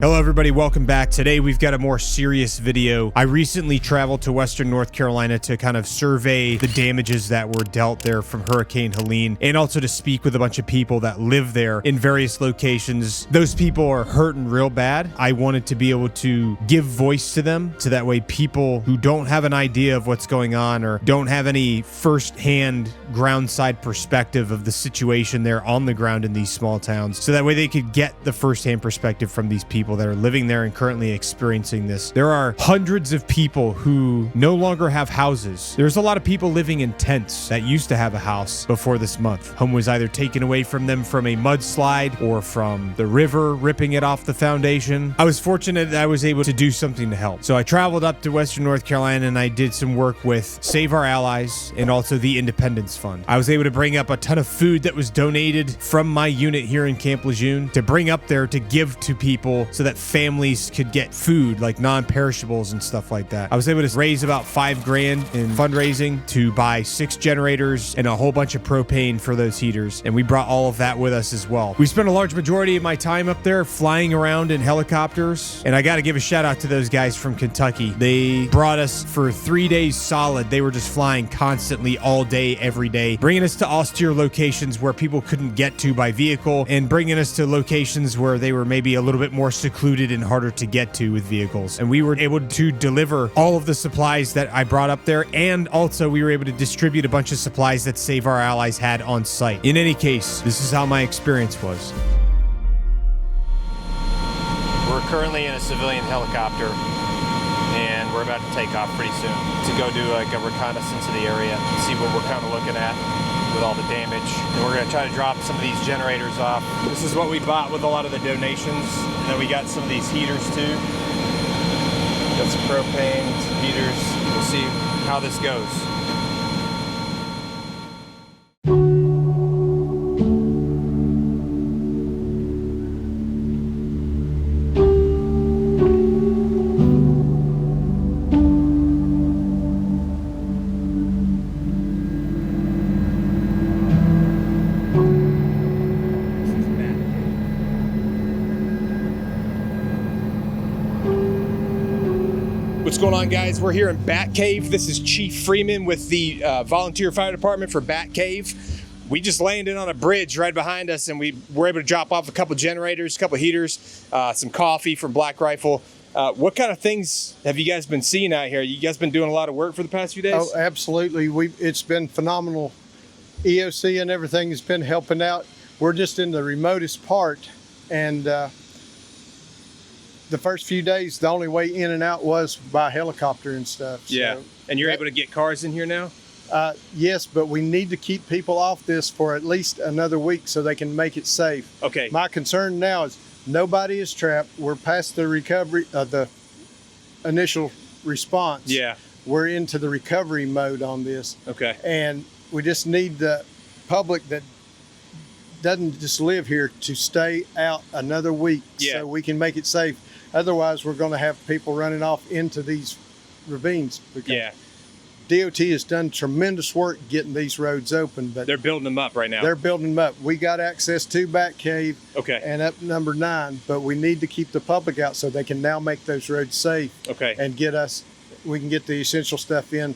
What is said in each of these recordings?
Hello everybody, welcome back. Today we've got a more serious video. I recently traveled to Western North Carolina to kind of survey the damages that were dealt there from Hurricane Helene, and also to speak with a bunch of people that live there in various locations. Those people are hurting real bad. I wanted to be able to give voice to them, so that way people who don't have an idea of what's going on or don't have any first-hand ground-side perspective of the situation there on the ground in these small towns, so that way they could get the first-hand perspective from these people that are living there and currently experiencing this. There are hundreds of people who no longer have houses. There's a lot of people living in tents that used to have a house before this month. Home was either taken away from them from a mudslide or from the river ripping it off the foundation. I was fortunate that I was able to do something to help. So I traveled up to Western North Carolina and I did some work with Save Our Allies and also the Independence Fund. I was able to bring up a ton of food that was donated from my unit here in Camp Lejeune to bring up there to give to people so that families could get food like non-perishables and stuff like that. I was able to raise about $5,000 in fundraising to buy 6 generators and a whole bunch of propane for those heaters, and we brought all of that with us as well. We spent a large majority of my time up there flying around in helicopters, and I got to give a shout out to those guys from Kentucky. They brought us for 3 days solid. They were just flying constantly all day, every day, bringing us to austere locations where people couldn't get to by vehicle and bringing us to locations where they were maybe a little bit more secluded and harder to get to with vehicles. And we were able to deliver all of the supplies that I brought up there, and also we were able to distribute a bunch of supplies that Save Our Allies had on site. In any case, this is how my experience was. We're currently in a civilian helicopter and we're about to take off pretty soon to go do like a reconnaissance of the area, see what we're kind of looking at with all the damage. And we're going to try to drop some of these generators off. This is what we bought with a lot of the donations. And then we got some of these heaters too. Got some propane, some heaters. We'll see how this goes. What's going on, guys? We're here in Batcave. This is Chief Freeman with the volunteer fire department for Batcave. We just landed on a bridge right behind us, and we were able to drop off a couple generators, a couple heaters, some coffee from Black Rifle. What kind of things have you guys been seeing out here? You guys been doing a lot of work for the past few days? Oh, absolutely. It's been phenomenal. EOC and everything has been helping out. We're just in the remotest part, and the first few days, the only way in and out was by helicopter and stuff. Yeah, so and you're able to get cars in here now? Yes, but we need to keep people off this for at least another week so they can make it safe. Okay. My concern now is nobody is trapped. We're past the recovery, the initial response. Yeah. We're into the recovery mode on this. Okay. And we just need the public that doesn't just live here to stay out another week so we can make it safe. Otherwise, we're going to have people running off into these ravines. Because DOT has done tremendous work getting these roads open, but they're building them up right now. They're building them up. We got access to Batcave and up number 9, but we need to keep the public out so they can now make those roads safe. And we can get the essential stuff in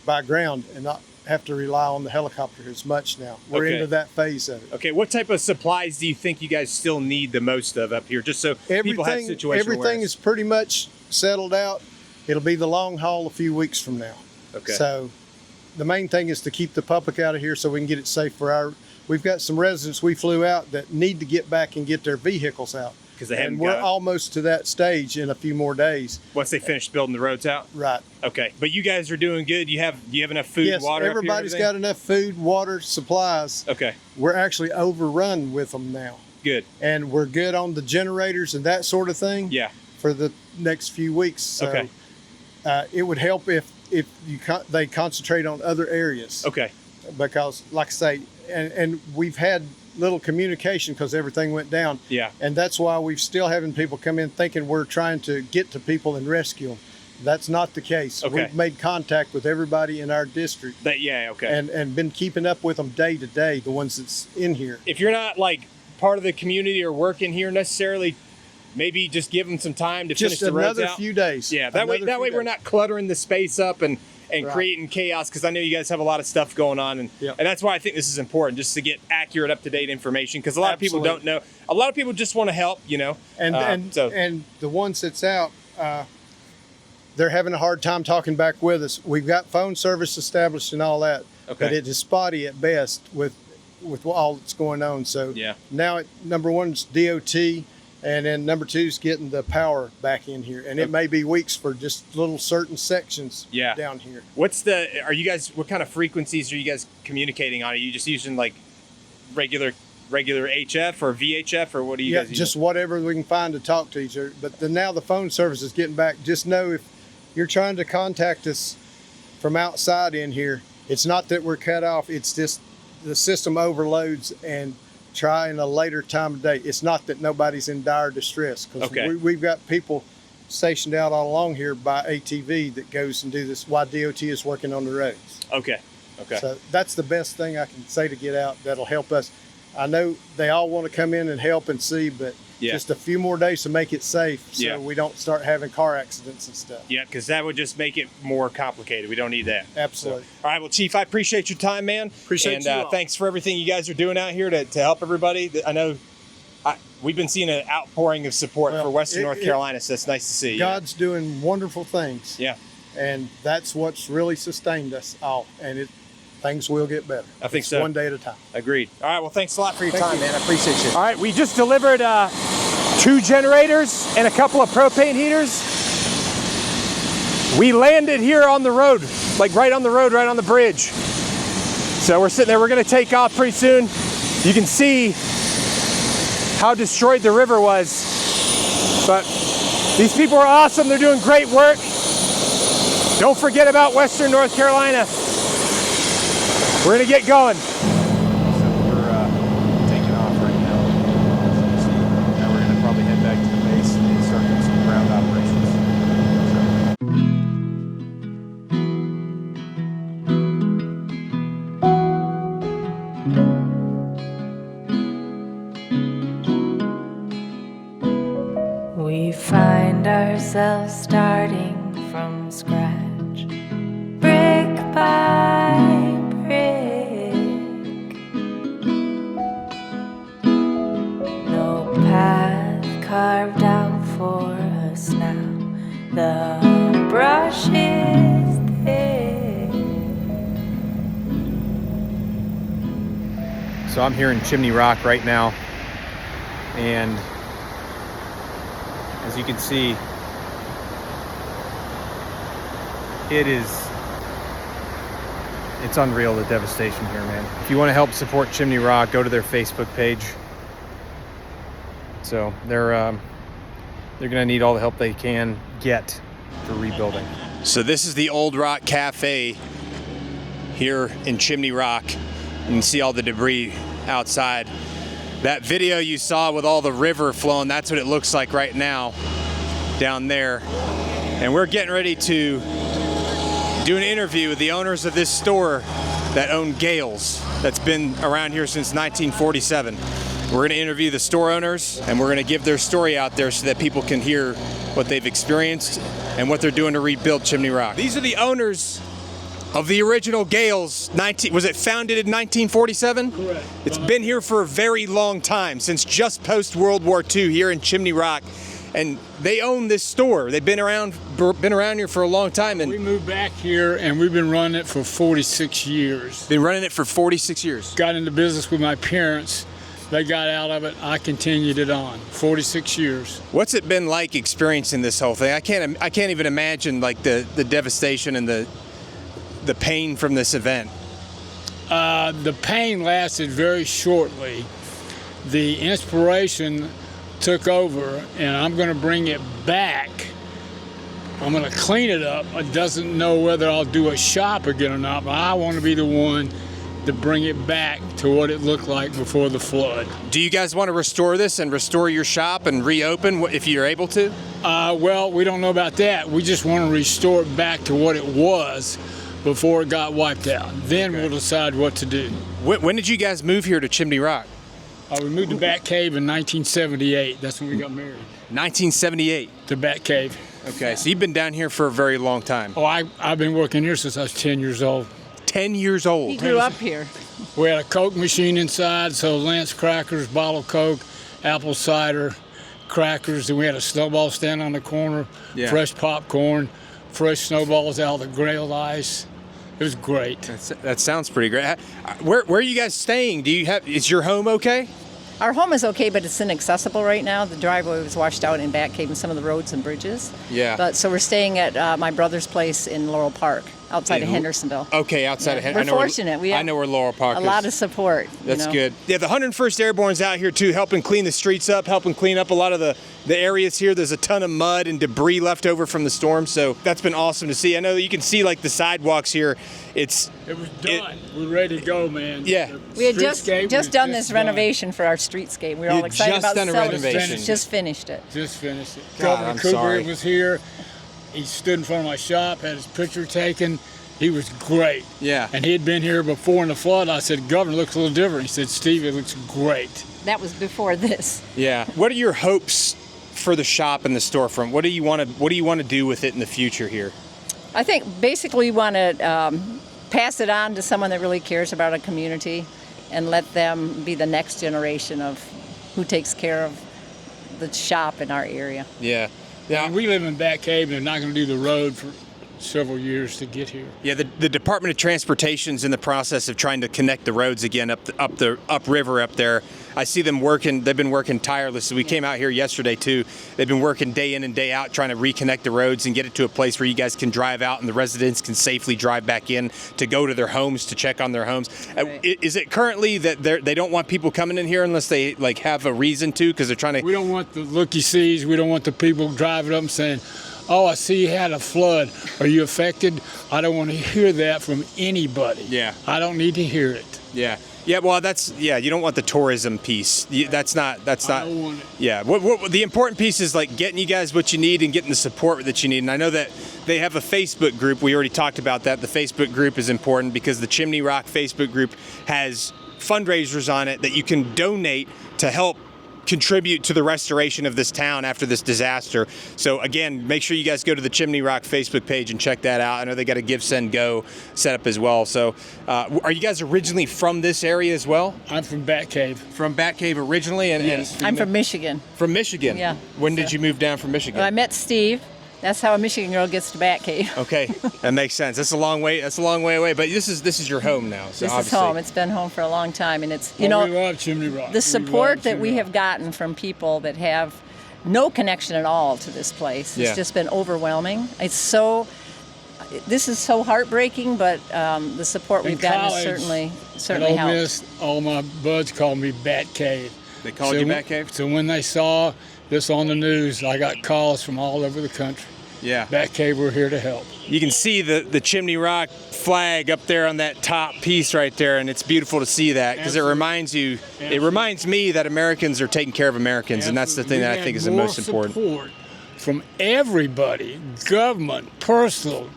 by ground and not have to rely on the helicopter as much now. We're into that phase of it. Okay, what type of supplies do you think you guys still need the most of up here, just so people have situational awareness? Everything is pretty much settled out. It'll be the long haul a few weeks from now. Okay. So the main thing is to keep the public out of here so we can get it safe for we've got some residents we flew out that need to get back and get their vehicles out. And we're almost to that stage in a few more days. Once they finish building the roads out? Right. Okay. But you guys are doing good. Do you have enough food, water? Yes, everybody's got enough food, water, supplies. Okay. We're actually overrun with them now. Good. And we're good on the generators and that sort of thing. Yeah. For the next few weeks. So, it would help if they concentrate on other areas. Okay. Because, like I say, and we've had little communication because everything went down. Yeah. And that's why we're still having people come in thinking we're trying to get to people and rescue them. That's not the case. Okay. We've made contact with everybody in our district. And been keeping up with them day to day, the ones that's in here. If you're not like part of the community or working here necessarily, maybe just give them some time to Just finish the roads another out. few days. Yeah, that way we're not cluttering the space up and Right. creating chaos, because I know you guys have a lot of stuff going on, and Yep. and that's why I think this is important, just to get accurate, up-to-date information, because a lot of people don't Absolutely. know. A lot of people just want to help, you know. And so the ones that's out, they're having a hard time talking back with us. We've got phone service established and all that, Okay. but it is spotty at best with all that's going on. So Yeah. now number one is DOT, and then number two is getting the power back in here, and it may be weeks for just little certain sections down here. what kind of frequencies are you guys communicating on? Are you just using like regular HF or VHF, or what do you guys using? Just whatever we can find to talk to each other. But now the phone service is getting back. Just know if you're trying to contact us from outside in here, it's not that we're cut off. It's just the system overloads and try in a later time of day. It's not that nobody's in dire distress, because we've got people stationed out all along here by ATV that goes and do this while DOT is working on the roads. Okay. So that's the best thing I can say to get out. That'll help us. I know they all want to come in and help and see, but just a few more days to make it safe, so we don't start having car accidents and stuff. Yeah, because that would just make it more complicated. We don't need that. Absolutely. So, all right, well, Chief, I appreciate your time, man. Appreciate you all. Thanks for everything you guys are doing out here to help everybody. I know we've been seeing an outpouring of support for Western North Carolina, so it's nice to see. God's doing wonderful things. Yeah. And that's what's really sustained us all. And things will get better. I think so. One day at a time. Agreed. All right, well, thanks a lot for your time, you. man. I appreciate you. All right, we just delivered 2 generators and a couple of propane heaters. We landed here on the road, like right on the road, right on the bridge. So we're sitting there. We're going to take off pretty soon. You can see how destroyed the river was. But these people are awesome. They're doing great work. Don't forget about Western North Carolina. We're going to get going. So we're taking off right now. Now we're going to probably head back to the base and start doing some ground operations. We find ourselves starting from scratch, brick by brick. No path carved out for us now. The brush is thick. So I'm here in Chimney Rock right now, and as you can see, it's unreal, the devastation here, man. If you want to help support Chimney Rock, go to their Facebook page. So they're gonna need all the help they can get for rebuilding. So this is the Old Rock Cafe here in Chimney Rock. You can see all the debris outside. That video you saw with all the river flowing, that's what it looks like right now down there. And we're getting ready to do an interview with the owners of this store that own Gales, that's been around here since 1947. We're gonna interview the store owners, and we're gonna give their story out there so that people can hear what they've experienced and what they're doing to rebuild Chimney Rock. These are the owners of the original Gales. Was it founded in 1947? Correct. It's been here for a very long time, since just post World War II here in Chimney Rock, and they own this store. They've been around here for a long time, and We moved back here and we've been running it for 46 years. been running it for 46 years. Got into business with my parents. They got out of it. I continued it on. 46 years. What's it been like experiencing this whole thing? I can't even imagine like the devastation and the pain from this event. The pain lasted very shortly. The inspiration took over, and I'm going to bring it back. I'm going to clean it up. I doesn't know whether I'll do a shop again or not, but I want to be the one to bring it back to what it looked like before the flood. Do you guys want to restore this and restore your shop and reopen if you're able to? Well, we don't know about that. We just want to restore it back to what it was before it got wiped out. Then we'll decide what to do. When did you guys move here to Chimney Rock? We moved to Batcave in 1978. That's when we got married. 1978. The Batcave. Okay, so you've been down here for a very long time. Oh, I've been working here since I was 10 years old. 10 years old. He grew up here. We had a Coke machine inside, so Lance crackers, bottled Coke, apple cider, crackers. Then we had a snowball stand on the corner, fresh popcorn, fresh snowballs out of the grilled ice. It was great. That sounds pretty great. Where are you guys staying? Is your home okay? Our home is okay, but it's inaccessible right now. The driveway was washed out in Batcave and some of the roads and bridges. Yeah. So we're staying at my brother's place in Laurel Park, outside of Hendersonville. Okay, outside of Hendersonville. We're fortunate. I know where Laurel Park is. A lot of support. That's good. Yeah, the 101st Airborne's out here too, helping clean the streets up, helping clean up a lot of the areas here. There's a ton of mud and debris left over from the storm, so that's been awesome to see. I know that you can see like the sidewalks here. It was done. We're ready to go, man. Yeah. We had just done this renovation for our streetscape. We were all excited about the celebration. Just finished it. Just finished it. God, Governor I'm Cooper sorry. was here. He stood in front of my shop, had his picture taken. He was great. Yeah. And he had been here before in the flood. I said, Governor, it looks a little different. He said, Steve, it looks great. That was before this. Yeah. What are your hopes for the shop and the storefront? What do you want to do with it in the future here? I think basically we want to pass it on to someone that really cares about a community and let them be the next generation of who takes care of the shop in our area. Yeah. Yeah. We live in Batcave, and they're not going to do the road for several years to get here. Yeah, the Department of Transportation's in the process of trying to connect the roads again upriver up there. I see them working. They've been working tirelessly. We came out here yesterday too. They've been working day in and day out trying to reconnect the roads and get it to a place where you guys can drive out and the residents can safely drive back in to go to their homes to check on their homes. Right. Is it currently that they don't want people coming in here unless they like have a reason to, because they're trying to? We don't want the looky-sees. We don't want the people driving up and saying, oh, I see you had a flood. Are you affected? I don't want to hear that from anybody. Yeah. I don't need to hear it. Yeah. Yeah, well, you don't want the tourism piece. That's not. I don't want it. Yeah, what the important piece is like getting you guys what you need and getting the support that you need. And I know that they have a Facebook group. We already talked about that. The Facebook group is important because the Chimney Rock Facebook group has fundraisers on it that you can donate to help contribute to the restoration of this town after this disaster. So again, make sure you guys go to the Chimney Rock Facebook page and check that out. I know they got a Give, Send, Go set up as well. So are you guys originally from this area as well? I'm from Batcave. From Batcave originally? Yes. I'm from Michigan. From Michigan? Yeah. When did you move down from Michigan? I met Steve. That's how a Michigan girl gets to Batcave. Okay, that makes sense. That's a long way away, but this is your home now. So This obviously. is home. It's been home for a long time, and it's We love Chimney Rock. the support that we have gotten from people that have no connection at all to this place. Yeah. It's just been overwhelming. This is so heartbreaking, but the support we've gotten is certainly At Ole helped. Miss, all my buds called me Batcave. They called you Batcave? So when they saw this on the news, I got calls from all over the country. Yeah. Batcave, we're here to help. You can see the Chimney Rock flag up there on that top piece right there, and it's beautiful to see that because it reminds me that Americans are taking care of Americans, and that's the thing that I think is the most important. Support from everybody, government, personal,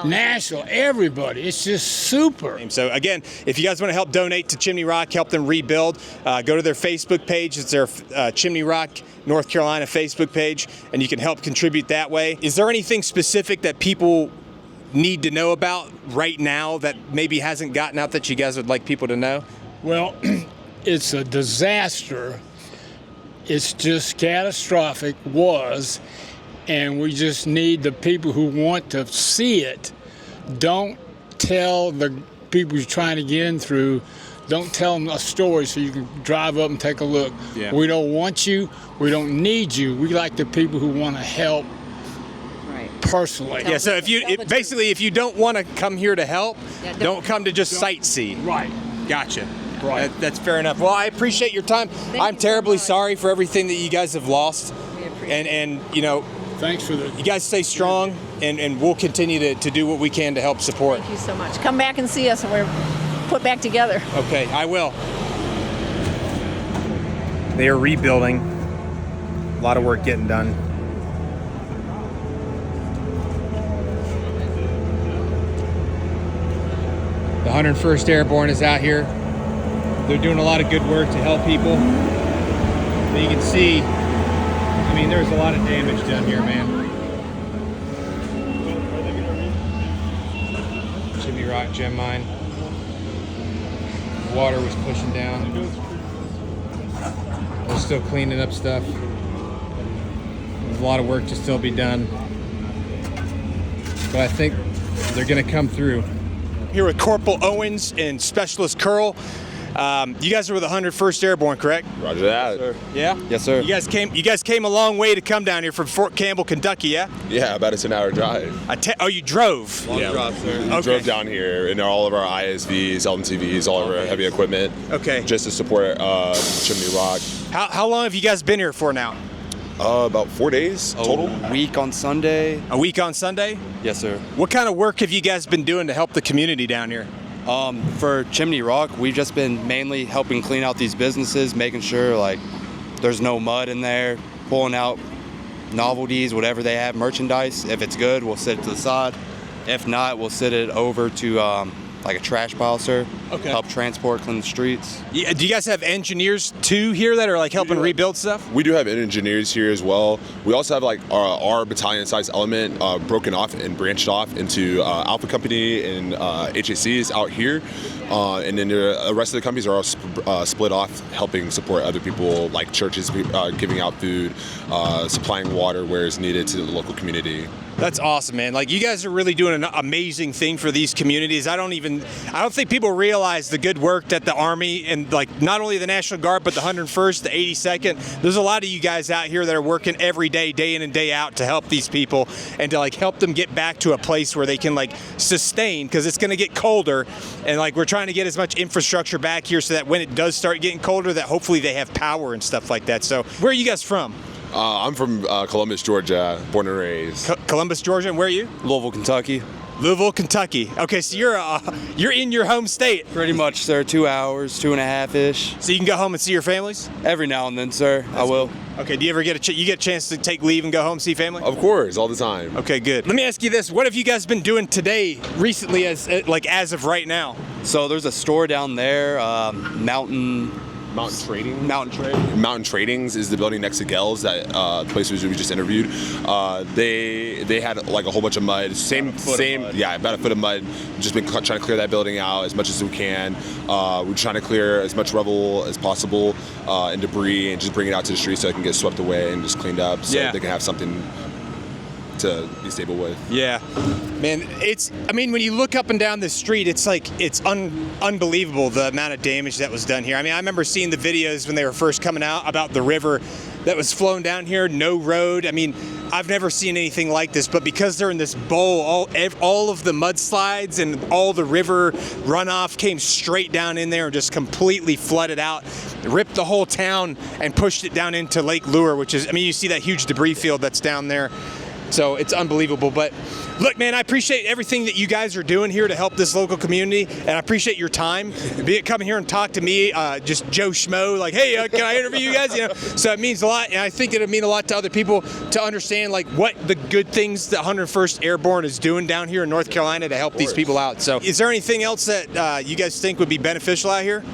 national, everybody. It's just super. So again, if you guys want to help donate to Chimney Rock, help them rebuild, go to their Facebook page. It's their Chimney Rock, North Carolina Facebook page, and you can help contribute that way. Is there anything specific that people need to know about right now that maybe hasn't gotten out that you guys would like people to know? Well, it's a disaster. It's just catastrophic, and we just need the people who want to see it. Don't tell the people you're trying to get in through, don't tell them a story so you can drive up and take a look. Yeah. We don't want you. We don't need you. We like the people who want to help personally. Yeah, so if you don't want to come here to help, don't come to just sightsee. Right. Gotcha. Right. That's fair enough. Well, I appreciate your time. I'm terribly sorry for everything that you guys have lost. And you know, thanks for you guys stay strong, and we'll continue to do what we can to help support. Thank you so much. Come back and see us, and we're put back together. Okay, I will. They are rebuilding. A lot of work getting done. The 101st Airborne is out here. They're doing a lot of good work to help people. But you can see I mean, there's a lot of damage done here, man. Chimney Rock gem mine. Water was pushing down. We're still cleaning up stuff. There's a lot of work to still be done. But I think they're gonna come through. Here with Corporal Owens and Specialist Curl. You guys are with the 101st Airborne, correct? Roger that. Yes, yeah? Yes, sir. You guys came a long way to come down here from Fort Campbell, Kentucky, yeah? Yeah, about a 10-hour drive. Oh, you drove? Long drive, sir. We Okay. drove down here in all of our ISVs, LMTVs, all of our heavy equipment. Okay. Just to support Chimney Rock. How long have you guys been here for now? About 4 days total. A week on Sunday. A week on Sunday? Yes, sir. What kind of work have you guys been doing to help the community down here? For Chimney Rock, we've just been mainly helping clean out these businesses, making sure like there's no mud in there, pulling out novelties, whatever they have, merchandise. If it's good, we'll sit it to the side. If not, we'll sit it over to like a trash pile, sir. Okay. Help transport, clean the streets. Yeah, do you guys have engineers too here that are like helping rebuild stuff? We do have engineers here as well. We also have like our battalion size element broken off and branched off into Alpha Company and HACs out here. And then the rest of the companies are all split off, helping support other people like churches, giving out food, supplying water where it's needed to the local community. That's awesome, man. Like, you guys are really doing an amazing thing for these communities. I don't think people realize the good work that the Army and, like, not only the National Guard, but the 101st, the 82nd, there's a lot of you guys out here that are working every day, day in and day out to help these people and to, like, help them get back to a place where they can, like, sustain, because it's going to get colder. And, like, we're trying to get as much infrastructure back here so that when it does start getting colder, that hopefully they have power and stuff like that. So, where are you guys from? I'm from Columbus, Georgia, born and raised. Columbus, Georgia, and where are you? Louisville, Kentucky. Louisville, Kentucky. Okay, so you're in your home state. Pretty much, sir. 2 hours, 2.5-ish. So you can go home and see your families? Every now and then, sir. I will. Okay, do you ever get a chance to take leave and go home, see family? Of course, all the time. Okay, good. Let me ask you this. What have you guys been doing today, recently, as of right now? So there's a store down there, Mountain Tradings is the building next to Gell's, that place we just interviewed. They had like a whole bunch of mud. Yeah, about a foot of mud. Just been trying to clear that building out as much as we can. We're trying to clear as much rubble as possible and debris, and just bring it out to the street so it can get swept away and just cleaned up, so they can have something to be stable with. Yeah, man, when you look up and down the street, it's like, it's unbelievable the amount of damage that was done here. I mean, I remember seeing the videos when they were first coming out about the river that was flowing down here, no road. I mean, I've never seen anything like this, but because they're in this bowl, all of the mudslides and all the river runoff came straight down in there and just completely flooded out, ripped the whole town and pushed it down into Lake Lure, which is, I mean, you see that huge debris field that's down there. So it's unbelievable. But look, man, I appreciate everything that you guys are doing here to help this local community, and I appreciate your time. Be it coming here and talk to me, just Joe Schmo, like, hey, can I interview you guys? You know, so it means a lot, and I think it'll mean a lot to other people to understand like what the good things the 101st Airborne is doing down here in North Carolina to help these people out. So, is there anything else that you guys think would be beneficial out here?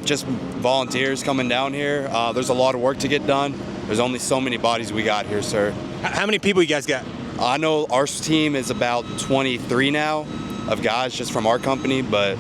Just volunteers coming down here. There's a lot of work to get done. There's only so many bodies we got here, sir. How many people you guys got? I know our team is about 23 now of guys just from our company, but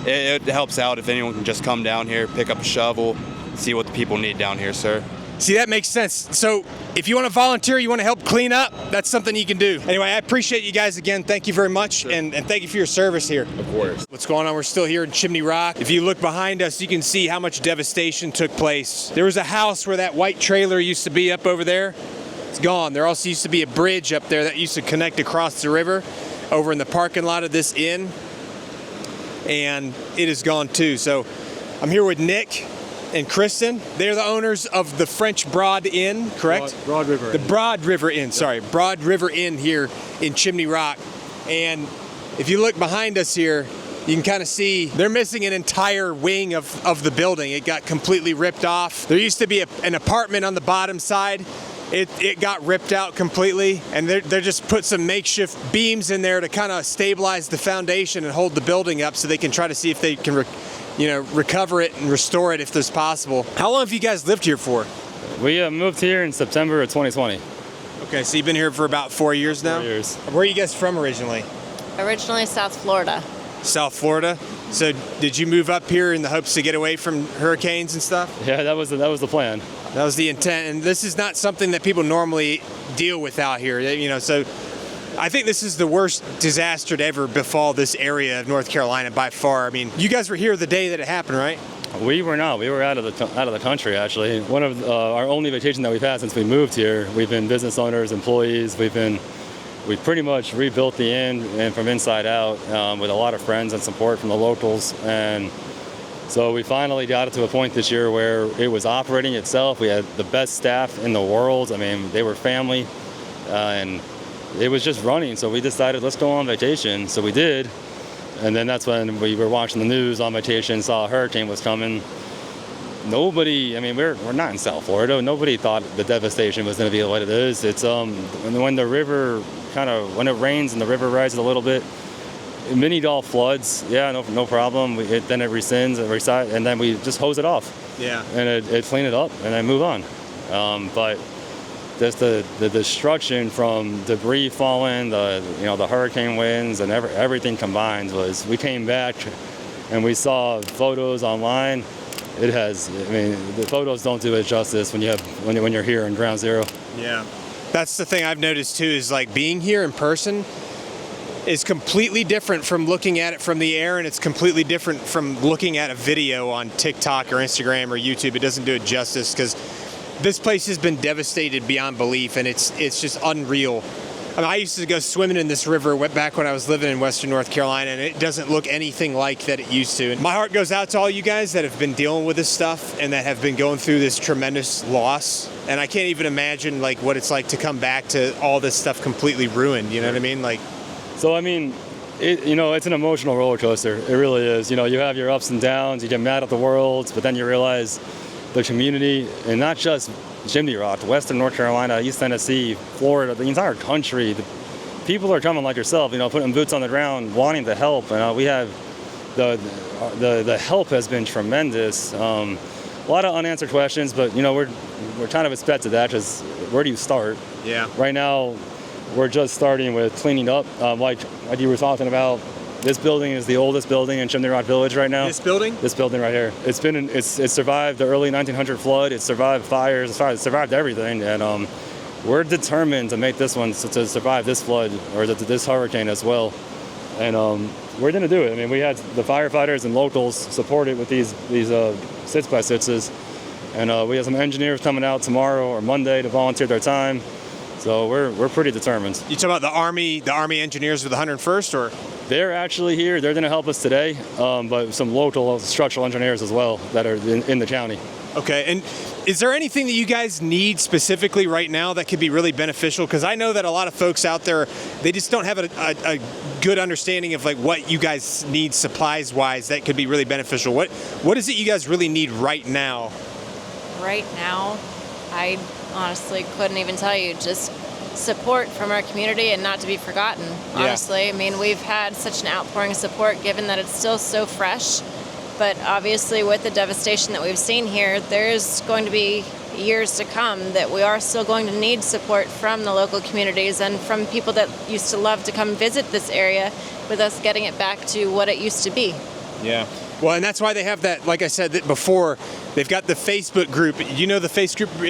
it helps out if anyone can just come down here, pick up a shovel, see what the people need down here, sir. See, that makes sense. So if you want to volunteer, you want to help clean up, that's something you can do. Anyway, I appreciate you guys again. Thank you very much, and thank you for your service here. Of course. What's going on? We're still here in Chimney Rock. If you look behind us, you can see how much devastation took place. There was a house where that white trailer used to be up over there. It's gone. There also used to be a bridge up there that used to connect across the river over in the parking lot of this inn, and it is gone too. So I'm here with Nick and Kristen. They're the owners of the French Broad Inn, correct? Broad River. The Broad River Inn, sorry. Broad River Inn here in Chimney Rock. And if you look behind us here, you can kind of see they're missing an entire wing of the building. It got completely ripped off. There used to be an apartment on the bottom side. It got ripped out completely, and they're just put some makeshift beams in there to kind of stabilize the foundation and hold the building up so they can try to see if they can recover it and restore it if there's possible. How long have you guys lived here for? We moved here in September of 2020. Okay, so you've been here for about 4 years now? 4 years. Where are you guys from originally? Originally South Florida. South Florida. So did you move up here in the hopes to get away from hurricanes and stuff? Yeah, that was the plan. That was the intent, and this is not something that people normally deal with out here. You know, so I think this is the worst disaster to ever befall this area of North Carolina by far. I mean, you guys were here the day that it happened, right? We were not. We were out of the country actually. One of our only vacation that we've had since we moved here. We've been business owners, employees. We've pretty much rebuilt the inn and from inside out with a lot of friends and support from the locals. And so we finally got it to a point this year where it was operating itself. We had the best staff in the world. I mean, they were family, and it was just running. So we decided, let's go on vacation. So we did. And then that's when we were watching the news on vacation, saw a hurricane was coming. Nobody, I mean, we're not in South Florida. Nobody thought the devastation was going to be what it is. It's when the river when it rains and the river rises a little bit, mini Gulf floods. Yeah, no problem. Then it rescinds and then we just hose it off. Yeah. And it clean it up and then move on. But just the destruction from debris falling, the hurricane winds and everything combined was. We came back and we saw photos online. It has. I mean, the photos don't do it justice when you're here in ground zero. Yeah, that's the thing I've noticed too. Is like being here in person is completely different from looking at it from the air, and it's completely different from looking at a video on TikTok or Instagram or YouTube. It doesn't do it justice because this place has been devastated beyond belief, and it's just unreal. I mean, I used to go swimming in this river back when I was living in Western North Carolina, and it doesn't look anything like that it used to. And my heart goes out to all you guys that have been dealing with this stuff and that have been going through this tremendous loss. And I can't even imagine like what it's like to come back to all this stuff completely ruined. You know what I mean? Like, so I mean, it's an emotional roller coaster. It really is. You know, you have your ups and downs. You get mad at the world, but then you realize the community, and not just Chimney Rock, Western North Carolina, East Tennessee, Florida, the entire country. The people are coming like yourself, putting boots on the ground, wanting to help. And we have the help has been tremendous. A lot of unanswered questions, but we're kind of expected that. Just where do you start? Yeah. Right now, we're just starting with cleaning up, like you were talking about. This building is the oldest building in Chimney Rock Village right now. This building? This building right here. It's survived the early 1900 flood. It survived fires. It survived everything. And we're determined to make this one to survive this flood or this hurricane as well. And we're going to do it. I mean, we had the firefighters and locals support it with these 6x6s. And we have some engineers coming out tomorrow or Monday to volunteer their time. So we're pretty determined. You talk about the Army engineers with the 101st, or? They're actually here. They're going to help us today, but some local structural engineers as well that are in the county. Okay, and is there anything that you guys need specifically right now that could be really beneficial? Because I know that a lot of folks out there, they just don't have a good understanding of like what you guys need supplies-wise that could be really beneficial. What is it you guys really need right now? Right now, I honestly couldn't even tell you. Just support from our community and not to be forgotten, honestly. Yeah. I mean, we've had such an outpouring of support given that it's still so fresh, but obviously with the devastation that we've seen here, there's going to be years to come that we are still going to need support from the local communities and from people that used to love to come visit this area, with us getting it back to what it used to be. Yeah. Well, and that's why they have that, like I said that before, they've got the Facebook group. You know the Facebook group?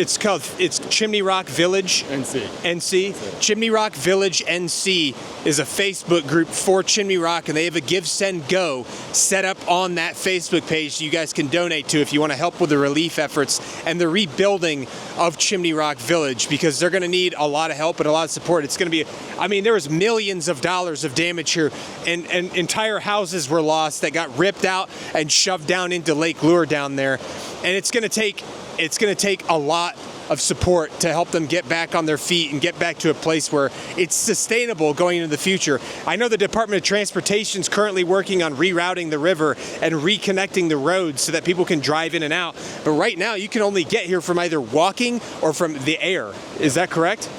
It's Chimney Rock Village. NC. Chimney Rock Village NC is a Facebook group for Chimney Rock, and they have a Give, Send, Go set up on that Facebook page you guys can donate to if you want to help with the relief efforts and the rebuilding of Chimney Rock Village, because they're going to need a lot of help and a lot of support. It's going to be, there was millions of dollars of damage here, and entire houses were lost that got ripped out and shoved down into Lake Lure down there. And it's going to take a lot of support to help them get back on their feet and get back to a place where it's sustainable going into the future. I know the Department of Transportation is currently working on rerouting the river and reconnecting the roads so that people can drive in and out. But right now, you can only get here from either walking or from the air. Is that correct?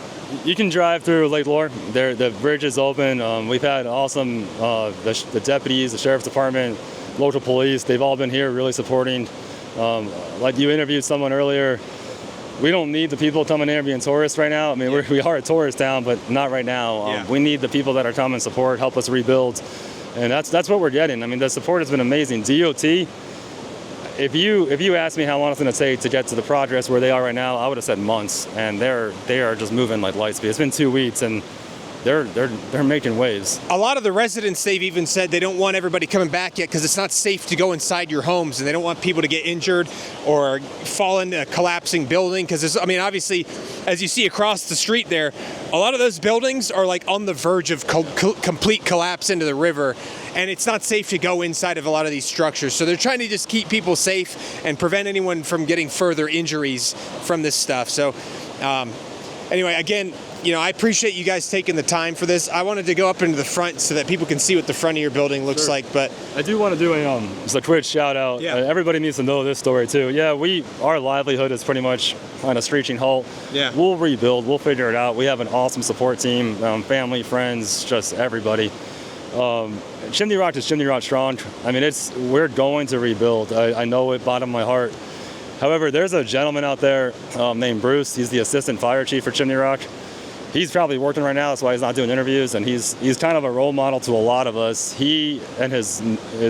You can drive through Lake Lure. The bridge is open. We've had awesome the deputies, the sheriff's department, local police. They've all been here really supporting. Like you interviewed someone earlier, we don't need the people coming here being tourists right now. I mean, we are a tourist town, but not right now. We need the people that are coming, support, help us rebuild, and that's what we're getting. I mean, the support has been amazing. DOT, if you asked me how long it's going to take to get to the progress where they are right now, I would have said months, and they are just moving like light speed. It's been 2 weeks, and they're making waves. A lot of the residents, they've even said they don't want everybody coming back yet because it's not safe to go inside your homes, and they don't want people to get injured or fall into a collapsing building. Because I mean, obviously, as you see across the street there, a lot of those buildings are like on the verge of complete collapse into the river, and it's not safe to go inside of a lot of these structures. So they're trying to just keep people safe and prevent anyone from getting further injuries from this stuff. So anyway, again, you know, I appreciate you guys taking the time for this. I wanted to go up into the front so that people can see what the front of your building looks like. But I do want to do a quick shout out. Yeah. Everybody needs to know this story too. Yeah, our livelihood is pretty much on a screeching halt. Yeah. We'll rebuild. We'll figure it out. We have an awesome support team, family, friends, just everybody. Chimney Rock is Chimney Rock strong. I mean, we're going to rebuild. I know it bottom of my heart. However, there's a gentleman out there named Bruce. He's the assistant fire chief for Chimney Rock. He's probably working right now, that's why he's not doing interviews, and he's kind of a role model to a lot of us. He and his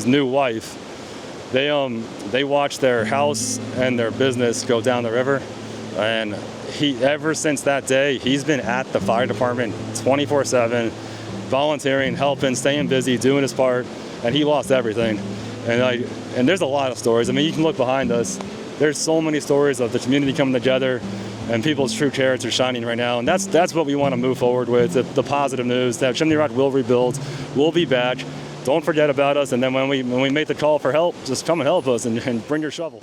new wife, they watched their house and their business go down the river, and ever since that day, he's been at the fire department 24/7, volunteering, helping, staying busy, doing his part, and he lost everything. And there's a lot of stories. I mean, you can look behind us. There's so many stories of the community coming together and people's true character shining right now. And that's what we want to move forward with, the positive news that Chimney Rock will rebuild, we'll be back. Don't forget about us. And then when we make the call for help, just come and help us and bring your shovel.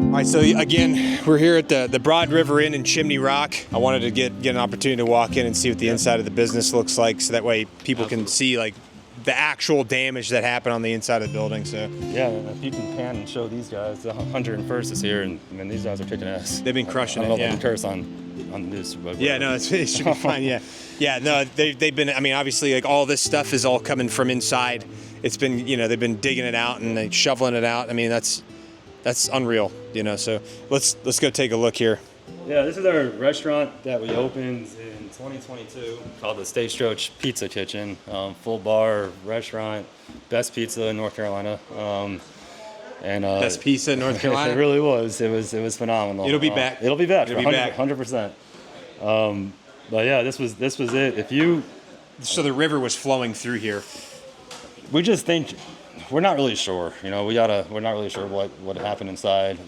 All right, so again, we're here at the Broad River Inn in Chimney Rock. I wanted to get an opportunity to walk in and see what the inside of the business looks like, so that way people can see like the actual damage that happened on the inside of the building. So yeah, if you can pan and show these guys, the 101st is here, and I mean, these guys are kicking ass. They've been crushing it. I don't know if I can curse on this. But yeah, no, it should be fine. Yeah, no, they've been. I mean, obviously, like all this stuff is all coming from inside. It's been, you know, they've been digging it out and like, shoveling it out. I mean, that's unreal, you know. So let's go take a look here. Yeah, this is our restaurant that we opened in 2022 called the Stagecoach Pizza Kitchen. Full bar restaurant, best pizza in North Carolina. Best pizza in North Carolina? It really was. It was phenomenal. It'll be back. It'll be back. It'll be back. 100%. But yeah, this was it. So the river was flowing through here. We just think, we're not really sure. You know, we're not really sure what happened inside.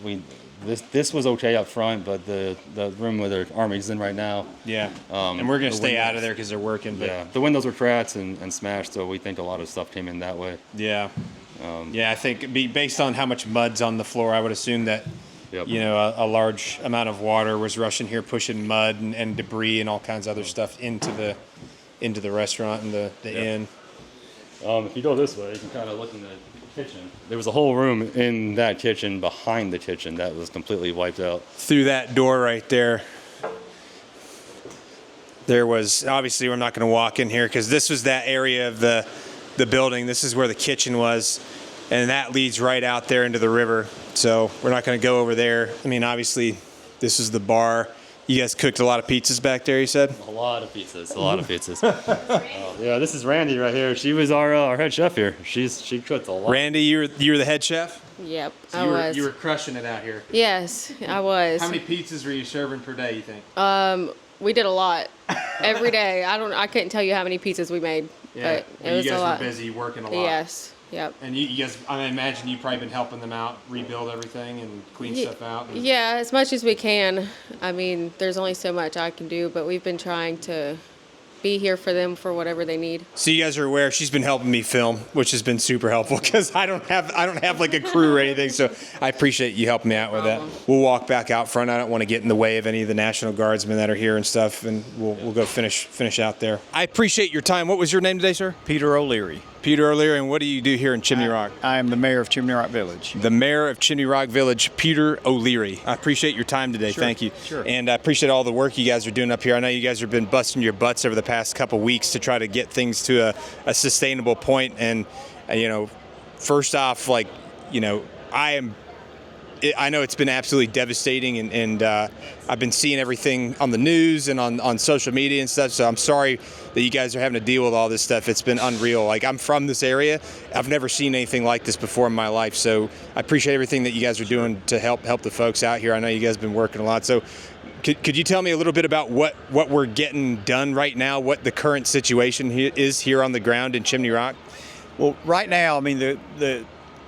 This was okay up front, but the room where the Army's in right now. Yeah. And we're gonna stay out of there because they're working. But yeah, the windows were cracked and smashed, so we think a lot of stuff came in that way. Yeah. Yeah, I think based on how much mud's on the floor, I would assume that you know a large amount of water was rushing here, pushing mud and debris and all kinds of other stuff into the restaurant and the inn. If you go this way, you can kind of look in the kitchen. There was a whole room in that kitchen behind the kitchen that was completely wiped out. Through that door right there, there was, obviously we're not going to walk in here because this was that area of the building. This is where the kitchen was, and that leads right out there into the river. So we're not going to go over there. I mean, obviously this is the bar. You guys cooked a lot of pizzas back there, you said? A lot of pizzas. Yeah, this is Randy right here. She was our head chef here. She cooked a lot. Randy, you were the head chef? Yep, so I was. You were crushing it out here. Yes, I was. How many pizzas were you serving per day, you think? We did a lot. Every day. I couldn't tell you how many pizzas we made. Yeah, but it was a lot. You guys were busy working a lot. Yes. Yep. And you guys, I imagine you've probably been helping them out, rebuild everything and clean stuff out. Yeah, as much as we can. I mean, there's only so much I can do, but we've been trying to be here for them for whatever they need. So you guys are aware she's been helping me film, which has been super helpful because I don't have like a crew or anything. So I appreciate you helping me out with that. We'll walk back out front. I don't want to get in the way of any of the National Guardsmen that are here and stuff, and we'll go finish out there. I appreciate your time. What was your name today, sir? Peter O'Leary. Peter O'Leary, and what do you do here in Chimney Rock? I am the mayor of Chimney Rock Village. The mayor of Chimney Rock Village, Peter O'Leary. I appreciate your time today. Sure. Thank you. Sure. And I appreciate all the work you guys are doing up here. I know you guys have been busting your butts over the past couple weeks to try to get things to a sustainable point, and you know, first off, like, you know, I know it's been absolutely devastating, and I've been seeing everything on the news and on social media and stuff, so I'm sorry that you guys are having to deal with all this stuff. It's been unreal. Like, I'm from this area. I've never seen anything like this before in my life, so I appreciate everything that you guys are doing to help the folks out here. I know you guys have been working a lot, so could you tell me a little bit about what we're getting done right now, what the current situation is here on the ground in Chimney Rock? Well, right now, I mean, the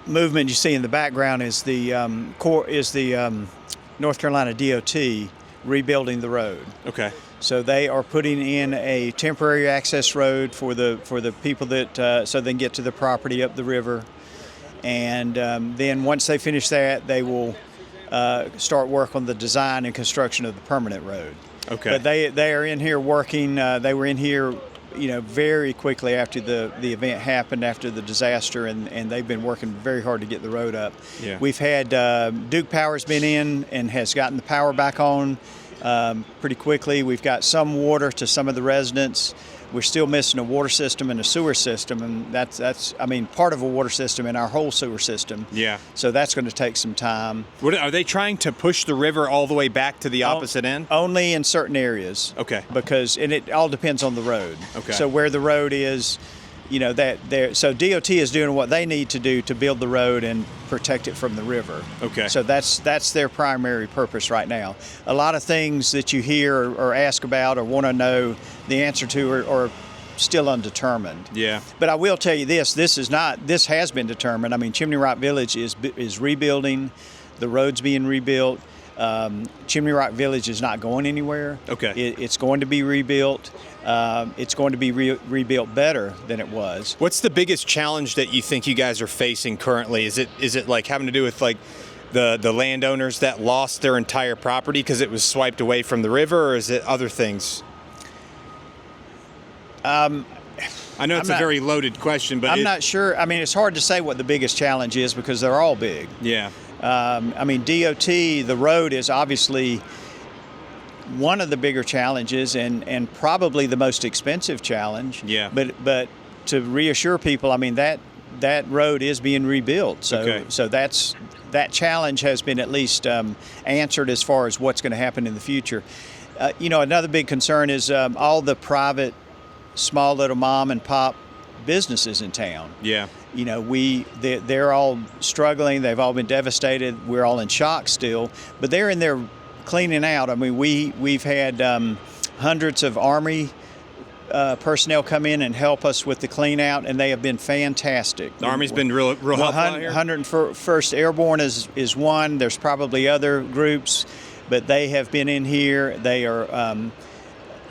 movement you see in the background is the North Carolina DOT rebuilding the road. Okay. So they are putting in a temporary access road for the people that so they can get to the property up the river, and then once they finish that, they will start work on the design and construction of the permanent road. Okay. But they are in here working. They were in here, you know, very quickly after the event happened, after the disaster, and they've been working very hard to get the road up. Yeah. We've had Duke Power's been in and has gotten the power back on pretty quickly. We've got some water to some of the residents. We're still missing a water system and a sewer system, and that's I mean, part of a water system in our whole sewer system. Yeah. So that's going to take some time. What, are they trying to push the river all the way back to the opposite end? Only in certain areas. Okay. Because, and it all depends on the road. Okay. So where the road is, you know, so DOT is doing what they need to do to build the road and protect it from the river. Okay. So that's their primary purpose right now. A lot of things that you hear or ask about or want to know the answer to are still undetermined. Yeah. But I will tell you this has been determined. I mean, Chimney Rock Village is rebuilding, the road's being rebuilt. Chimney Rock Village is not going anywhere. Okay. It's going to be rebuilt. It's going to be rebuilt better than it was. What's the biggest challenge that you think you guys are facing currently? Is it like having to do with like the landowners that lost their entire property because it was swiped away from the river, or is it other things? I know it's a very loaded question, but I'm not sure. I mean, it's hard to say what the biggest challenge is because they're all big. Yeah. I mean, DOT, the road is obviously one of the bigger challenges and probably the most expensive challenge. Yeah. But to reassure people, I mean, that road is being rebuilt. So Okay. so that challenge has been at least answered as far as what's going to happen in the future. You know, another big concern is all the private, small little mom and pop businesses in town. Yeah. You know, they're all struggling. They've all been devastated. We're all in shock still, but they're in there cleaning out. I mean, we've had hundreds of Army personnel come in and help us with the clean out, and they have been fantastic. The Army's been real helpful out here? 101st Airborne is one. There's probably other groups, but they have been in here. They're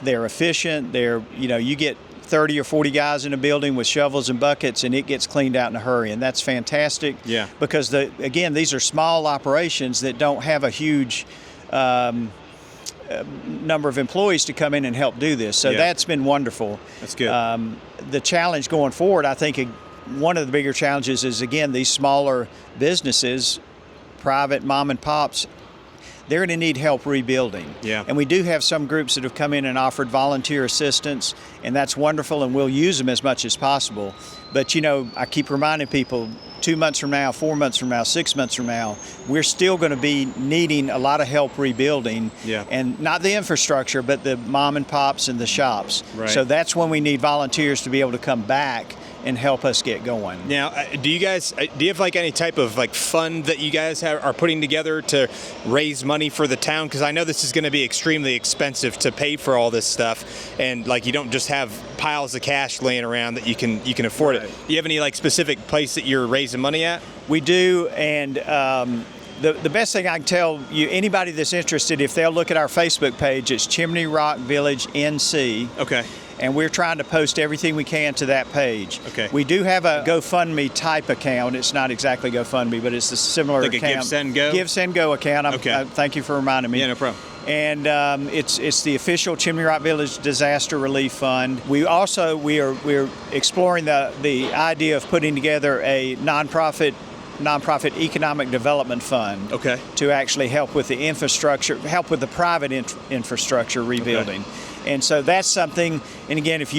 efficient. You get 30 or 40 guys in a building with shovels and buckets, and it gets cleaned out in a hurry, and that's fantastic. Yeah. Because again, these are small operations that don't have a huge number of employees to come in and help do this. So that's been wonderful. That's good. The challenge going forward, I think one of the bigger challenges is, again, these smaller businesses, private mom and pops, they're going to need help rebuilding. Yeah. And we do have some groups that have come in and offered volunteer assistance, and that's wonderful, and we'll use them as much as possible. But, you know, I keep reminding people, 2 months from now, 4 months from now, 6 months from now, we're still going to be needing a lot of help rebuilding. Yeah. And not the infrastructure, but the mom and pops and the shops. Right. So that's when we need volunteers to be able to come back and help us get going. Now, do you have like any type of like fund that you guys are putting together to raise money for the town? Because I know this is going to be extremely expensive to pay for all this stuff, and like you don't just have piles of cash laying around that you can afford it. Do you have any like specific place that you're raising money at? We do, and the best thing I can tell you, anybody that's interested, if they'll look at our Facebook page, it's Chimney Rock Village NC. Okay. And we're trying to post everything we can to that page. Okay. We do have a GoFundMe type account. It's not exactly GoFundMe, but it's a similar like account. a Give, Send, Go? Give, Send, Go account. Okay. Thank you for reminding me. Yeah, no problem. And it's the official Chimney Rock Village Disaster Relief Fund. We're exploring the idea of putting together a nonprofit economic development fund. Okay. To actually help with the infrastructure, help with the private infrastructure rebuilding. Okay. And so that's something, and again, if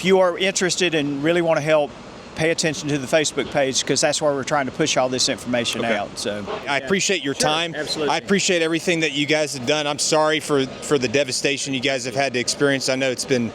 you are interested and really want to help pay attention to the Facebook page, because that's where we're trying to push all this information out. So I appreciate your time. absolutely. I appreciate everything that you guys have done. I'm sorry for the devastation you guys have had to experience. I know it's been,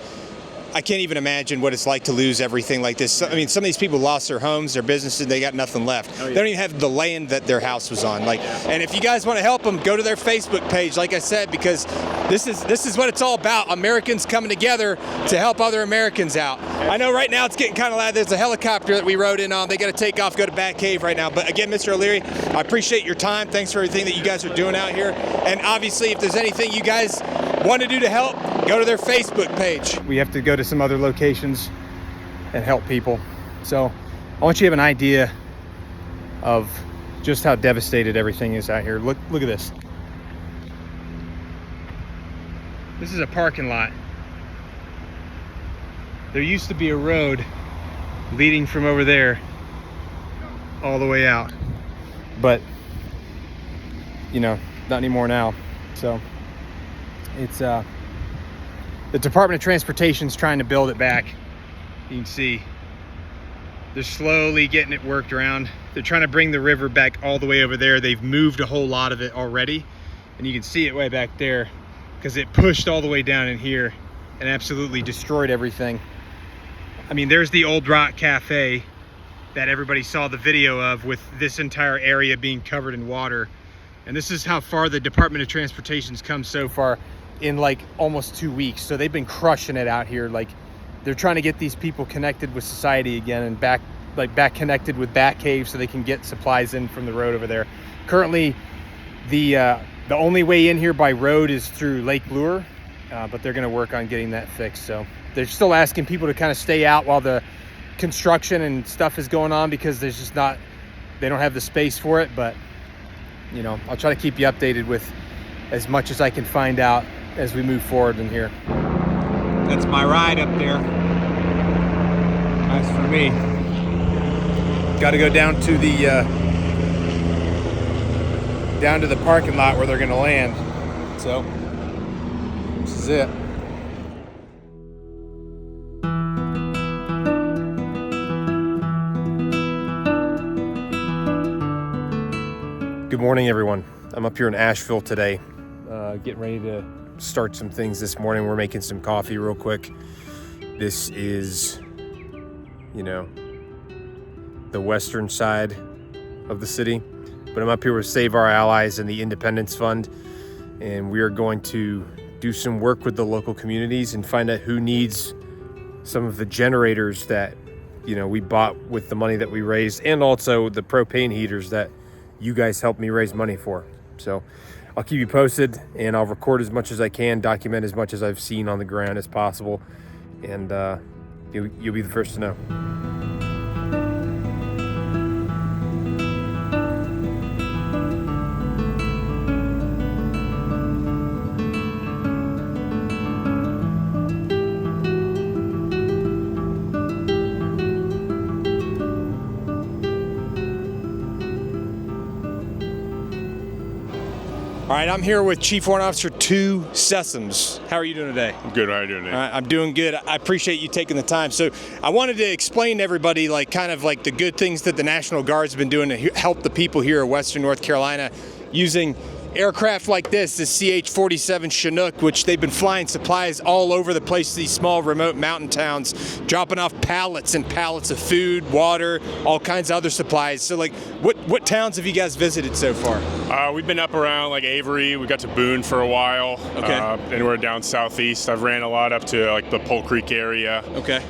I can't even imagine what it's like to lose everything like this. I mean, some of these people lost their homes, their businesses, they got nothing left. They don't even have the land that their house was on. And if you guys want to help them, go to their Facebook page, like I said, because this is what it's all about. Americans coming together to help other Americans out. I know right now it's getting kind of loud. There's a helicopter that we rode in on. They got to take off, go to Batcave right now. But again, Mr. O'Leary, I appreciate your time. Thanks for everything that you guys are doing out here. And obviously, if there's anything you guys want to do to help, go to their Facebook page. We have to go to some other locations and help people. So I want you to have an idea of just how devastated everything is out here. Look at this. This is a parking lot. There used to be a road leading from over there all the way out, but you know, not anymore now. So it's the Department of Transportation's trying to build it back. You can see they're slowly getting it worked around. They're trying to bring the river back all the way over there. They've moved a whole lot of it already, and you can see it way back there because it pushed all the way down in here and absolutely destroyed everything. I mean, there's the Old Rock Cafe that everybody saw the video of, with this entire area being covered in water. And this is how far the Department of Transportation's come so far in like almost 2 weeks. So they've been crushing it out here. Like, they're trying to get these people connected with society again and back connected with Batcave so they can get supplies in from the road over there. Currently, the only way in here by road is through Lake Lure, but they're gonna work on getting that fixed. So they're still asking people to kind of stay out while the construction and stuff is going on, because there's just not, they don't have the space for it. But you know, I'll try to keep you updated with as much as I can find out as we move forward in here. That's my ride up there. Nice for me. Got to go down to the parking lot where they're gonna land. So this is it. Good morning, everyone. I'm up here in Asheville today, getting ready to start some things this morning. We're making some coffee real quick. This is, you know, the western side of the city, but I'm up here with Save Our Allies and the Independence Fund, and we are going to do some work with the local communities and find out who needs some of the generators that, you know, we bought with the money that we raised, and also the propane heaters that you guys helped me raise money for. So I'll keep you posted, and I'll record as much as I can, document as much as I've seen on the ground as possible, and you'll be the first to know. All right, I'm here with Chief Warrant Officer 2 Sessoms. How are you doing today? Good. How are you doing today? All right, I'm doing good. I appreciate you taking the time. So I wanted to explain to everybody, like, kind of like the good things that the National Guard's been doing to help the people here in Western North Carolina, using aircraft like this CH-47 Chinook, which they've been flying supplies all over the place to these small remote mountain towns, dropping off pallets and pallets of food, water, all kinds of other supplies. So, like, what towns have you guys visited so far? We've been up around like Avery. We got to Boone for a while. Okay. And we're down southeast. I've ran a lot up to like the Pole Creek area. Okay.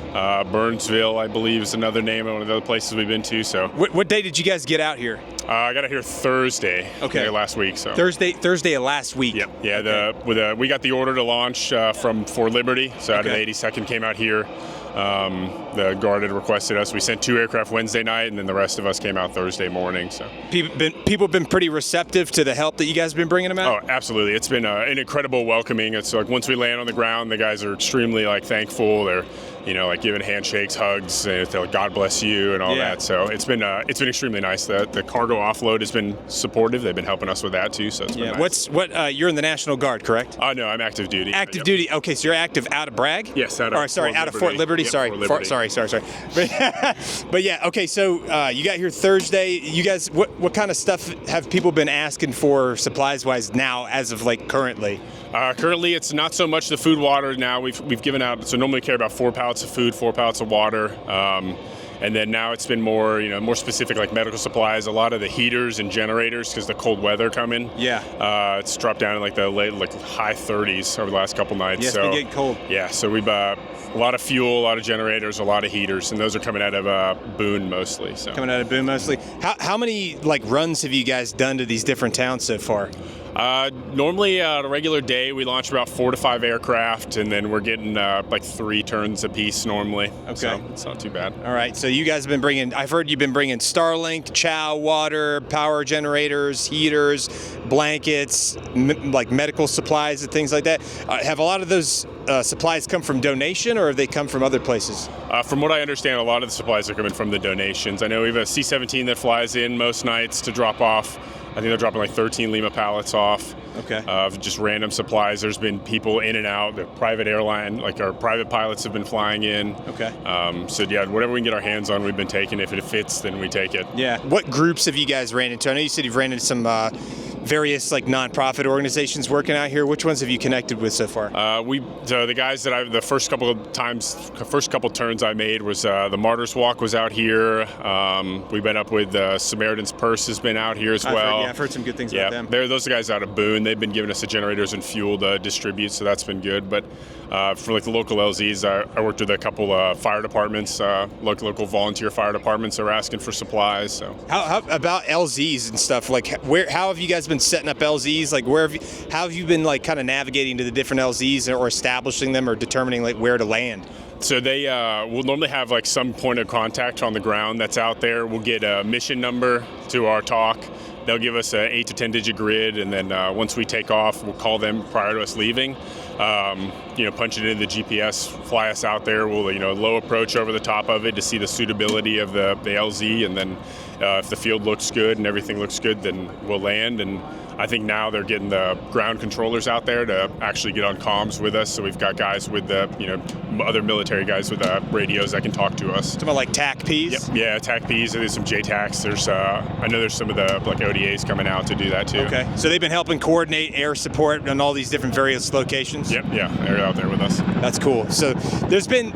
Burnsville, I believe, is another name of one of the other places we've been to. So. What day did you guys get out here? I got out here Thursday. Okay. Last week. So. Thursday of last week. Yep. Yeah. We got the order to launch from Fort Liberty. So out of the 82nd came out here. The Guard had requested us. We sent 2 aircraft Wednesday night, and then the rest of us came out Thursday morning. So people have been pretty receptive to the help that you guys have been bringing them out? Oh, absolutely. It's been an incredible welcoming. It's like once we land on the ground, the guys are extremely thankful. They're like giving handshakes, hugs, and they're like, God bless you and all that. So it's been extremely nice. The cargo offload has been supportive. They've been helping us with that too. So it's been nice. You're in the National Guard, correct? No, I'm active duty. Active duty. Okay, so you're active out of Bragg? Yes, out of Fort Liberty. Yep, Sorry. Fort Liberty. Sorry. But yeah, okay, so you got here Thursday. You guys, what kind of stuff have people been asking for supplies-wise now as of like currently? Currently, it's not so much the food, water now. We've given out, so normally we carry about 4 pallets of food, 4 pallets of water. And then now it's been more, more specific, like medical supplies. A lot of the heaters and generators, because the cold weather coming. Yeah. It's dropped down in like the high 30s over the last couple nights. Yeah, it's been getting cold. Yeah, so we've a lot of fuel, a lot of generators, a lot of heaters, and those are coming out of Boone mostly. So coming out of Boone mostly. How many like runs have you guys done to these different towns so far? Normally, on a regular day, we launch about 4 to 5 aircraft, and then we're getting like 3 turns a piece normally. Okay. So it's not too bad. All right. So you guys have been bringing, I've heard you've been bringing Starlink, chow, water, power generators, heaters, blankets, like medical supplies and things like that. Have a lot of those supplies come from donation, or have they come from other places? From what I understand, a lot of the supplies are coming from the donations. I know we have a C-17 that flies in most nights to drop off. I think they're dropping like 13 Lima pallets off. Okay. Of just random supplies. There's been people in and out. The private airline, like our private pilots have been flying in. Okay. So yeah, whatever we can get our hands on, we've been taking. If it fits, then we take it. Yeah. What groups have you guys ran into? I know you said you've ran into some various like nonprofit organizations working out here. Which ones have you connected with so far? The guys that the first couple turns I made was the Martyrs Walk was out here. We've been up with Samaritan's Purse has been out here as well. I've heard some good things about them. Those are guys out of Boone. They've been giving us the generators and fuel to distribute, so that's been good. But for like the local LZs, I worked with a couple fire departments, local volunteer fire departments that are asking for supplies. So how about LZs and stuff? Like how have you guys been setting up LZs? Like how have you been like kind of navigating to the different LZs or establishing them or determining like where to land? So they will normally have like some point of contact on the ground that's out there. We'll get a mission number to our talk. They'll give us an 8 to 10 digit grid, and then once we take off, we'll call them prior to us leaving. Punch it into the GPS, fly us out there. We'll low approach over the top of it to see the suitability of the LZ, and then if the field looks good and everything looks good, then we'll land. And I think now they're getting the ground controllers out there to actually get on comms with us. So we've got guys with the, other military guys with radios that can talk to us. Talking about like TAC-Ps? Yep. Yeah, TAC-Ps. There's some JTACs. There's, I know there's some of the like ODAs coming out to do that too. Okay. So they've been helping coordinate air support on all these different various locations? Yep. Yeah, they're out there with us. That's cool. So there's been,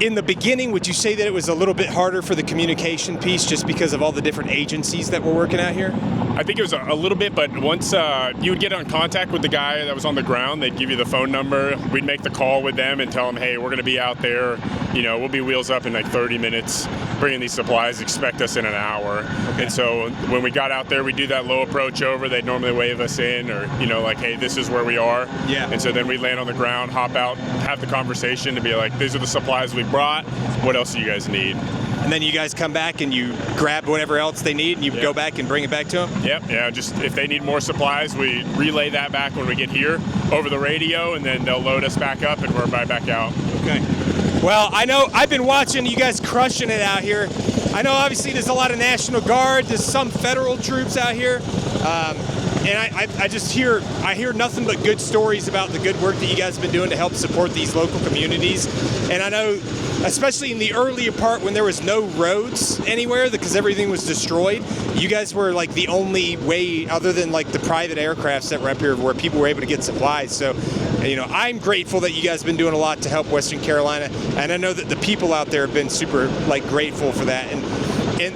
in the beginning, would you say that it was a little bit harder for the communication piece just because of all the different agencies that were working out here? I think it was a little bit, but once you would get on contact with the guy that was on the ground, they'd give you the phone number. We'd make the call with them and tell them, hey, we're going to be out there. We'll be wheels up in like 30 minutes bringing these supplies. Expect us in an hour. Okay. And so when we got out there, we do that low approach over. They'd normally wave us in or, like, hey, this is where we are. Yeah. And so then we'd land on the ground, hop out, have the conversation to be like, these are the supplies we brought. What else do you guys need? And then you guys come back and you grab whatever else they need and you go back and bring it back to them? Yep. Yeah. Just if they need more supplies, we relay that back when we get here over the radio, and then they'll load us back up and we're right back out. Okay. Well, I know I've been watching you guys crushing it out here. I know obviously there's a lot of National Guard, there's some federal troops out here. And I hear nothing but good stories about the good work that you guys have been doing to help support these local communities. And I know, especially in the earlier part when there was no roads anywhere because everything was destroyed, you guys were like the only way other than like the private aircrafts that were up here where people were able to get supplies. So, I'm grateful that you guys have been doing a lot to help Western Carolina. And I know that the people out there have been super like grateful for that. And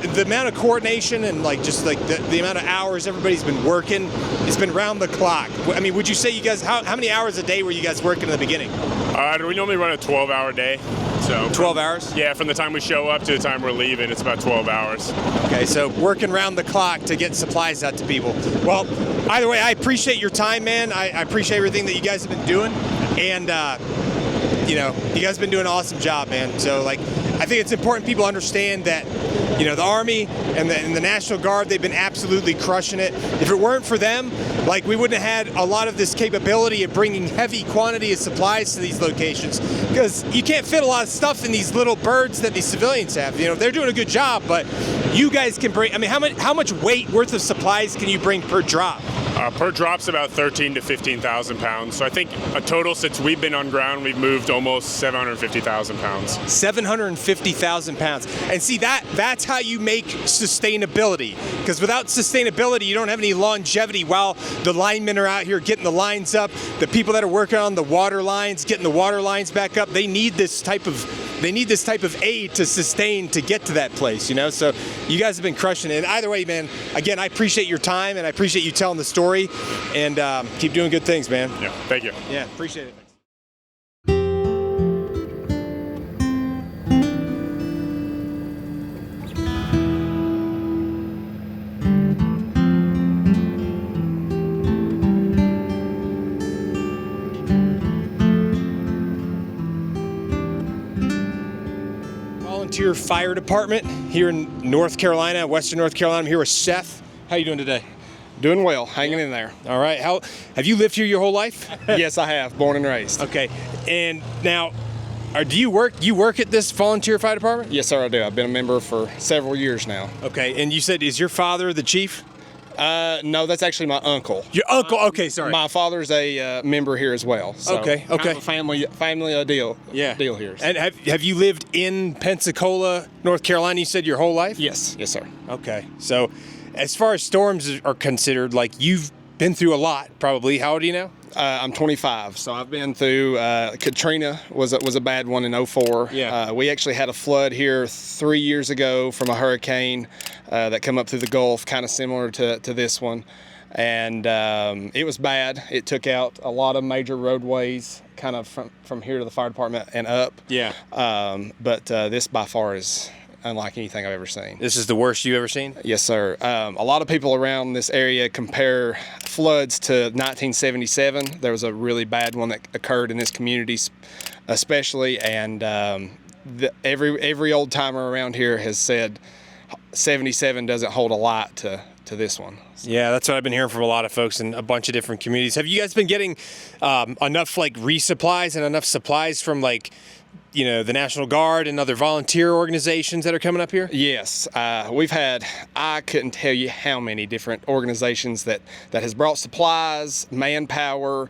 the amount of coordination and like just like the amount of hours everybody's been working, it's been round the clock. I mean, would you say you guys, how many hours a day were you guys working in the beginning? We normally run a 12-hour day. So 12 hours? Yeah, from the time we show up to the time we're leaving, it's about 12 hours. Okay, so working round the clock to get supplies out to people. Well, either way, I appreciate your time, man. I appreciate everything that you guys have been doing. And, you guys have been doing an awesome job, man. So, like, I think it's important people understand that, you know, the Army and the National Guard, they've been absolutely crushing it. If it weren't for them, like, we wouldn't have had a lot of this capability of bringing heavy quantity of supplies to these locations, because you can't fit a lot of stuff in these little birds that these civilians have. You know, they're doing a good job, but you guys can bring, I mean, how much weight worth of supplies can you bring per drop? Per drop's about 13 to 15,000 pounds. So I think a total since we've been on ground, we've moved almost 750,000 pounds. 750,000 pounds. And see, that's how you make sustainability. Because without sustainability, you don't have any longevity while the linemen are out here getting the lines up. The people that are working on the water lines, getting the water lines back up, they need this type of aid to sustain to get to that place, you know? So you guys have been crushing it. And either way, man, again, I appreciate your time and I appreciate you telling the story, and keep doing good things, man. Yeah, thank you. Yeah, appreciate it. Volunteer Fire Department here in North Carolina, Western North Carolina. I'm here with Seth. How you doing today? Doing well, hanging in there. All right. How have you lived here your whole life? Yes, I have. Born and raised. Okay. And now, do you work? You work at this volunteer fire department? Yes, sir, I do. I've been a member for several years now. Okay. And you said, is your father the chief? No, that's actually my uncle. Your uncle? Okay, sorry. My father's a member here as well. So okay. Kind of a family deal. Yeah. Deal here. And have you lived in Pensacola, North Carolina? You said your whole life? Yes, sir. Okay. So, as far as storms are considered, like, you've been through a lot, probably. How old are you now? I'm 25, so I've been through. Katrina was a bad one in 2004. Yeah. We actually had a flood here 3 years ago from a hurricane that came up through the Gulf, kind of similar to this one, and it was bad. It took out a lot of major roadways, kind of from here to the fire department and up. Yeah. But this by far is unlike anything I've ever seen. This is the worst you've ever seen? Yes, sir. A lot of people around this area compare floods to 1977. There was a really bad one that occurred in this community especially, and every old timer around here has said 77 doesn't hold a lot to this one. Yeah, that's what I've been hearing from a lot of folks in a bunch of different communities. Have you guys been getting enough, like, resupplies and enough supplies from, like, you know, the National Guard and other volunteer organizations that are coming up here? Yes, we've had, I couldn't tell you how many different organizations that has brought supplies, manpower,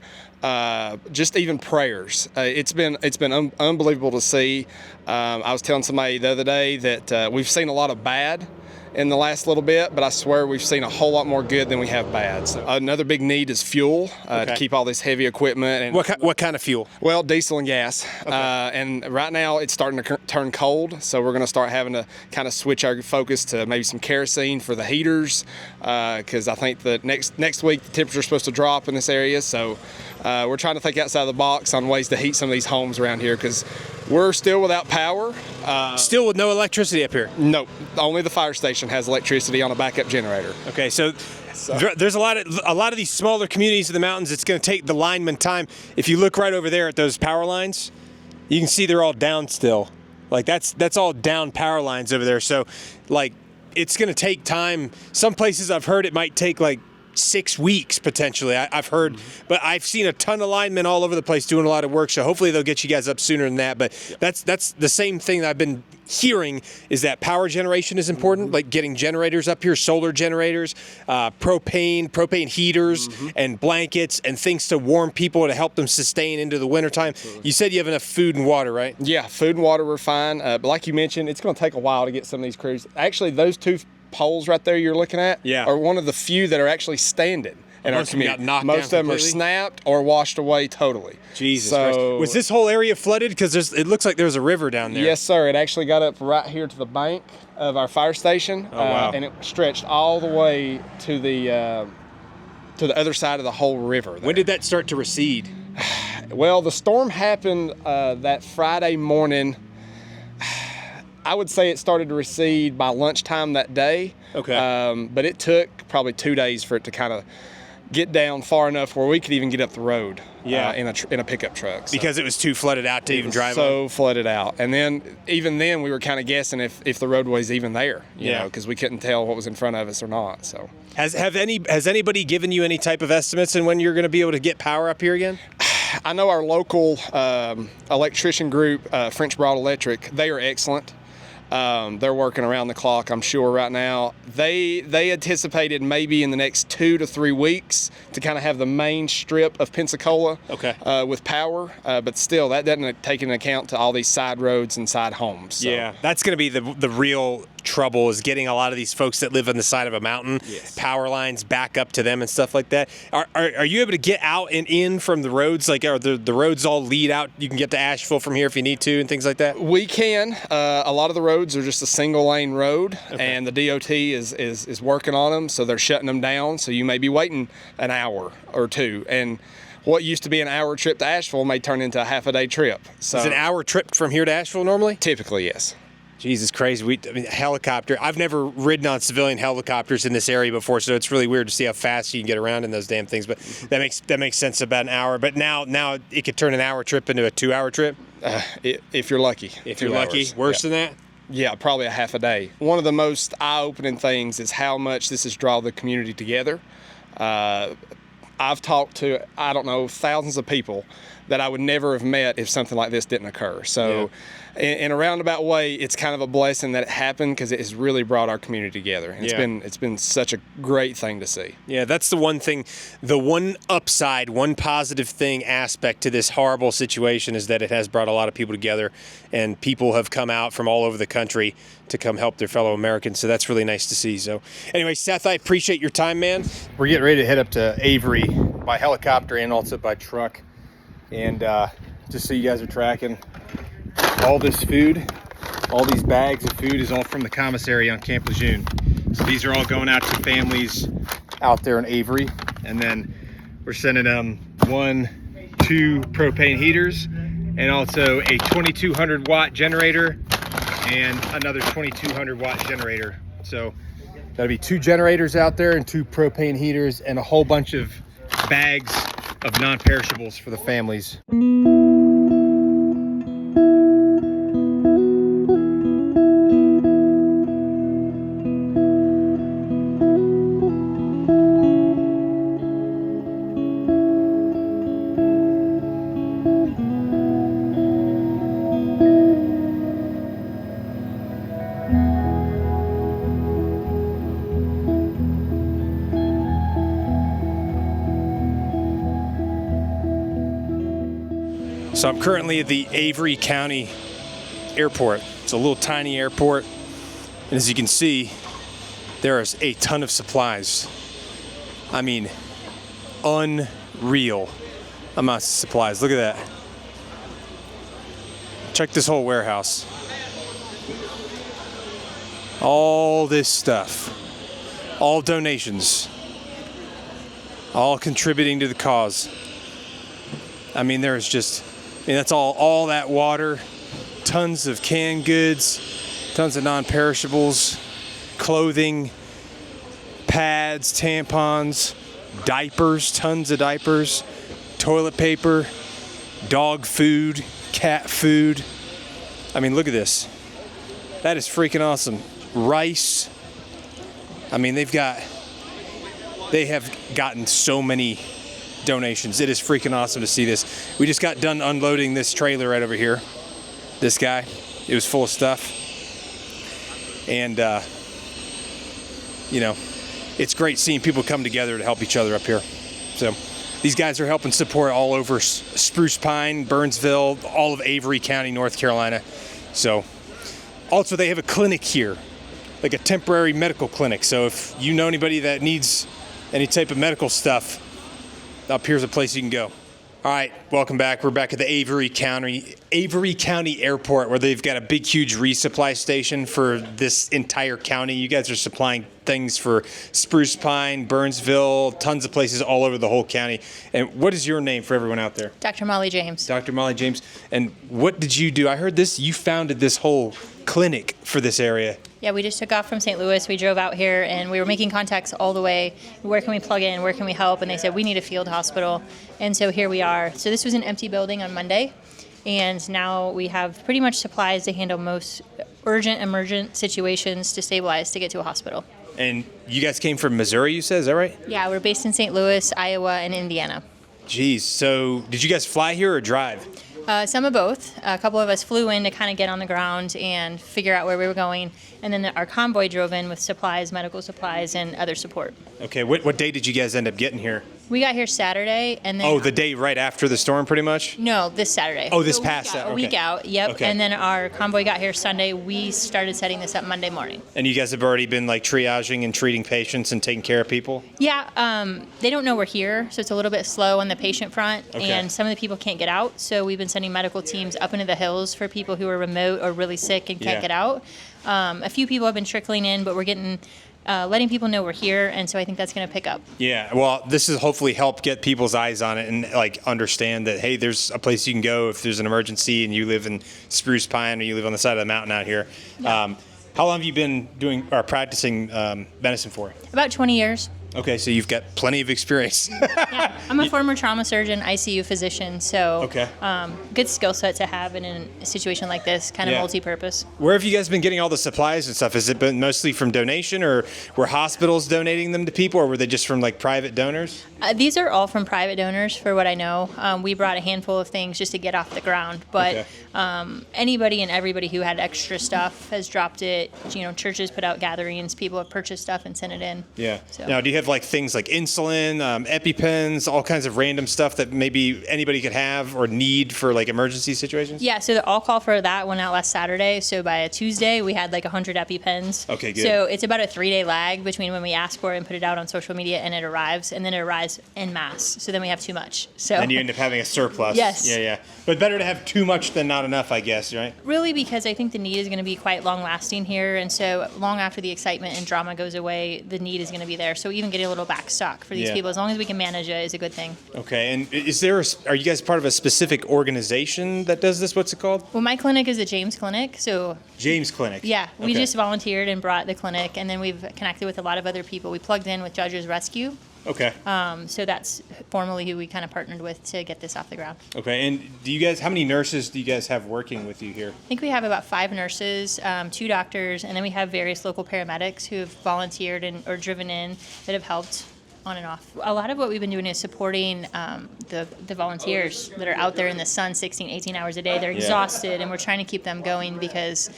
just even prayers. It's been unbelievable to see. I was telling somebody the other day that we've seen a lot of bad in the last little bit, but I swear we've seen a whole lot more good than we have bad. So another big need is fuel to keep all this heavy equipment. And what kind of fuel? Well, diesel and gas. Okay. And right now it's starting to turn cold, so we're going to start having to kind of switch our focus to maybe some kerosene for the heaters, because I think that next week the temperature's supposed to drop in this area. So we're trying to think outside the box on ways to heat some of these homes around here, because we're still without power. Still with no electricity up here? No, only the fire station has electricity on a backup generator. Okay, so there's a lot of these smaller communities in the mountains. It's going to take the lineman time. If you look right over there at those power lines, you can see they're all down still. Like, that's all down power lines over there. So, like, it's going to take time. Some places I've heard it might take like 6 weeks potentially. I've heard, but I've seen a ton of linemen all over the place doing a lot of work. So hopefully they'll get you guys up sooner than that. But that's the same thing that I've been hearing, is that power generation is important, like getting generators up here, solar generators, propane heaters, and blankets and things to warm people to help them sustain into the wintertime. You said you have enough food and water, right? Yeah, food and water we're fine. But like you mentioned, it's going to take a while to get some of these crews. Actually, those two poles right there you're looking at are one of the few that are actually standing in our community. Most of them are snapped or washed away totally. Jesus Christ. Was this whole area flooded? Because it looks like there's a river down there. Yes, sir. It actually got up right here to the bank of our fire station. Oh, wow. And it stretched all the way to the other side of the whole river there. When did that start to recede? Well, the storm happened that Friday morning. I would say it started to recede by lunchtime that day. Okay. But it took probably 2 days for it to kind of get down far enough where we could even get up the road Yeah. in a pickup truck. So Because it was too flooded out to even drive so on. flooded out. And then even then we were kind of guessing if the roadway's even there, you know, because we couldn't tell what was in front of us or not. So Has anybody given you any type of estimates on when you're going to be able to get power up here again? I know our local electrician group, French Broad Electric, they are excellent. They're working around the clock, I'm sure, right now. They anticipated maybe in the next 2 to 3 weeks to kind of have the main strip of Pensacola with power, but still, that doesn't take into account to all these side roads and side homes. So. Yeah, that's going to be the real trouble, is getting a lot of these folks that live on the side of a mountain, power lines back up to them and stuff like that. Are you able to get out and in from the roads? Like, are the roads all lead out? You can get to Asheville from here if you need to and things like that? We can. A lot of the roads are just a single lane road, and the DOT is working on them, so they're shutting them down. So you may be waiting an hour or two, and what used to be an hour trip to Asheville may turn into a half a day trip. So is it an hour trip from here to Asheville normally? Typically, yes. Jesus, crazy. Helicopter. I've never ridden on civilian helicopters in this area before, so it's really weird to see how fast you can get around in those damn things. But that makes sense, about an hour. But now it could turn an hour trip into a 2-hour trip? If you're lucky. If you're lucky. Worse than that? Yeah, probably a half a day. One of the most eye-opening things is how much this has drawn the community together. I've talked to, I don't know, thousands of people that I would never have met if something like this didn't occur. So in a roundabout way, it's kind of a blessing that it happened, because it has really brought our community together. And it's been such a great thing to see. Yeah, that's the one thing, the one upside, one positive thing aspect to this horrible situation is that it has brought a lot of people together, and people have come out from all over the country to come help their fellow Americans. So that's really nice to see. So anyway, Seth, I appreciate your time, man. We're getting ready to head up to Avery by helicopter and also by truck. And just so you guys are tracking, all this food, all these bags of food is all from the commissary on Camp Lejeune. So these are all going out to families out there in Avery. And then we're sending them 2 propane heaters and also a 2200 watt generator and another 2200 watt generator. So that'll be 2 generators out there and 2 propane heaters and a whole bunch of bags of non-perishables for the families. So I'm currently at the Avery County Airport. It's a little tiny airport, and as you can see, there is a ton of supplies. I mean, unreal amounts of supplies. Look at that. Check this whole warehouse. All this stuff, all donations, all contributing to the cause. I mean, there's just, that's all that water, tons of canned goods, tons of non-perishables, clothing, pads, tampons, diapers, tons of diapers, toilet paper, dog food, cat food. I mean, look at this. That is freaking awesome. Rice. I mean, they have gotten so many donations. It is freaking awesome to see this. We just got done unloading this trailer right over here. This guy, it was full of stuff. And, it's great seeing people come together to help each other up here. So these guys are helping support all over Spruce Pine, Burnsville, all of Avery County, North Carolina. So also they have a clinic here, like a temporary medical clinic. So if you know anybody that needs any type of medical stuff, up here's a place you can go. All right, welcome back. We're back at the Avery County Airport, where they've got a big, huge resupply station for this entire county. You guys are supplying things for Spruce Pine, Burnsville, tons of places all over the whole county. And what is your name for everyone out there? Dr. Molly James. Dr. Molly James. And what did you do? I heard you founded this whole clinic for this area. Yeah, we just took off from St. Louis. We drove out here, and we were making contacts all the way. Where can we plug in? Where can we help? And they said, we need a field hospital. And so here we are. So this was an empty building on Monday, and now we have pretty much supplies to handle most urgent, emergent situations to stabilize to get to a hospital. And you guys came from Missouri, you said, is that right? Yeah, we're based in St. Louis, Iowa, and Indiana. Geez, so did you guys fly here or drive? Some of both. A couple of us flew in to kind of get on the ground and figure out where we were going. And then our convoy drove in with supplies, medical supplies, and other support. Okay, what day did you guys end up getting here? We got here Saturday, and then... Oh, the day right after the storm, pretty much? No, this Saturday. Oh, this past Saturday. A week out, yep. Okay. And then our convoy got here Sunday. We started setting this up Monday morning. And you guys have already been like triaging and treating patients and taking care of people? Yeah, they don't know we're here, so it's a little bit slow on the patient front. Okay. And some of the people can't get out, so we've been sending medical teams up into the hills for people who are remote or really sick and can't get out. A few people have been trickling in, but we're getting... letting people know we're here, and so I think that's going to pick up. Yeah, well, this is hopefully help get people's eyes on it and like understand that, hey, there's a place you can go if there's an emergency and you live in Spruce Pine or you live on the side of the mountain out here. Yeah. How long have you been doing or practicing medicine for? About 20 years. Okay, so you've got plenty of experience. Yeah, I'm a former trauma surgeon, ICU physician, so good skill set to have in a situation like this, kind of multi-purpose. Where have you guys been getting all the supplies and stuff? Has it been mostly from donation, or were hospitals donating them to people, or were they just from like private donors? These are all from private donors, for what I know. We brought a handful of things just to get off the ground, but anybody and everybody who had extra stuff has dropped it. You know, churches put out gatherings, people have purchased stuff and sent it in. Yeah. So. Now, do you have like things like insulin, EpiPens, all kinds of random stuff that maybe anybody could have or need for like emergency situations? Yeah, so the all call for that went out last Saturday. So by a Tuesday, we had like 100 EpiPens. Okay, good. So it's about a 3-day lag between when we ask for it and put it out on social media and it arrives, and then it arrives en masse. So then we have too much. So and you end up having a surplus. Yes. Yeah. But better to have too much than not enough, I guess, right? Really, because I think the need is going to be quite long lasting here, and so long after the excitement and drama goes away, the need is going to be there. So even getting a little back stock for these people, as long as we can manage it, is a good thing. Okay, and are you guys part of a specific organization that does this? What's it called? Well, my clinic is the James Clinic, so... James Clinic? Yeah, we just volunteered and brought the clinic, and then we've connected with a lot of other people. We plugged in with Judges Rescue. Okay. So that's formally who we kind of partnered with to get this off the ground. Okay, and how many nurses do you guys have working with you here? I think we have about 5 nurses, 2 doctors, and then we have various local paramedics who have volunteered or driven in that have helped on and off. A lot of what we've been doing is supporting the volunteers that are out there in the sun 16, 18 hours a day. They're exhausted, and we're trying to keep them going because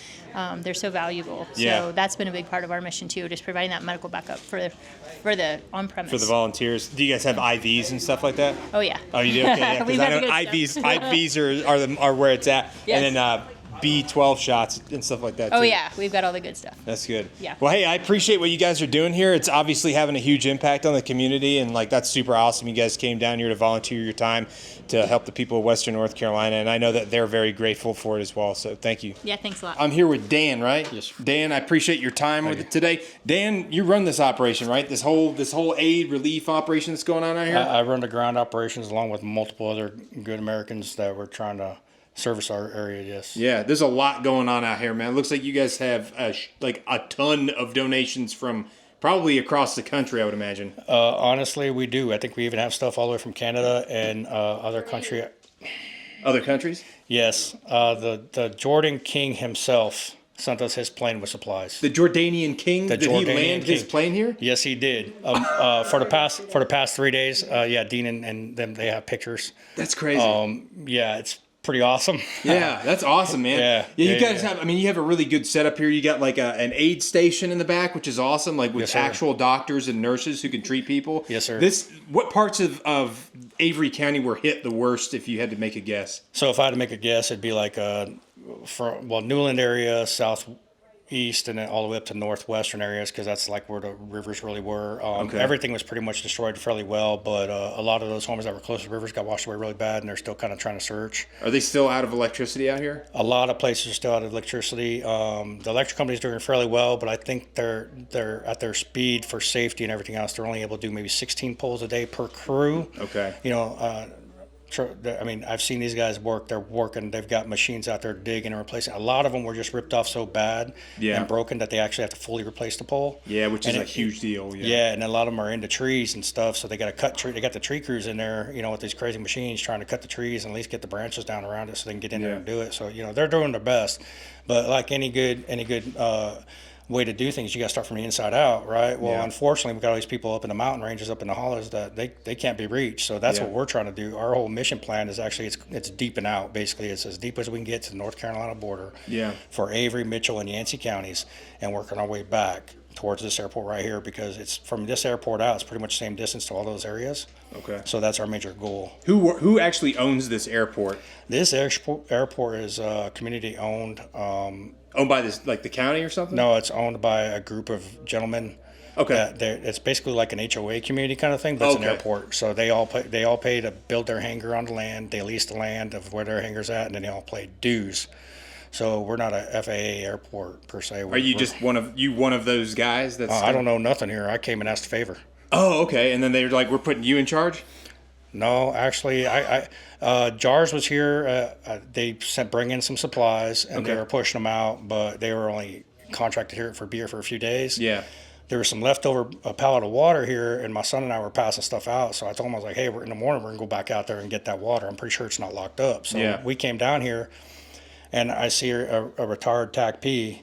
they're so valuable. So that's been a big part of our mission too, just providing that medical backup for the on-premise. For the volunteers. Do you guys have IVs and stuff like that? Oh, yeah. Oh, you do? Okay, yeah, because I know IVs are where it's at. Yes. And then B12 shots and stuff like that, too. Oh, yeah. We've got all the good stuff. That's good. Yeah. Well, hey, I appreciate what you guys are doing here. It's obviously having a huge impact on the community, and like that's super awesome. You guys came down here to volunteer your time to help the people of Western North Carolina, and I know that they're very grateful for it as well, so thank you. Yeah, thanks a lot. I'm here with Dan, right? Yes. Dan, I appreciate your time with it today. Dan, you run this operation, right? This whole aid relief operation that's going on out here? I run the ground operations along with multiple other good Americans that we're trying to service our area, yes. Yeah, there's a lot going on out here, man. It looks like you guys have a ton of donations from probably across the country, I would imagine. Honestly, we do. I think we even have stuff all the way from Canada and other country. Other countries? Yes. The Jordan King himself sent us his plane with supplies. The Jordanian king? Did he land his plane here? Yes, he did. For the past 3 days, Dean and them, they have pictures. That's crazy. Yeah, it's pretty awesome. Yeah, that's awesome, man. You guys have, you have a really good setup here. You got like an aid station in the back, which is awesome, like with actual doctors and nurses who can treat people. Yes, sir. What parts of Avery County were hit the worst, if you had to make a guess? So if I had to make a guess, it'd be like Newland area, southeast, and then all the way up to northwestern areas, because that's like where the rivers really were. Everything was pretty much destroyed fairly well, but a lot of those homes that were close to rivers got washed away really bad, and they're still kind of trying to search. Are they still out of electricity out here? A lot of places are still out of electricity. The electric company's doing fairly well, but I think they're at their speed for safety and everything else. They're only able to do maybe 16 poles a day per crew. Okay. I mean, I've seen these guys work. They're working. They've got machines out there digging and replacing. A lot of them were just ripped off so bad and broken that they actually have to fully replace the pole. Yeah, which is a huge deal. Yeah, and a lot of them are into trees and stuff, so they got to cut tree. They got the tree crews in there, with these crazy machines trying to cut the trees and at least get the branches down around it so they can get in there and do it. So they're doing their best. But like any good way to do things, you got to start from the inside out, right? Well, unfortunately, we've got all these people up in the mountain ranges, up in the hollows that they can't be reached. So that's what we're trying to do. Our whole mission plan is actually it's deep and out. Basically, it's as deep as we can get to the North Carolina border for Avery, Mitchell, and Yancey counties, and working our way back towards this airport right here, because it's from this airport out, it's pretty much the same distance to all those areas. Okay. So that's our major goal. Who actually owns this airport? This airport is community owned. Owned by the county or something? No, it's owned by a group of gentlemen. Okay. It's basically like an HOA community kind of thing, but it's an airport. So they all pay to build their hangar on the land. They lease the land of where their hangar's at, and then they all pay dues. So we're not a FAA airport per se. Are you just one of those guys? That's I don't know nothing here. I came and asked a favor. Oh, okay. And then they were like, "We're putting you in charge." No, actually, JARS was here. They bring in some supplies, and they were pushing them out, but they were only contracted here for beer for a few days. Yeah. There was some leftover pallet of water here, and my son and I were passing stuff out. So I told him, I was like, "Hey, in the morning we're gonna go back out there and get that water. I'm pretty sure it's not locked up." So we came down here, and I see a retired TAC-P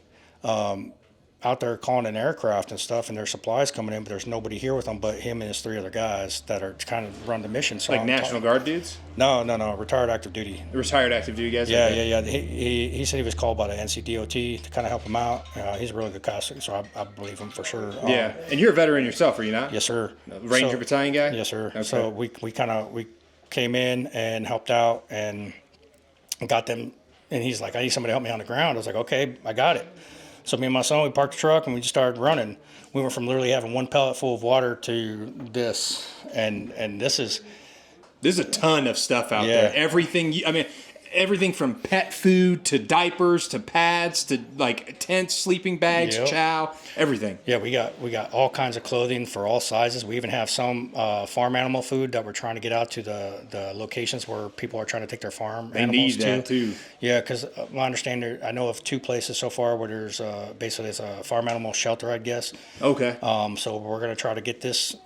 out there calling an aircraft and stuff, and there's supplies coming in, but there's nobody here with them but him and his 3 other guys that are kind of run the mission. So National Guard dudes? No, retired active duty. The retired active duty guys? Yeah. He said he was called by the NCDOT to kind of help him out. He's a really good guy, so I believe him for sure. Yeah, and you're a veteran yourself, are you not? Yes, sir. Ranger battalion guy? Yes, sir. Okay. So we came in and helped out and got them, and he's like, "I need somebody to help me on the ground." I was like, "Okay, I got it." So me and my son, we parked the truck and we just started running. We went from literally having 1 pellet full of water to this, and there's a ton of stuff out there. Everything from pet food to diapers to pads to tents, sleeping bags, chow, everything. Yeah, we got all kinds of clothing for all sizes. We even have some farm animal food that we're trying to get out to the locations where people are trying to take their farm animals to. They need that too. Yeah, because I understand I know of 2 places so far where there's basically it's a farm animal shelter, I guess. Okay. So we're gonna try to get this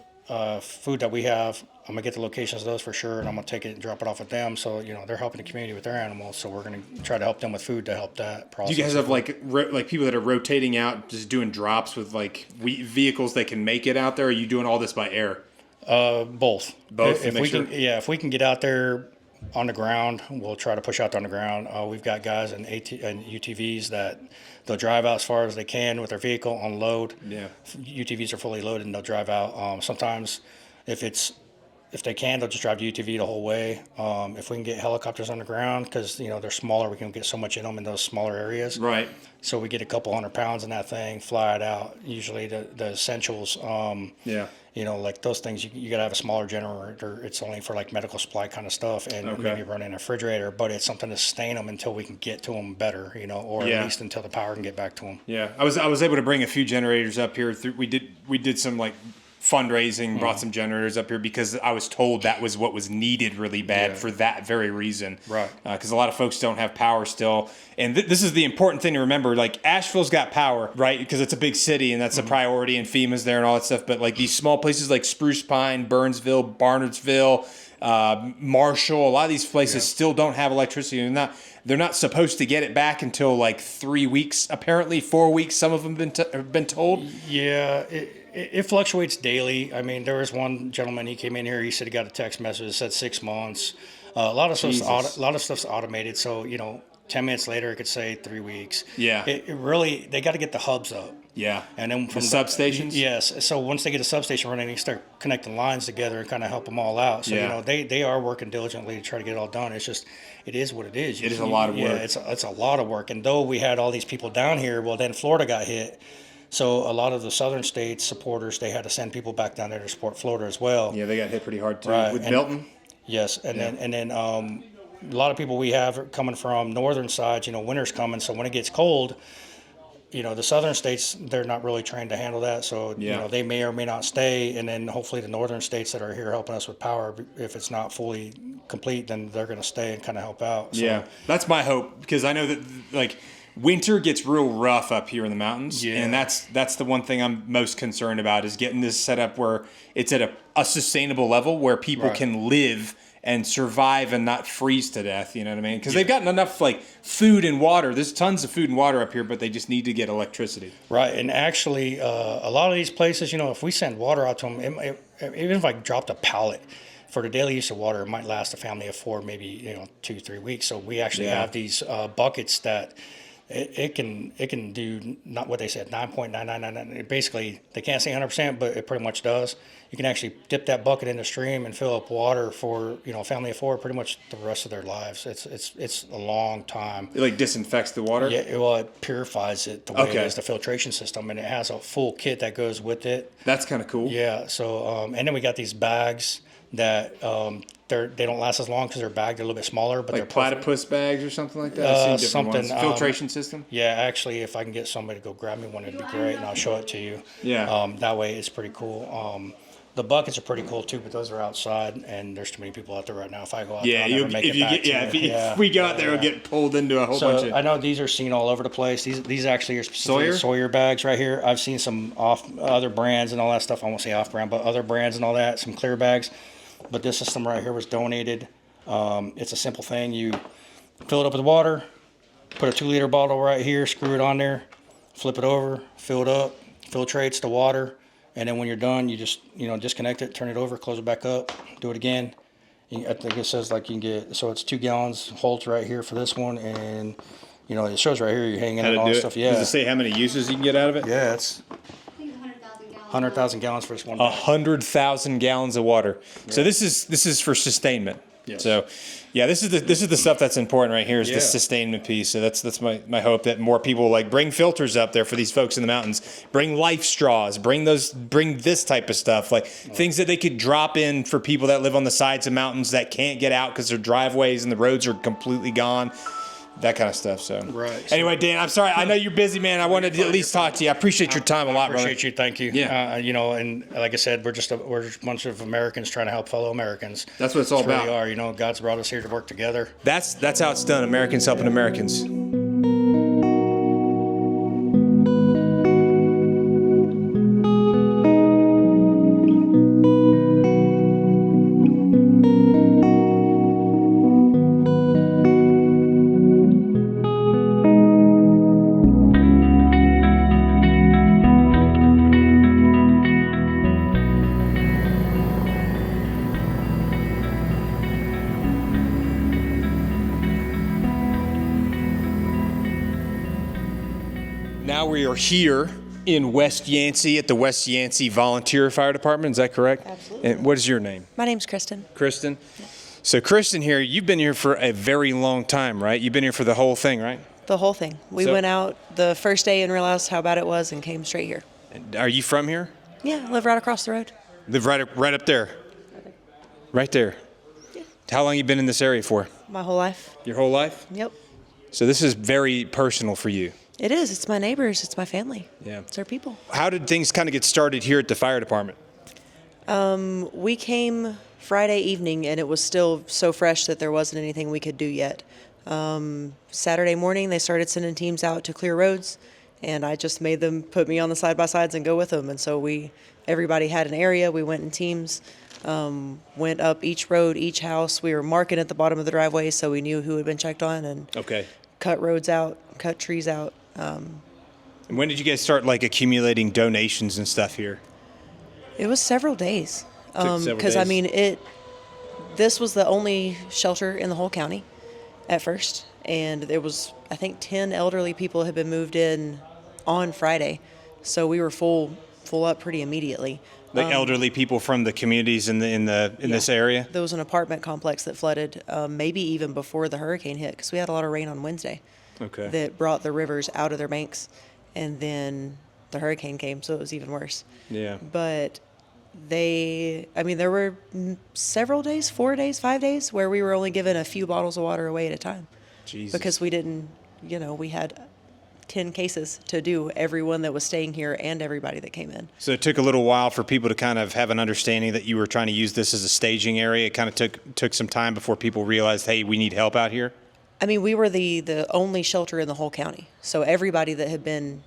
food that we have. I'm gonna get the locations of those for sure, and I'm gonna take it and drop it off with them. So they're helping the community with their animals, so we're gonna try to help them with food to help that process. Do you guys have people that are rotating out, just doing drops with vehicles that can make it out there? Or are you doing all this by air? Both. If we can get out there on the ground, we'll try to push out on the ground. We've got guys in UTVs that they'll drive out as far as they can with their vehicle, unload. Yeah. UTVs are fully loaded and they'll drive out. Sometimes if they can, they'll just drive the UTV the whole way. If we can get helicopters on the ground, because they're smaller, we can get so much in them in those smaller areas. Right. So we get a couple 100 pounds in that thing, fly it out. Usually the essentials. Like those things, you gotta have a smaller generator. It's only for medical supply kind of stuff, and maybe running a refrigerator. But it's something to sustain them until we can get to them better, or at least until the power can get back to them. Yeah, I was able to bring a few generators up here. We did some fundraising, brought some generators up here because I was told that was what was needed really bad for that very reason. Right. Because a lot of folks don't have power still. And this is the important thing to remember. Asheville's got power, right? Because it's a big city and that's a priority, and FEMA's there and all that stuff. But these small places like Spruce Pine, Burnsville, Barnardsville, Marshall, a lot of these places still don't have electricity. They're not supposed to get it back until 3 weeks, apparently 4 weeks. Some of them have been told. Yeah, it fluctuates daily. I mean, there was one gentleman, he came in here, he said he got a text message that said 6 months. A lot of stuff's automated, so 10 minutes later it could say 3 weeks. Yeah. It really, they got to get the hubs up. Yeah. And then from the substations? Yes. So once they get a substation running, they start connecting lines together and kind of help them all out. So, they are working diligently to try to get it all done. It's just, it is what it is. It is a lot of work. Yeah, it's a lot of work. And though we had all these people down here, well, then Florida got hit. So a lot of the southern states supporters, they had to send people back down there to support Florida as well. Yeah, they got hit pretty hard too. Right. With Milton? Yes. And then a lot of people we have are coming from northern sides, winter's coming. So when it gets cold, the southern states, they're not really trained to handle that. So, they may or may not stay. And then hopefully the northern states that are here helping us with power, if it's not fully complete, then they're going to stay and kind of help out. So, Yeah, that's my hope, because I know that like winter gets real rough up here in the mountains. Yeah. And that's the one thing I'm most concerned about, is getting this set up where it's at a sustainable level where people can live and survive and not freeze to death, you know what I mean? Because they've gotten enough like food and water. There's tons of food and water up here, but they just need to get electricity. Right, and actually, a lot of these places, if we send water out to them, even if I dropped a pallet for the daily use of water, it might last a family of 4, maybe 2-3 weeks. So we actually have these buckets that it can do not what they said 9.999. Basically, they can't say 100%, but it pretty much does. You can actually dip that bucket in the stream and fill up water for a family of 4 pretty much the rest of their lives. It's a long time. It like disinfects the water? Yeah, well, it purifies it the way it is, the filtration system, and it has a full kit that goes with it. That's kind of cool. Yeah. So and then we got these bags that they don't last as long because they're bagged. They're a little bit smaller, but like they're platypus bags or something like that. I've seen different something ones. Filtration system. Yeah, actually, if I can get somebody to go grab me one, it'd be great, and I'll show it to you. Yeah. That way, it's pretty cool. The buckets are pretty cool too, but those are outside, and there's too many people out there right now. If I go out there, I'll never make it back to you. If we go out there, we'll get pulled into a whole bunch of. I know these are seen all over the place. These actually are specifically Sawyer bags right here. I've seen some off other brands and all that stuff. I won't say off brand, but other brands and all that. Some clear bags, but this system right here was donated. It's a simple thing. You fill it up with water, put a 2-liter bottle right here, screw it on there, flip it over, fill it up, filtrates the water. And then when you're done, you just, disconnect it, turn it over, close it back up, do it again. I think it says like you can get, so it's 2 gallons, holds right here for this one. And, it shows right here you're hanging and all that stuff. Yeah. Does it say how many uses you can get out of it? Yeah, it's 100,000 gallons for this one. 100,000 gallons of water. Yeah. So this is for sustainment. Yes. So, yeah, this is the stuff that's important right here, is the sustainment piece. So that's my hope, that more people like bring filters up there for these folks in the mountains, bring life straws, bring this type of stuff, like things that they could drop in for people that live on the sides of mountains that can't get out because their driveways and the roads are completely gone. That kind of stuff. So anyway, Dan, I'm sorry. I know you're busy, man. I wanted to at least talk to you. I appreciate your time a lot, brother. Appreciate you. Thank you. Yeah. And like I said, we're just a bunch of Americans trying to help fellow Americans. That's what it's all about. We are. God's brought us here to work together. That's how it's done. Americans helping Americans. Now we are here in West Yancey at the West Yancey Volunteer Fire Department. Is that correct? Absolutely. And what is your name? My name's Kristen. Kristen? Yeah. So Kristen here, you've been here for a very long time, right? You've been here for the whole thing, right? The whole thing. We went out the first day and realized how bad it was and came straight here. Are you from here? Yeah, I live right across the road. Live right up there? Right there? Yeah. How long have you been in this area for? My whole life. Your whole life? Yep. So this is very personal for you. It is. It's my neighbors. It's my family. Yeah. It's our people. How did things kind of get started here at the fire department? We came Friday evening, and it was still so fresh that there wasn't anything we could do yet. Saturday morning, they started sending teams out to clear roads, and I just made them put me on the side-by-sides and go with them. And so everybody had an area. We went in teams, went up each road, each house. We were marking at the bottom of the driveway so we knew who had been checked on, and cut roads out, cut trees out. And when did you guys start accumulating donations and stuff here? It was several days. Because this was the only shelter in the whole county at first, and there was, I think, 10 elderly people had been moved in on Friday, so we were full up pretty immediately. Like elderly people from the communities in this area? There was an apartment complex that flooded, maybe even before the hurricane hit, because we had a lot of rain on Wednesday. Okay. That brought the rivers out of their banks, and then the hurricane came, so it was even worse. Yeah. But there were several days, 4 days, 5 days, where we were only given a few bottles of water away at a time. Jesus. Because we didn't, we had 10 cases to do, everyone that was staying here and everybody that came in. So it took a little while for people to kind of have an understanding that you were trying to use this as a staging area. It kind of took some time before people realized, hey, we need help out here. I mean, we were the only shelter in the whole county. So everybody that had been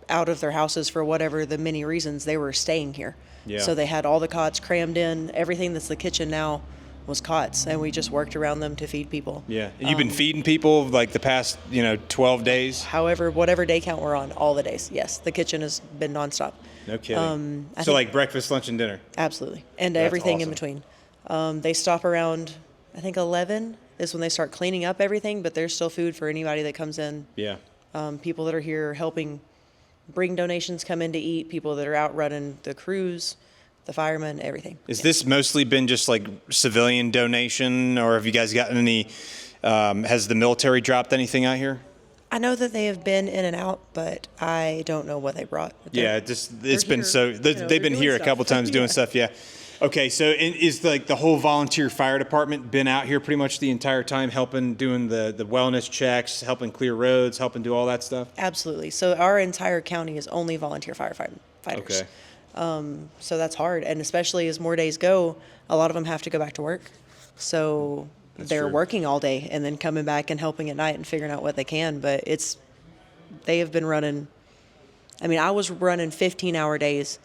out of their houses for whatever the many reasons, they were staying here. Yeah. So they had all the cots crammed in. Everything that's the kitchen now was cots, and we just worked around them to feed people. Yeah. And you've been feeding people like the past, 12 days? However, whatever day count we're on, all the days. Yes, the kitchen has been nonstop. No kidding. I So think- like breakfast, lunch, and dinner? Absolutely. And That's everything in awesome. between. They stop around, I think 11 is when they start cleaning up everything, but there's still food for anybody that comes in. Yeah. People that are here helping bring donations, come in to eat, people that are out running the crews, the firemen, everything. Is this mostly been just like civilian donation, or have you guys gotten any, has the military dropped anything out here? I know that they have been in and out, but I don't know what they brought. Yeah, it's been here, so, they've been here a couple times doing stuff, yeah. Okay, so is like the whole volunteer fire department been out here pretty much the entire time helping, doing the wellness checks, helping clear roads, helping do all that stuff? Absolutely. So our entire county is only volunteer firefighters. Okay. So that's hard. And especially as more days go, a lot of them have to go back to work. So they're true. working all day and then coming back and helping at night and figuring out what they can. But they have been running, I mean, I was running 15-hour days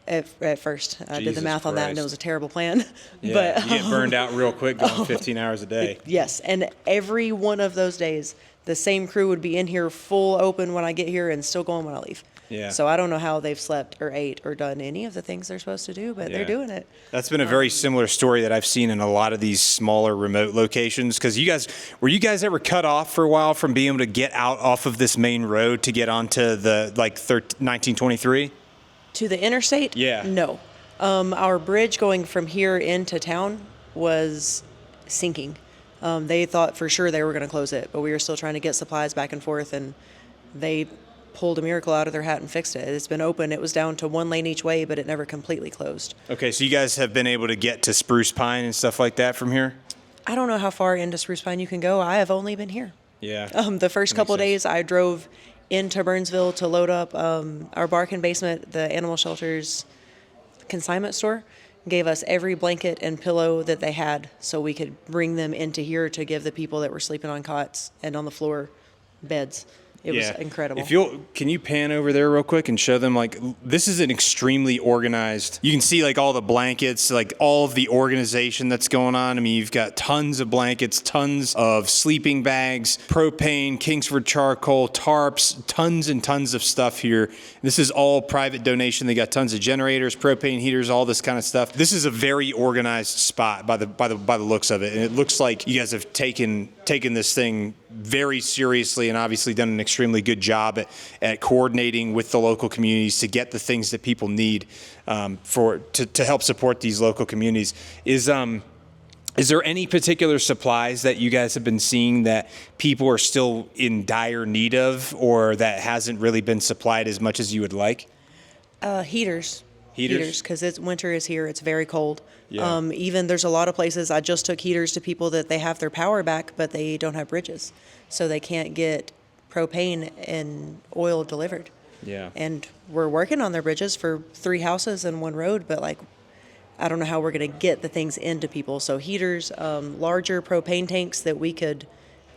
at first. I did the Jesus math on that, and it Christ. was a terrible plan. Yeah, But you get burned out real quick going 15 hours a day. yes, and every one of those days, the same crew would be in here full open when I get here and still going when I leave. Yeah. So I don't know how they've slept or ate or done any of the things they're supposed to do, but Yeah. they're doing it. That's been a very similar story that I've seen in a lot of these smaller remote locations. Because were you guys ever cut off for a while from being able to get out off of this main road to get onto the 1923? To the interstate? Yeah. No. Our bridge going from here into town was sinking. They thought for sure they were going to close it, but we were still trying to get supplies back and forth, and they pulled a miracle out of their hat and fixed it. It's been open. It was down to one lane each way, but it never completely closed. Okay, so you guys have been able to get to Spruce Pine and stuff like that from here? I don't know how far into Spruce Pine you can go. I have only been here. Yeah. The first couple of days I drove into Burnsville to load up our Barkin basement, the animal shelter's consignment store, gave us every blanket and pillow that they had so we could bring them into here to give the people that were sleeping on cots and on the floor beds. It was incredible. Can you pan over there real quick and show them, like, this is an extremely organized, you can see like all the blankets, like all of the organization that's going on. I mean, you've got tons of blankets, tons of sleeping bags, propane, Kingsford charcoal, tarps, tons and tons of stuff here. This is all private donation. They got tons of generators, propane heaters, all this kind of stuff. This is a very organized spot by the looks of it. And it looks like you guys have taken this thing very seriously and obviously done an extremely good job at coordinating with the local communities to get the things that people need to help support these local communities. Is there any particular supplies that you guys have been seeing that people are still in dire need of, or that hasn't really been supplied as much as you would like? Heaters. Heaters? Because winter is here. It's very cold. Yeah. Even there's a lot of places, I just took heaters to people that they have their power back, but they don't have bridges. So they can't get propane and oil delivered. Yeah. And we're working on their bridges for 3 houses and 1 road, but I don't know how we're going to get the things into people. So heaters, larger propane tanks that we could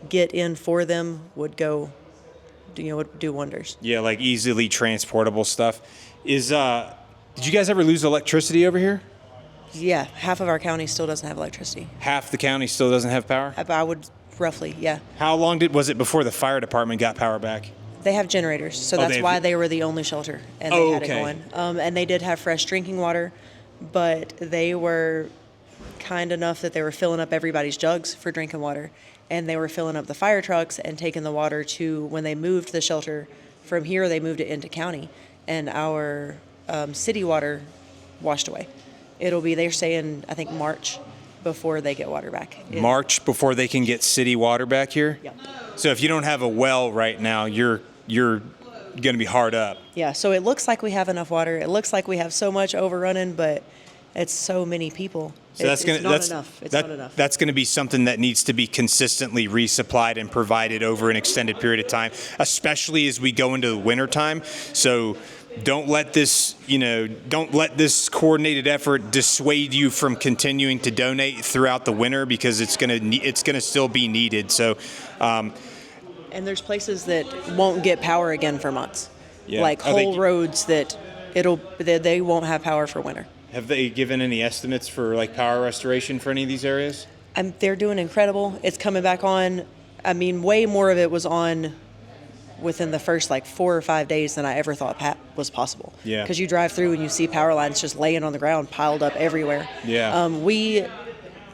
get in for them would do wonders. Yeah, like easily transportable stuff. Did you guys ever lose electricity over here? Yeah, half of our county still doesn't have electricity. Half the county still doesn't have power? I would roughly, yeah. How long was it before the fire department got power back? They have generators, so that's why they were the only shelter, and they had it going. And they did have fresh drinking water, but they were kind enough that they were filling up everybody's jugs for drinking water, and they were filling up the fire trucks and taking the water to, when they moved the shelter from here, they moved it into county, and our city water washed away. It'll be, they're saying, I think March before they get water back. March before they can get city water back here? Yeah. So if you don't have a well right now, you're going to be hard up. Yeah, so it looks like we have enough water. It looks like we have so much overrunning, but It's so many people. So that's It's not enough. It's not enough. That's going to be something that needs to be consistently resupplied and provided over an extended period of time, especially as we go into the winter time. So don't let this, don't let this coordinated effort dissuade you from continuing to donate throughout the winter, because it's going to still be needed. So, and there's places that won't get power again for months, like whole roads that they won't have power for winter. Have they given any estimates for like power restoration for any of these areas? They're doing incredible. It's coming back on. I mean, way more of it was on within the first 4 or 5 days than I ever thought was possible. Yeah. Because you drive through and you see power lines just laying on the ground, piled up everywhere. Yeah.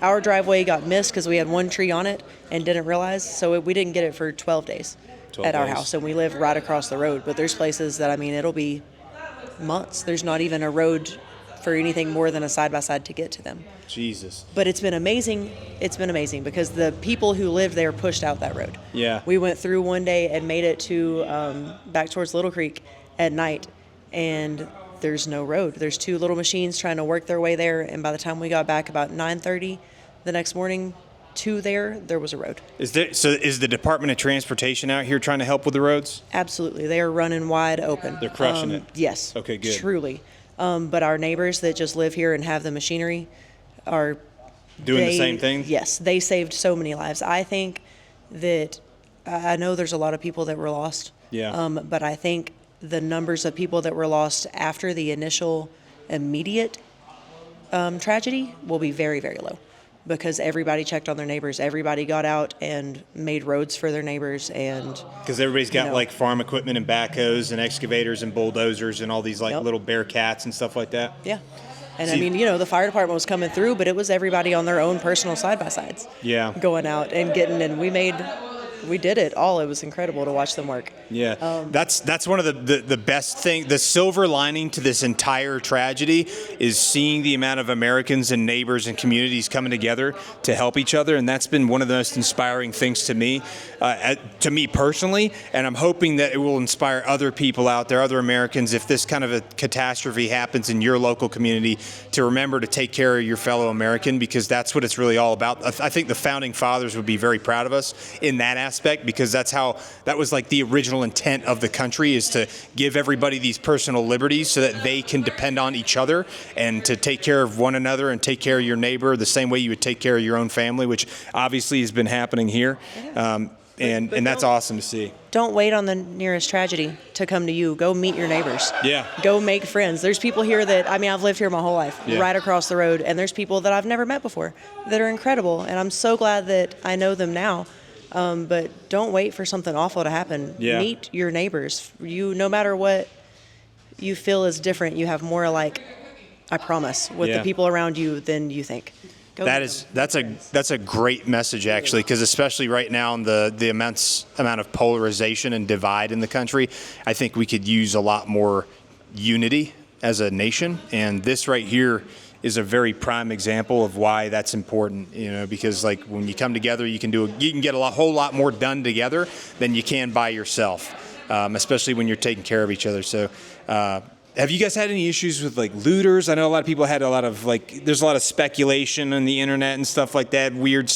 Our driveway got missed because we had one tree on it and didn't realize, so we didn't get it for 12 days at our house, and we live right across the road. But there's places that, it'll be months. There's not even a road for anything more than a side-by-side to get to them. Jesus. But it's been amazing. It's been amazing because the people who lived there pushed out that road. Yeah. We went through one day and made it to back towards Little Creek at night, and there's no road. There's 2 little machines trying to work their way there, and by the time we got back about 9:30 the next morning to there was a road. Is the Department of Transportation out here trying to help with the roads? Absolutely. They are running wide open. They're crushing it. Yes. Okay, good. Truly. But our neighbors that just live here and have the machinery are doing the same thing? Yes, they saved so many lives. I think that I know there's a lot of people that were lost. Yeah. But I think the numbers of people that were lost after the initial immediate tragedy will be very, very low, because everybody checked on their neighbors. Everybody got out and made roads for their neighbors, and because everybody's got farm equipment and backhoes and excavators and bulldozers and all these little Bearcats and stuff like that. Yeah. And the fire department was coming through, but it was everybody on their own personal side-by-sides. Yeah. Going out and getting, and we did it all. It was incredible to watch them work. Yeah, that's one of the best thing. The silver lining to this entire tragedy is seeing the amount of Americans and neighbors and communities coming together to help each other, and that's been one of the most inspiring things to me personally. And I'm hoping that it will inspire other people out there, other Americans, if this kind of a catastrophe happens in your local community, to remember to take care of your fellow American, because that's what it's really all about. I think the founding fathers would be very proud of us in that aspect, because that was like the original intent of the country, is to give everybody these personal liberties so that they can depend on each other and to take care of one another and take care of your neighbor the same way you would take care of your own family, which obviously has been happening here. And that's awesome to see. Don't wait on the nearest tragedy to come to you. Go meet your neighbors. Yeah. Go make friends. There's people here that, I've lived here my whole life, right across the road, and there's people that I've never met before that are incredible, and I'm so glad that I know them now. But don't wait for something awful to happen. Yeah. Meet your neighbors. No matter what you feel is different, you have more alike, I promise, with the people around you than you think. That's a great message, actually, because especially right now in the immense amount of polarization and divide in the country, I think we could use a lot more unity as a nation, and this right here is a very prime example of why that's important, because when you come together, you can get a whole lot more done together than you can by yourself, especially when you're taking care of each other. So, have you guys had any issues with looters? I know a lot of people had a lot of there's a lot of speculation on the internet and stuff like that, weird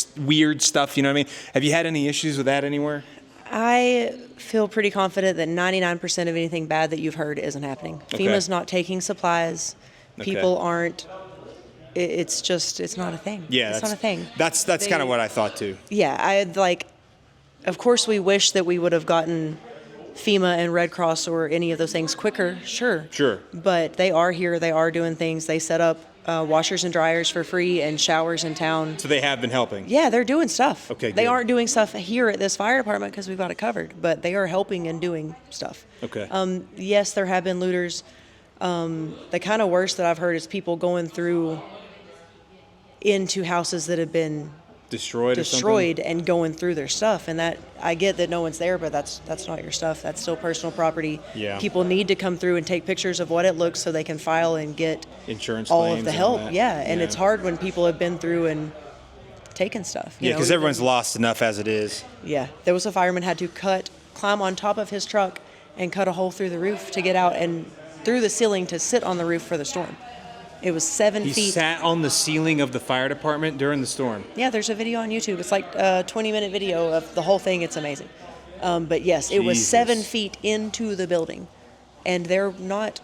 stuff. You know what I mean? Have you had any issues with that anywhere? I feel pretty confident that 99% of anything bad that you've heard isn't happening. Okay. FEMA's not taking supplies. People aren't. It's not a thing. Yeah, it's not a thing. That's kind of what I thought too. Yeah, of course we wish that we would have gotten FEMA and Red Cross or any of those things quicker, sure. But they are here, they are doing things. They set up washers and dryers for free and showers in town. So they have been helping? Yeah, they're doing stuff. Okay, good. They aren't doing stuff here at this fire department because we've got it covered, but they are helping and doing stuff. Okay. Yes, there have been looters. The kind of worst that I've heard is people going through into houses that have been destroyed and going through their stuff, and that I get that no one's there, but that's not your stuff. That's still personal property. Yeah. People need to come through and take pictures of what it looks so they can file and get insurance all claims of the and help. all that. Yeah, and it's hard when people have been through and taken stuff. Yeah, because everyone's lost enough as it is. Yeah, there was a fireman had to climb on top of his truck and cut a hole through the roof to get out and through the ceiling to sit on the roof for the storm. It was 7 He feet. sat on the ceiling of the fire department during the storm. Yeah, there's a video on YouTube. It's like a 20-minute video of the whole thing. It's amazing. But yes, it was 7 feet into the building. And they're not,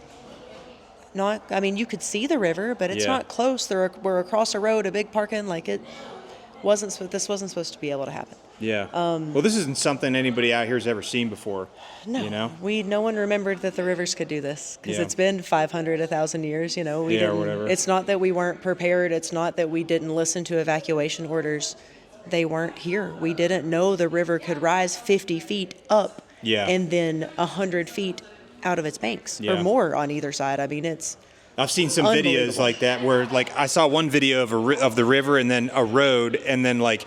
I mean, you could see the river, but it's not close. We're across a road, a big parking, like this wasn't supposed to be able to happen. Yeah. Well, this isn't something anybody out here has ever seen before. No, you know? no one remembered that the rivers could do this because Yeah. it's been 500, 1,000 years. You know, we Yeah, didn't. whatever. It's not that we weren't prepared. It's not that we didn't listen to evacuation orders. They weren't here. We didn't know the river could rise 50 feet up. Yeah. And then 100 feet out of its banks Yeah. or more on either side. I mean, I've seen some videos unbelievable. like that where, like, I saw one video of the river and then a road, and then like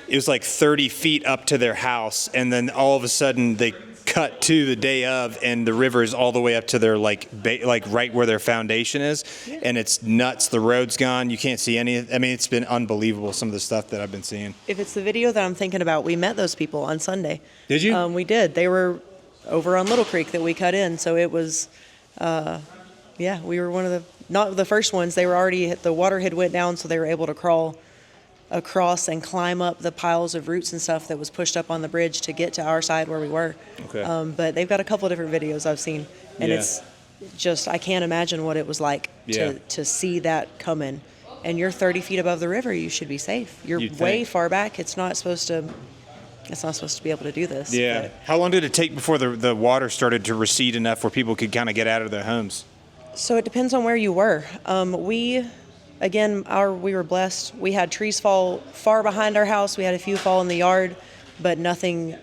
it was like 30 feet up to their house, and then all of a sudden they cut to the day of, and the river is all the way up to their like right where their foundation is, and it's nuts. The road's gone. You can't see any. I mean, it's been unbelievable, some of the stuff that I've been seeing. If it's the video that I'm thinking about, we met those people on Sunday. Did you? We did. They were over on Little Creek that we cut in, so it was, we were one of the, not the first ones. They were already, the water had went down, so they were able to crawl across and climb up the piles of roots and stuff that was pushed up on the bridge to get to our side where we were. Okay. But they've got a couple of different videos I've seen, and it's just, I can't imagine what it was like to see that coming. And you're 30 feet above the river, you should be safe. You're way far back. It's not supposed to be able to do this. Yeah. But. How long did it take before the water started to recede enough where people could kind of get out of their homes? So it depends on where you were. We were blessed. We had trees fall far behind our house. We had a few fall in the yard, but nothing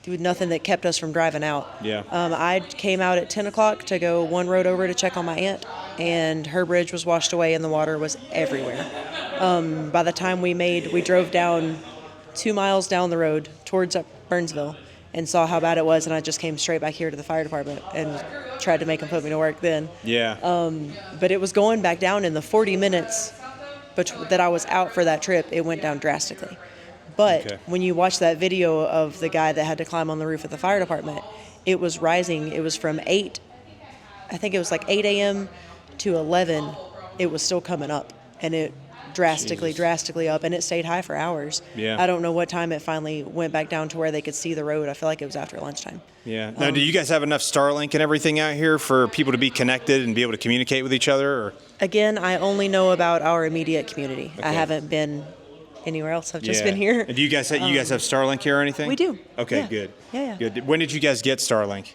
that kept us from driving out. Yeah. I came out at 10 o'clock to go one road over to check on my aunt, and her bridge was washed away and the water was everywhere. By the time we drove down 2 miles down the road towards Burnsville and saw how bad it was, and I just came straight back here to the fire department and tried to make them put me to work then. Yeah. But it was going back down in the 40 minutes that I was out for that trip, it went down drastically. But when you watch that video of the guy that had to climb on the roof of the fire department, it was rising. It was from 8 a.m. to 11, it was still coming up. And it drastically up, and it stayed high for hours. Yeah. I don't know what time it finally went back down to where they could see the road. I feel like it was after lunchtime. Yeah. Now, do you guys have enough Starlink and everything out here for people to be connected and be able to communicate with each other? Or? Again, I only know about our immediate community. I haven't been anywhere else. I've just been here. And do you guys have Starlink here or anything? We do. Okay, Yeah. good. Yeah. Good. When did you guys get Starlink?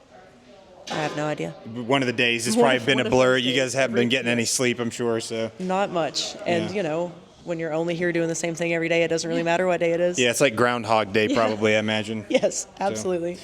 I have no idea. One of the days. It's One probably of- been one a of blur. those You guys days. haven't been getting any sleep, I'm sure. So. Not much. And, Yeah. When you're only here doing the same thing every day, it doesn't really matter what day it is. Yeah, it's like Groundhog Day, Yeah. probably, I imagine. Yes, absolutely.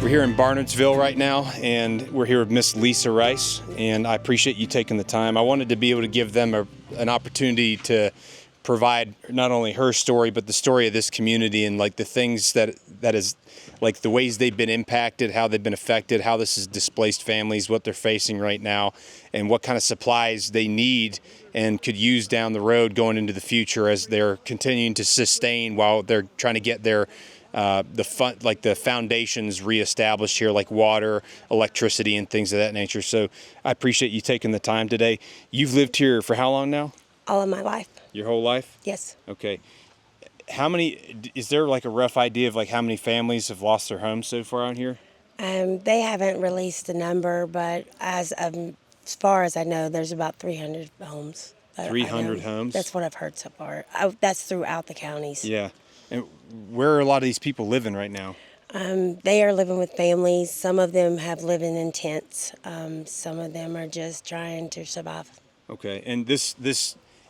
We're here in Barnardsville right now, and we're here with Miss Lisa Rice, and I appreciate you taking the time. I wanted to be able to give them an opportunity to provide not only her story, but the story of this community and like the things that is like the ways they've been impacted, how they've been affected, how this has displaced families, what they're facing right now, and what kind of supplies they need and could use down the road going into the future as they're continuing to sustain while they're trying to get their the foundations reestablished here, like water, electricity, and things of that nature. So I appreciate you taking the time today. You've lived here for how long now? All of my life. Your whole life? Yes. Okay. Is there like a rough idea of like how many families have lost their homes so far out here? They haven't released the number, but as far as I know, there's about 300 homes. 300 homes? That's what I've heard so far. That's throughout the counties. Yeah. And where are a lot of these people living right now? They are living with families. Some of them have living in tents. Some of them are just trying to survive. Okay, and this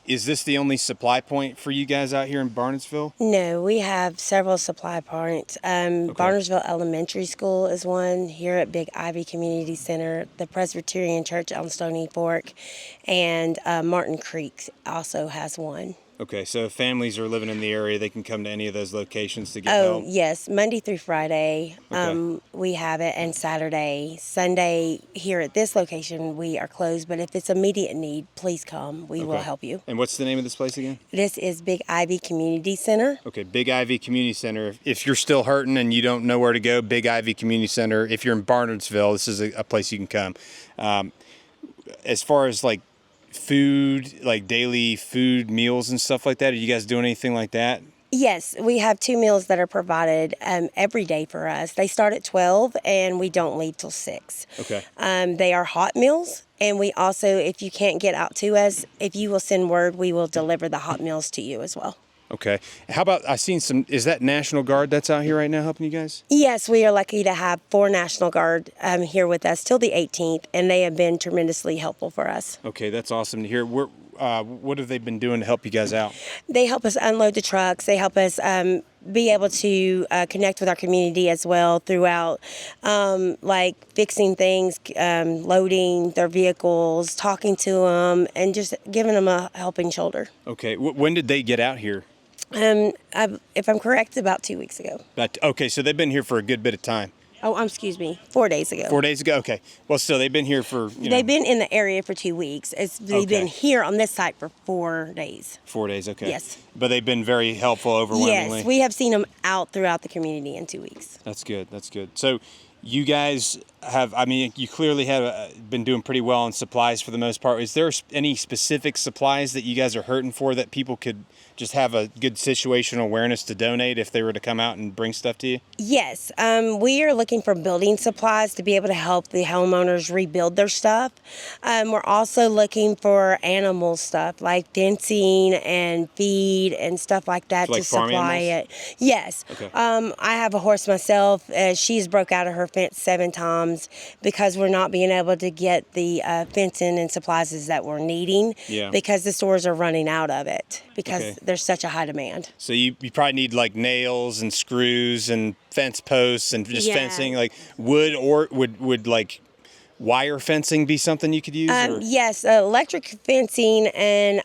is this the only supply point for you guys out here in Barnardsville? No, we have several supply points. Barnardsville Elementary School is one, here at Big Ivy Community Center, the Presbyterian Church on Stony Fork, and Martin Creek also has one. Okay, so if families are living in the area, they can come to any of those locations to get help? Oh, yes, Monday through Friday Okay. we have it, and Saturday. Sunday here at this location we are closed, but if it's immediate need, please come. We will Okay. help you. And what's the name of this place again? This is Big Ivy Community Center. Okay, Big Ivy Community Center. If you're still hurting and you don't know where to go, Big Ivy Community Center. If you're in Barnardsville, this is a place you can come. As far as like food, like daily food meals and stuff like that, are you guys doing anything like that? Yes, we have 2 meals that are provided every day for us. They start at 12 and we don't leave till 6. Okay. They are hot meals, and we also, if you can't get out to us, if you will send word, we will deliver the hot meals to you as well. Okay. How about, I seen some, is that National Guard that's out here right now helping you guys? Yes, we are lucky to have 4 National Guard here with us till the 18th, and they have been tremendously helpful for us. Okay, that's awesome to hear. What have they been doing to help you guys out? They help us unload the trucks. They help us be able to connect with our community as well throughout, like fixing things, loading their vehicles, talking to them, and just giving them a helping shoulder. Okay, when did they get out here? If I'm correct, about 2 weeks ago. Okay, so they've been here for a good bit of time. Oh, excuse me, 4 days ago. 4 days ago? Okay. Well, still, they've been here for, They've been in the area for 2 weeks. They've been here on this site for 4 days. 4 days, okay. Yes. But they've been very helpful overwhelmingly. Yes, we have seen them out throughout the community in 2 weeks. That's good, that's good. So you guys have, I mean, you clearly have been doing pretty well on supplies for the most part. Is there any specific supplies that you guys are hurting for that people could just have a good situational awareness to donate if they were to come out and bring stuff to you? Yes, we are looking for building supplies to be able to help the homeowners rebuild their stuff. We're also looking for animal stuff like fencing and feed and stuff like that So like to supply animals? it. Yes. Okay. I have a horse myself. She's broke out of her fence 7 times because we're not being able to get the fencing and supplies that we're needing because the stores are running out of it because there's such a high demand. So you probably need like nails and screws and fence posts and just fencing, like wood, or would like wire fencing be something you could use? Yes, electric fencing and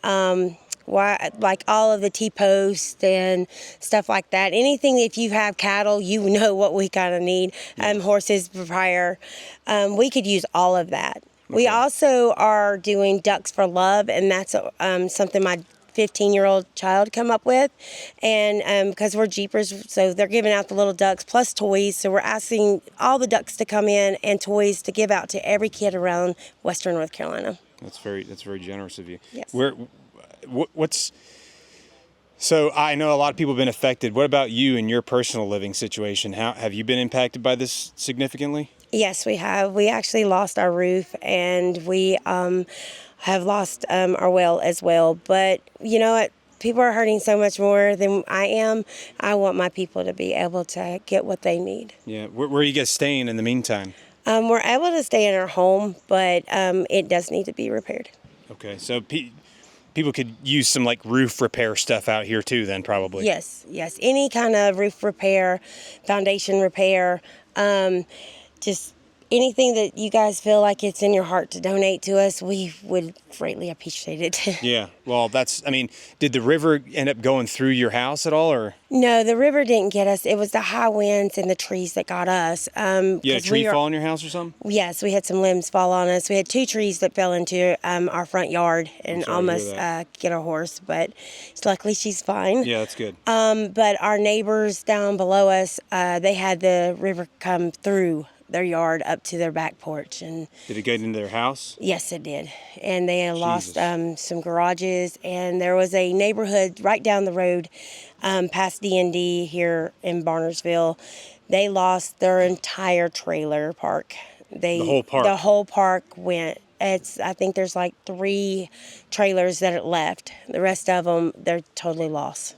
like all of the T-posts and stuff like that. Anything, if you have cattle, you know what we kind of need. Horses prior. We could use all of that. Okay. We also are doing Ducks for Love, and that's something my 15-year-old child come up with, and because we're Jeepers, so they're giving out the little ducks plus toys, so we're asking all the ducks to come in and toys to give out to every kid around Western North Carolina. That's very generous of you. Yes. So I know a lot of people have been affected. What about you and your personal living situation? How have you been impacted by this significantly? Yes, we have. We actually lost our roof, and we have lost our well as well. But you know what? People are hurting so much more than I am. I want my people to be able to get what they need. Yeah. Where are you guys staying in the meantime? We're able to stay in our home, but it does need to be repaired. Okay. So people could use some like roof repair stuff out here too then probably. Yes. Any kind of roof repair, foundation repair, just anything that you guys feel like it's in your heart to donate to us, we would greatly appreciate it. Yeah. Well, did the river end up going through your house at all, or? No, the river didn't get us. It was the high winds and the trees that got us. You had a tree fall on your house or something? Yes, we had some limbs fall on us. We had 2 trees that fell into our front yard and almost get our horse, but luckily she's fine. Yeah, that's good. But our neighbors down below us, they had the river come through their yard up to their back porch. And did it get into their house? Yes, it did. And they had lost some garages, and there was a neighborhood right down the road past D&D here in Barnardsville. They lost their entire trailer park. The whole park? The whole park went. I think there's like 3 trailers that are left. The rest of them, they're totally lost.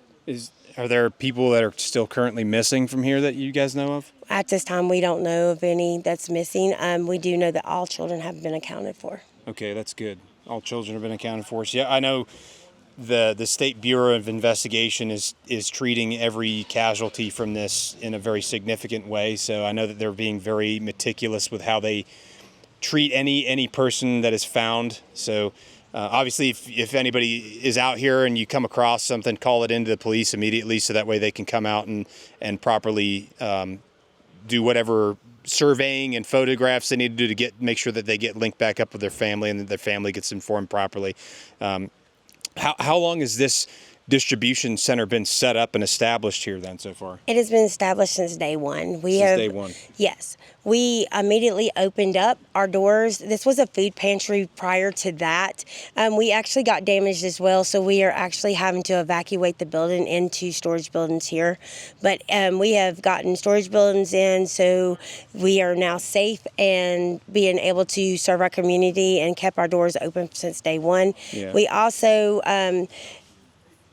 Are there people that are still currently missing from here that you guys know of? At this time, we don't know of any that's missing. We do know that all children have been accounted for. Okay, that's good. All children have been accounted for. So, yeah, I know the State Bureau of Investigation is treating every casualty from this in a very significant way. So I know that they're being very meticulous with how they treat any person that is found. So obviously, if anybody is out here and you come across something, call it into the police immediately, so that way they can come out and properly do whatever surveying and photographs they need to do to make sure that they get linked back up with their family and that their family gets informed properly. How long has this distribution center been set up and established here then so far? It has been established since day one. Day one? Yes. We immediately opened up our doors. This was a food pantry prior to that. We actually got damaged as well, so we are actually having to evacuate the building into storage buildings here. But we have gotten storage buildings in, so we are now safe and being able to serve our community and kept our doors open since day one. Yeah. We also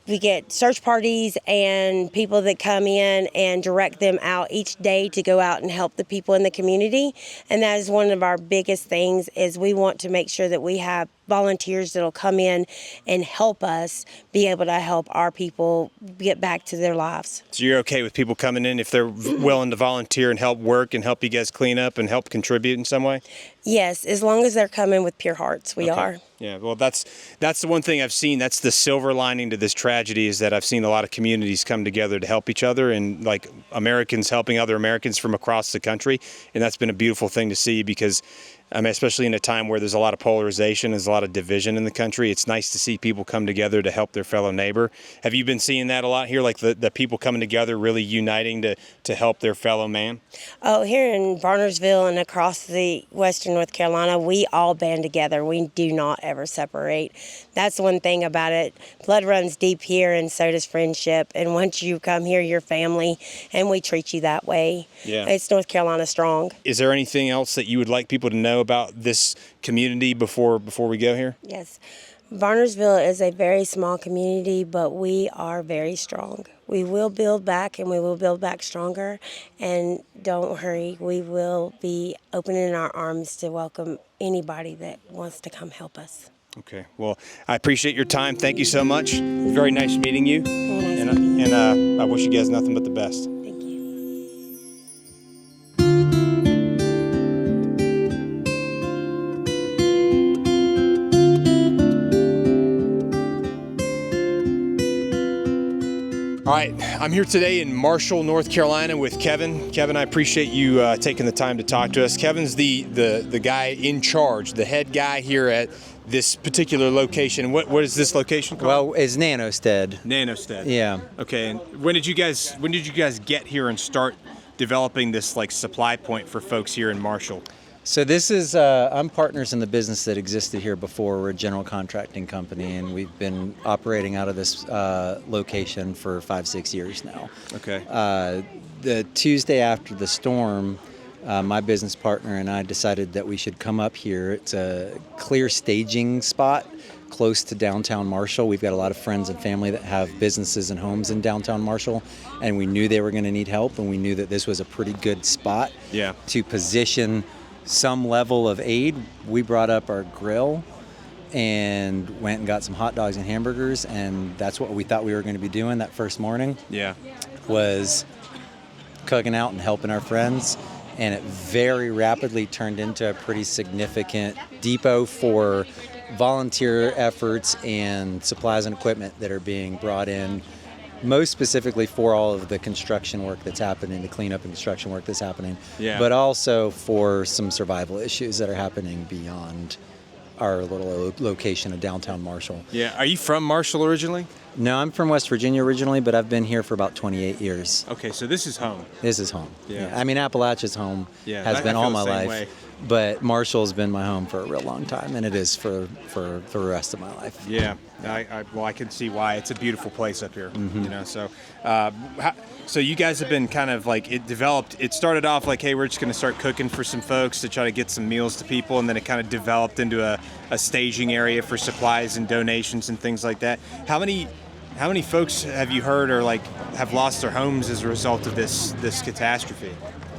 we get search parties and people that come in and direct them out each day to go out and help the people in the community. And that is one of our biggest things, is we want to make sure that we have volunteers that'll come in and help us be able to help our people get back to their lives. So you're okay with people coming in if they're willing to volunteer and help work and help you guys clean up and help contribute in some way? Yes, as long as they're coming with pure hearts, we are. Yeah, well, that's the one thing I've seen. That's the silver lining to this tragedy, is that I've seen a lot of communities come together to help each other, and like Americans helping other Americans from across the country. And that's been a beautiful thing to see, because I mean, especially in a time where there's a lot of polarization, there's a lot of division in the country. It's nice to see people come together to help their fellow neighbor. Have you been seeing that a lot here, like the people coming together, really uniting to help their fellow man? Oh, here in Barnardsville and across the western North Carolina, we all band together. We do not ever separate. That's one thing about it. Blood runs deep here, and so does friendship. And once you come here, you're family, and we treat you that way. Yeah. It's North Carolina strong. Is there anything else that you would like people to know about this community before we go here? Yes. Barnardsville is a very small community, but we are very strong. We will build back, and we will build back stronger. And don't hurry, we will be opening our arms to welcome anybody that wants to come help us. Okay. Well, I appreciate your time. Thank you so much. Very nice meeting you. And I wish you guys nothing but the best. Thank you. All right, I'm here today in Marshall, North Carolina with Kevin. Kevin, I appreciate you taking the time to talk to us. Kevin's the guy in charge, the head guy here at this particular location. What is this location called? Well, it's Nanostead. Nanostead. Yeah. Okay. And when did you guys get here and start developing this like supply point for folks here in Marshall? So this is, I'm partners in the business that existed here before. We're a general contracting company, and we've been operating out of this location for 5-6 years now. Okay. The Tuesday after the storm, my business partner and I decided that we should come up here. It's a clear staging spot close to downtown Marshall. We've got a lot of friends and family that have businesses and homes in downtown Marshall, and we knew they were going to need help, and we knew that this was a pretty good spot to position some level of aid. We brought up our grill and went and got some hot dogs and hamburgers, and that's what we thought we were going to be doing that first morning. Yeah. Was cooking out and helping our friends, and it very rapidly turned into a pretty significant depot for volunteer efforts and supplies and equipment that are being brought in, most specifically for all of the construction work that's happening, the cleanup and construction work that's happening, but also for some survival issues that are happening beyond our little location of downtown Marshall. Yeah. Are you from Marshall originally? No, I'm from West Virginia originally, but I've been here for about 28 years. Okay, so this is home. This is home. Yeah. I mean, Appalachia's home has been all my life. But Marshall's been my home for a real long time, and it is for the rest of my life. Yeah, I can see why. It's a beautiful place up here. Mm-hmm. You know, so so you guys have been kind of like, it started off like, hey, we're just going to start cooking for some folks to try to get some meals to people, and then it kind of developed into a staging area for supplies and donations and things like that. How many folks have you heard or like have lost their homes as a result of this catastrophe?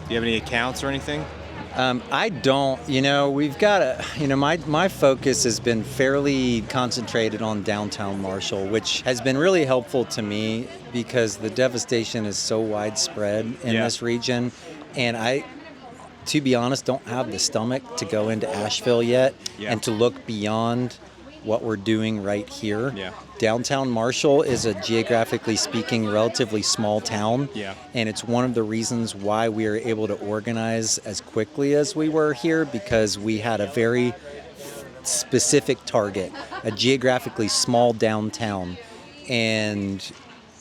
Do you have any accounts or anything? I don't. We've got my focus has been fairly concentrated on downtown Marshall, which has been really helpful to me because the devastation is so widespread in this region. And I, to be honest, don't have the stomach to go into Asheville yet and to look beyond what we're doing right here. Downtown Marshall is a geographically speaking relatively small town, and it's one of the reasons why we are able to organize as quickly as we were here, because we had a very specific target, a geographically small downtown. And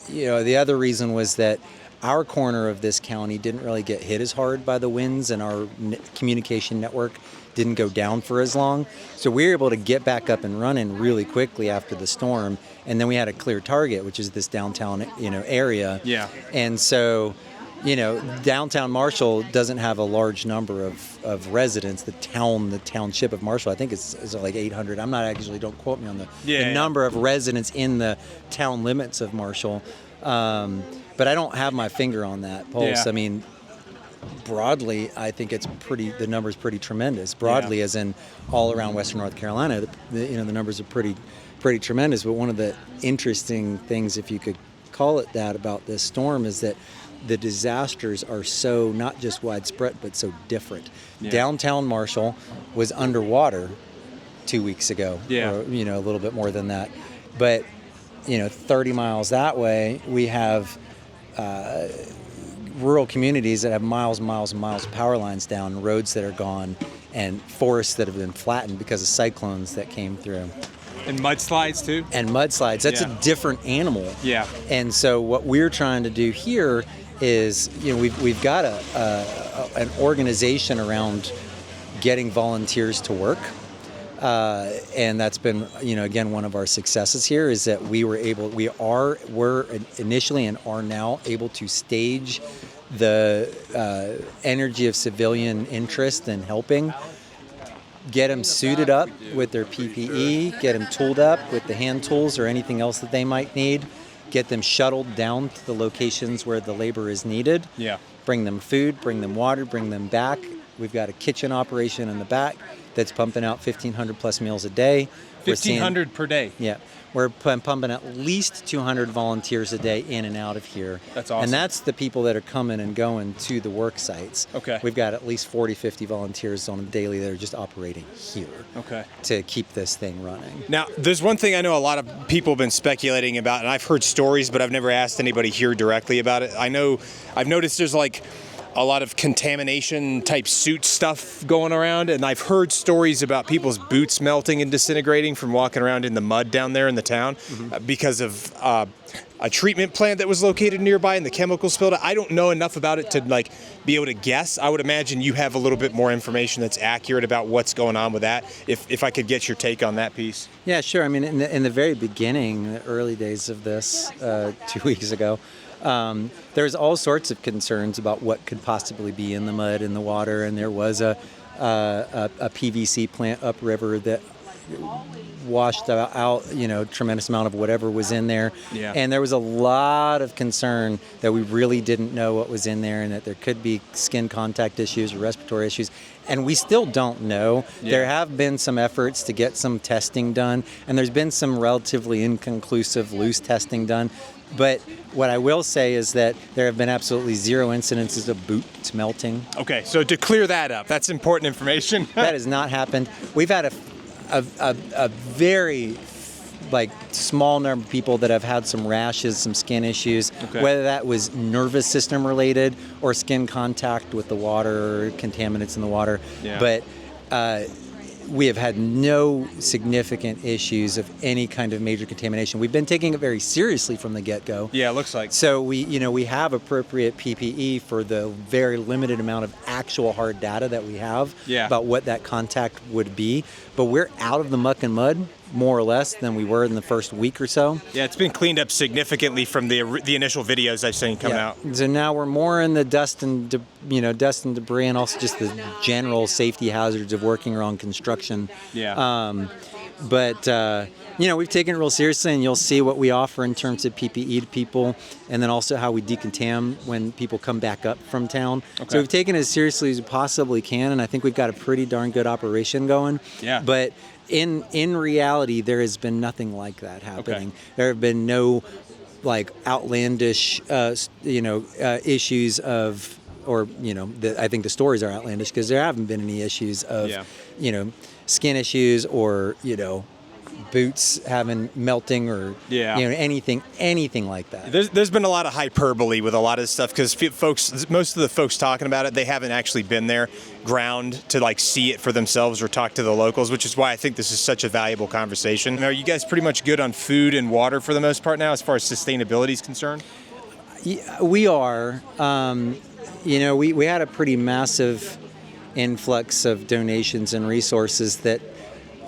the other reason was that our corner of this county didn't really get hit as hard by the winds, and our communication network didn't go down for as long. So we were able to get back up and running really quickly after the storm. And then we had a clear target, which is this downtown, area. And so, downtown Marshall doesn't have a large number of residents. The township of Marshall, I think is like 800. I'm not actually, don't quote me on the number of residents in the town limits of Marshall. But I don't have my finger on that pulse. I mean, broadly, I think the number's pretty tremendous. Broadly, as in all around Western North Carolina, the numbers are pretty tremendous. But one of the interesting things, if you could call it that, about this storm is that the disasters are so not just widespread, but so different. Downtown Marshall was underwater 2 weeks ago, or, a little bit more than that. But, 30 miles that way, we have rural communities that have miles and miles and miles of power lines down, roads that are gone, and forests that have been flattened because of cyclones that came through. And mudslides too? And mudslides. That's a different animal. And so what we're trying to do here is, we've got an organization around getting volunteers to work. And that's been, again, one of our successes here is that we're initially and are now able to stage the energy of civilian interest in helping, get them suited up with their PPE, get them tooled up with the hand tools or anything else that they might need, get them shuttled down to the locations where the labor is needed, bring them food, bring them water, bring them back. We've got a kitchen operation in the back that's pumping out 1,500 plus meals a day. 1,500 per day? Yeah. We're pumping at least 200 volunteers a day in and out of here. That's awesome. And that's the people that are coming and going to the work sites. Okay. We've got at least 40, 50 volunteers on a daily that are just operating here to keep this thing running. Now, there's one thing I know a lot of people have been speculating about, and I've heard stories, but I've never asked anybody here directly about it. I've noticed there's like a lot of contamination type suit stuff going around, and I've heard stories about people's boots melting and disintegrating from walking around in the mud down there in the town because of a treatment plant that was located nearby and the chemical spilled. I don't know enough about it to be able to guess. I would imagine you have a little bit more information that's accurate about what's going on with that. If I could get your take on that piece. Yeah, sure. I mean, in the very beginning, the early days of this, 2 weeks ago, there's all sorts of concerns about what could possibly be in the mud and the water, and there was a PVC plant upriver that washed out tremendous amount of whatever was in there. And there was a lot of concern that we really didn't know what was in there, and that there could be skin contact issues or respiratory issues, and we still don't know. There have been some efforts to get some testing done, and there's been some relatively inconclusive loose testing done. But what I will say is that there have been absolutely zero incidences of boots melting. Okay, so to clear that up, that's important information. That has not happened. We've had a very small number of people that have had some rashes, some skin issues, whether that was nervous system related or skin contact with the water or contaminants in the water. But we have had no significant issues of any kind of major contamination. We've been taking it very seriously from the get-go. Yeah, it looks like. So we have appropriate PPE for the very limited amount of actual hard data that we have about what that contact would be. But we're out of the muck and mud more or less than we were in the first week or so. Yeah, it's been cleaned up significantly from the initial videos I've seen coming out. So now we're more in the dust and debris, and also just the general safety hazards of working around construction. But we've taken it real seriously, and you'll see what we offer in terms of PPE to people, and then also how we decontam when people come back up from town. Okay. So we've taken it as seriously as we possibly can, and I think we've got a pretty darn good operation going. Yeah. But in reality, there has been nothing like that happening. Okay. There have been no outlandish, issues of, or I think the stories are outlandish because there haven't been any issues of, skin issues or boots having melting or anything like that. There's been a lot of hyperbole with a lot of this stuff because most of the folks talking about it, they haven't actually been there ground to see it for themselves or talk to the locals, which is why I think this is such a valuable conversation. Are you guys pretty much good on food and water for the most part now as far as sustainability is concerned? Yeah, we are. We had a pretty massive influx of donations and resources that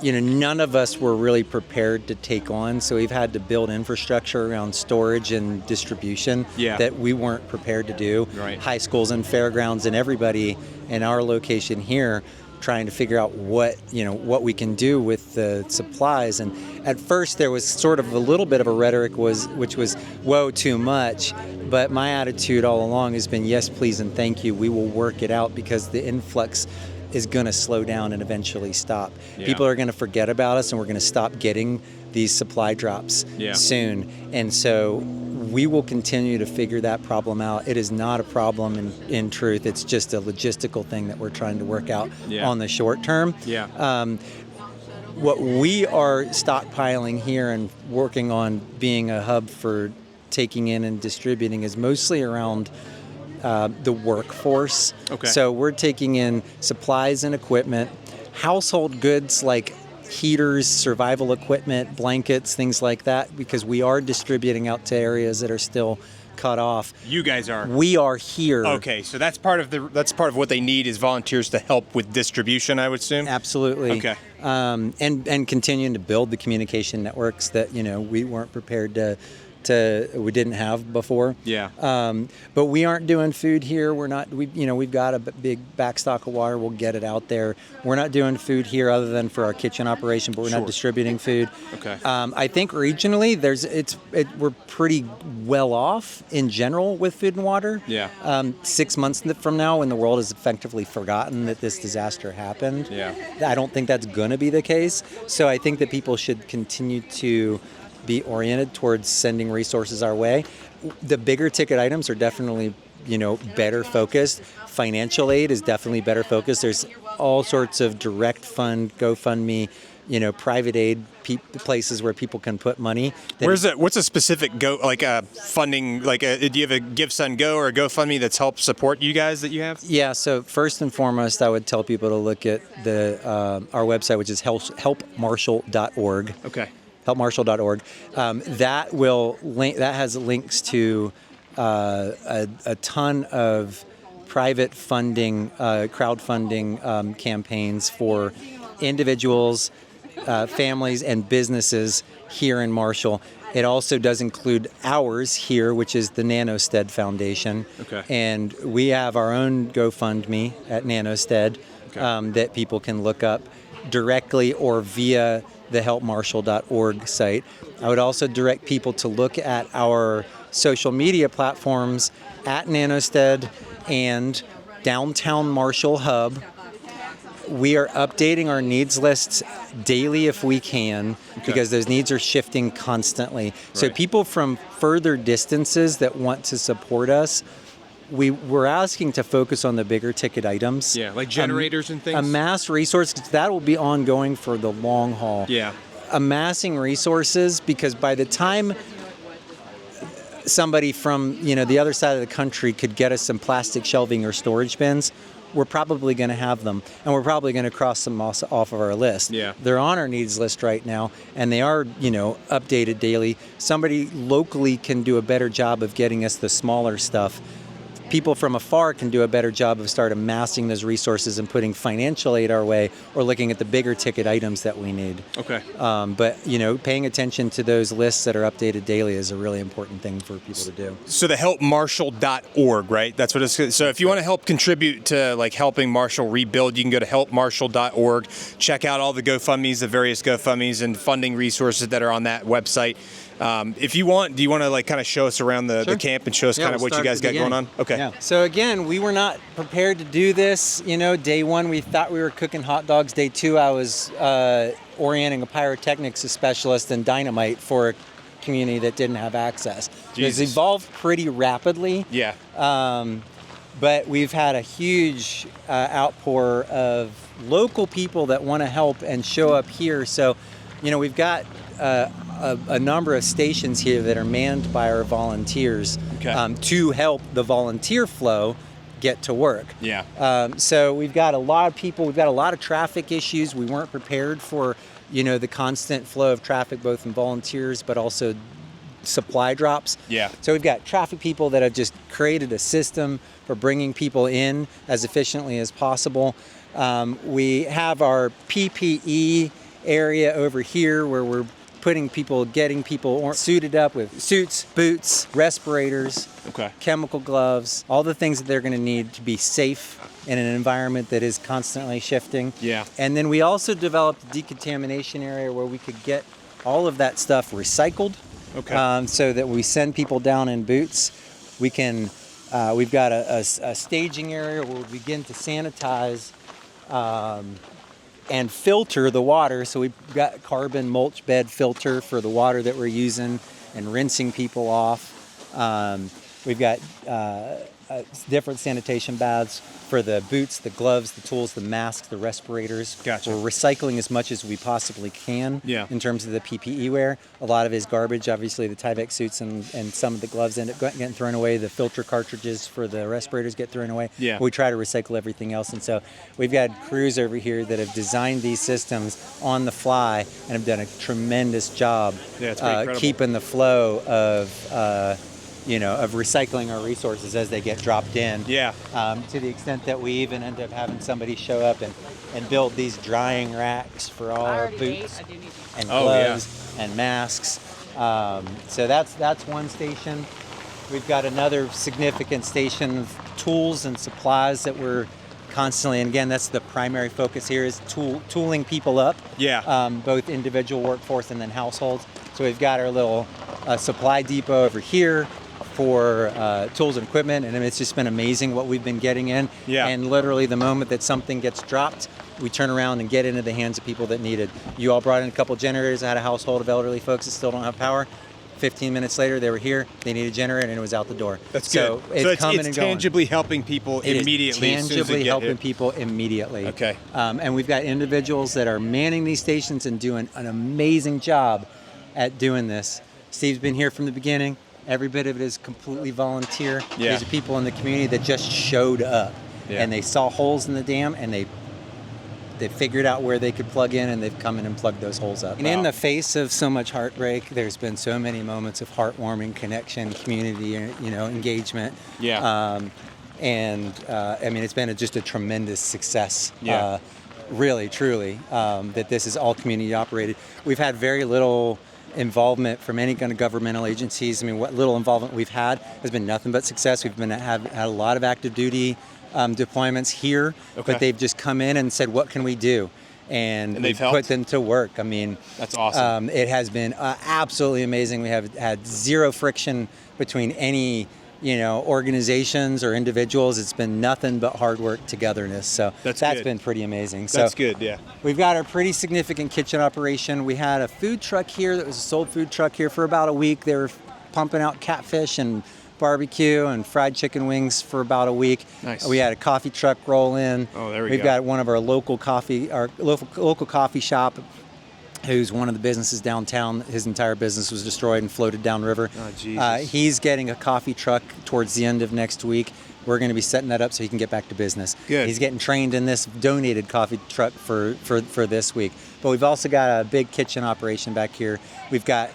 none of us were really prepared to take on. So we've had to build infrastructure around storage and distribution that we weren't prepared to do. Right. High schools and fairgrounds and everybody in our location here trying to figure out what we can do with the supplies. And at first there was sort of a little bit of a rhetoric which was, whoa, too much. But my attitude all along has been, yes, please, and thank you. We will work it out because the influx is going to slow down and eventually stop. Yeah. People are going to forget about us, and we're going to stop getting these supply drops soon. And so we will continue to figure that problem out. It is not a problem in truth. It's just a logistical thing that we're trying to work out on the short term. What we are stockpiling here and working on being a hub for taking in and distributing is mostly around the workforce. Okay. So we're taking in supplies and equipment, household goods like heaters, survival equipment, blankets, things like that, because we are distributing out to areas that are still cut off. You guys are. We are here. Okay, so that's part of what they need is volunteers to help with distribution, I would assume. Absolutely. Okay. And continuing to build the communication networks that we weren't prepared to we didn't have before. But we aren't doing food here. We've got a big backstock of water. We'll get it out there. We're not doing food here other than for our kitchen operation, but we're not distributing food. Okay. I think regionally we're pretty well off in general with food and water. 6 months from now, when the world has effectively forgotten that this disaster happened, I don't think that's going to be the case. So I think that people should continue to be oriented towards sending resources our way. The bigger ticket items are definitely, better focused. Financial aid is definitely better focused. There's all sorts of direct fund, GoFundMe, private aid places where people can put money. What's a specific funding, do you have a GiveSendGo or a GoFundMe that's helped support you guys that you have? Yeah, so first and foremost, I would tell people to look at our website, which is helpmarshall.org. Okay. helpmarshall.org. That has links to a ton of private funding, crowdfunding campaigns for individuals, families, and businesses here in Marshall. It also does include ours here, which is the NanoStead Foundation. Okay. And we have our own GoFundMe at NanoStead that people can look up directly or via the helpmarshall.org site. I would also direct people to look at our social media platforms at NanoStead and Downtown Marshall Hub. We are updating our needs lists daily if we can, because those needs are shifting constantly. So people from further distances that want to support us, we're asking to focus on the bigger ticket items. Yeah, like generators and things? Amass resources, that will be ongoing for the long haul. Yeah. Amassing resources, because by the time somebody from the other side of the country could get us some plastic shelving or storage bins, we're probably going to have them, and we're probably going to cross them off of our list. Yeah. They're on our needs list right now, and they are, updated daily. Somebody locally can do a better job of getting us the smaller stuff people from afar can do a better job of start amassing those resources and putting financial aid our way, or looking at the bigger ticket items that we need. Okay. But paying attention to those lists that are updated daily is a really important thing for people to do. So the helpmarshall.org, right? That's what it's. So if you want to help contribute to like helping Marshall rebuild, you can go to helpmarshall.org. Check out all the GoFundMes, the various GoFundMes and funding resources that are on that website. If you want, do you want to like kind of show us around the camp and show us kind of what you guys got going on? Okay. Yeah. So again, we were not prepared to do this. Day one, we thought we were cooking hot dogs. Day two, I was orienting a pyrotechnics specialist and dynamite for a community that didn't have access. It's evolved pretty rapidly. Yeah. But we've had a huge outpour of local people that want to help and show up here. So, we've got a number of stations here that are manned by our volunteers to help the volunteer flow get to work. Yeah. So we've got a lot of people, we've got a lot of traffic issues. We weren't prepared for, the constant flow of traffic, both in volunteers, but also supply drops. Yeah. So we've got traffic people that have just created a system for bringing people in as efficiently as possible. We have our PPE area over here where we're getting people suited up with suits, boots, respirators, chemical gloves, all the things that they're going to need to be safe in an environment that is constantly shifting. Yeah. And then we also developed a decontamination area where we could get all of that stuff recycled. So that we send people down in boots. We can, we've got a staging area where we begin to sanitize and filter the water. So we've got carbon mulch bed filter for the water that we're using and rinsing people off. We've got different sanitation baths for the boots, the gloves, the tools, the masks, the respirators. Gotcha. We're recycling as much as we possibly can in terms of the PPE wear. A lot of it is garbage. Obviously, the Tyvek suits and some of the gloves end up getting thrown away. The filter cartridges for the respirators get thrown away. Yeah. We try to recycle everything else. And so we've got crews over here that have designed these systems on the fly and have done a tremendous job keeping the flow of recycling our resources as they get dropped in. Yeah. To the extent that we even end up having somebody show up and build these drying racks for all our boots and gloves and masks. So that's one station. We've got another significant station of tools and supplies that we're constantly, and again, that's the primary focus here, is tooling people up. Yeah. Both individual workforce and then households. So we've got our little supply depot over here for tools and equipment, and it's just been amazing what we've been getting in. Yeah. And literally the moment that something gets dropped, we turn around and get into the hands of people that need it. You all brought in a couple generators. I had a household of elderly folks that still don't have power. 15 minutes later, they were here. They needed a generator, and it was out the door. That's so good. It's coming and going. Tangibly helping people immediately. It is tangibly helping people immediately. Okay. And we've got individuals that are manning these stations and doing an amazing job at doing this. Steve's been here from the beginning. Every bit of it is completely volunteer. Yeah. These are people in the community that just showed up, and they saw holes in the dam, and they figured out where they could plug in, and they've come in and plugged those holes up. And in the face of so much heartbreak, there's been so many moments of heartwarming connection, community, engagement. Yeah. It's been just a tremendous success. Yeah. Really, truly, that this is all community operated. We've had very little involvement from any kind of governmental agencies. What little involvement we've had has been nothing but success. We've had a lot of active duty deployments here, but they've just come in and said, what can we do? And we've put them to work. That's awesome. It has been absolutely amazing. We have had zero friction between any organizations or individuals. It's been nothing but hard work, togetherness. So that's been pretty amazing. That's good, yeah. We've got a pretty significant kitchen operation. We had a food truck here that was a sold food truck here for about a week. They were pumping out catfish and barbecue and fried chicken wings for about a week. Nice. We had a coffee truck roll in. Oh, there we We've go. got one of our local coffee shop, who's one of the businesses downtown. His entire business was destroyed and floated downriver. Oh, Jesus. He's getting a coffee truck towards the end of next week. We're going to be setting that up so he can get back to business. Good. He's getting trained in this donated coffee truck for this week. But we've also got a big kitchen operation back here. We've got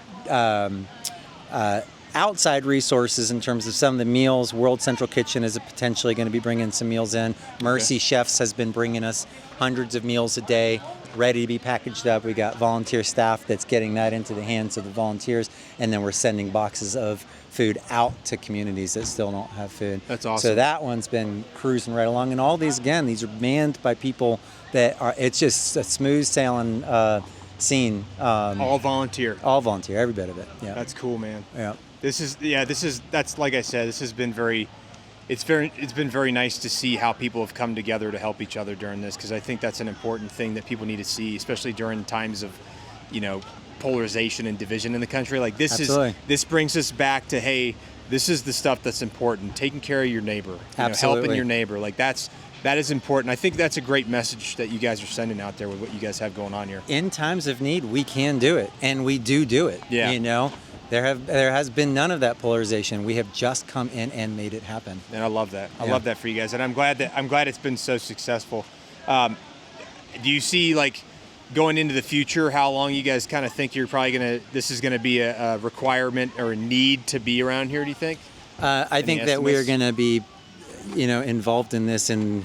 outside resources in terms of some of the meals. World Central Kitchen is potentially going to be bringing some meals in. Mercy Chefs has been bringing us hundreds of meals a day, ready to be packaged up. We got volunteer staff that's getting that into the hands of the volunteers, and then we're sending boxes of food out to communities that still don't have food. That's awesome. So that one's been cruising right along, and all these, again, these are manned by people that are, it's just a smooth sailing scene. All volunteer. All volunteer, every bit of it. Yeah. That's cool, man. Yeah. That's like I said, this has been it's been very nice to see how people have come together to help each other during this, because I think that's an important thing that people need to see, especially during times of, polarization and division in the country. Like this brings us back to, hey, this is the stuff that's important. Taking care of your neighbor, helping your neighbor. Like that is important. I think that's a great message that you guys are sending out there with what you guys have going on here. In times of need, we can do it, and we do it. Yeah. There has been none of that polarization. We have just come in and made it happen. And I love that. I love that for you guys, and I'm glad it's been so successful. Do you see, like, going into the future, how long you guys kind of think this is gonna be a requirement or a need to be around here? Do you think? I think that we are going to be, involved in this in,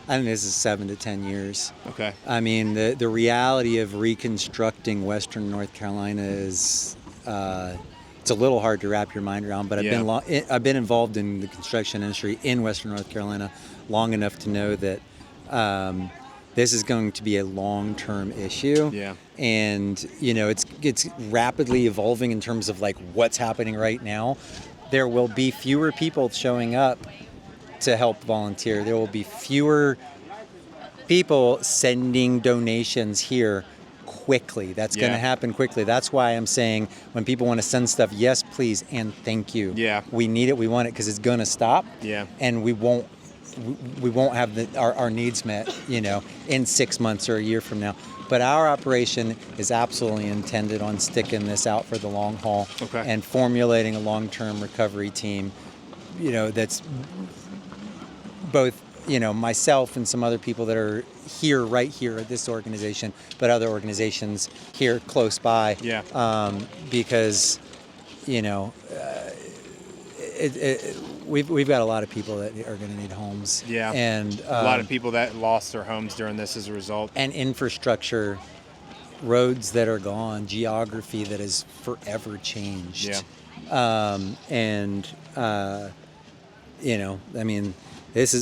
I think this is 7 to 10 years. Okay. I mean, the reality of reconstructing Western North Carolina is, it's a little hard to wrap your mind around, but I've been involved in the construction industry in Western North Carolina long enough to know that this is going to be a long-term issue. Yeah. And, it's rapidly evolving in terms of like what's happening right now. There will be fewer people showing up to help volunteer. There will be fewer people sending donations here quickly. That's going to happen quickly. That's why I'm saying when people want to send stuff, yes, please, and thank you. Yeah. We need it. We want it because it's going to stop. Yeah. And we won't have our needs met, in 6 months or a year from now. But our operation is absolutely intended on sticking this out for the long haul and formulating a long-term recovery team, that's both, myself and some other people that are right here at this organization, but other organizations here close by. Yeah. Because, we've got a lot of people that are going to need homes. Yeah. And a lot of people that lost their homes during this as a result. And infrastructure, roads that are gone, geography that is forever changed. Yeah.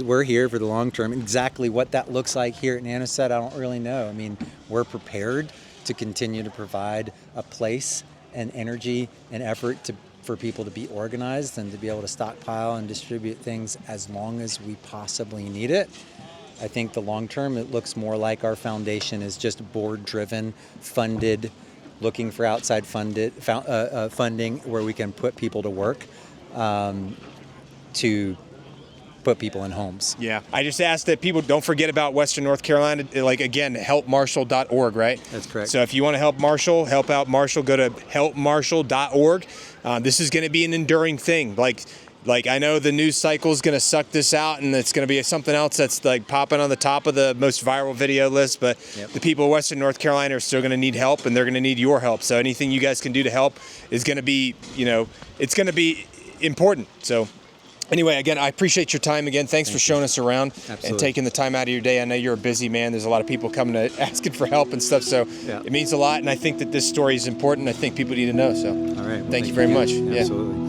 We're here for the long term. Exactly what that looks like here at Nanosat, I don't really know. I mean, we're prepared to continue to provide a place and energy and effort for people to be organized and to be able to stockpile and distribute things as long as we possibly need it. I think the long term, it looks more like our foundation is just board-driven, funded, looking for outside funding where we can put people to work to put people in homes. Yeah. I just asked that people don't forget about Western North Carolina. Like, again, helpmarshall.org, right? That's correct. So if you want to help out Marshall, go to helpmarshall.org. This is going to be an enduring thing. Like I know the news cycle is going to suck this out, and it's going to be something else that's like popping on the top of the most viral video list. But the people of Western North Carolina are still going to need help, and they're going to need your help. So anything you guys can do to help is going to be, it's going to be important. So anyway, again, I appreciate your time again. Thanks for showing us around and taking the time out of your day. I know you're a busy man. There's a lot of people coming to asking for help and stuff. So it means a lot, and I think that this story is important. I think people need to know. So all right. Thank you very much. Absolutely.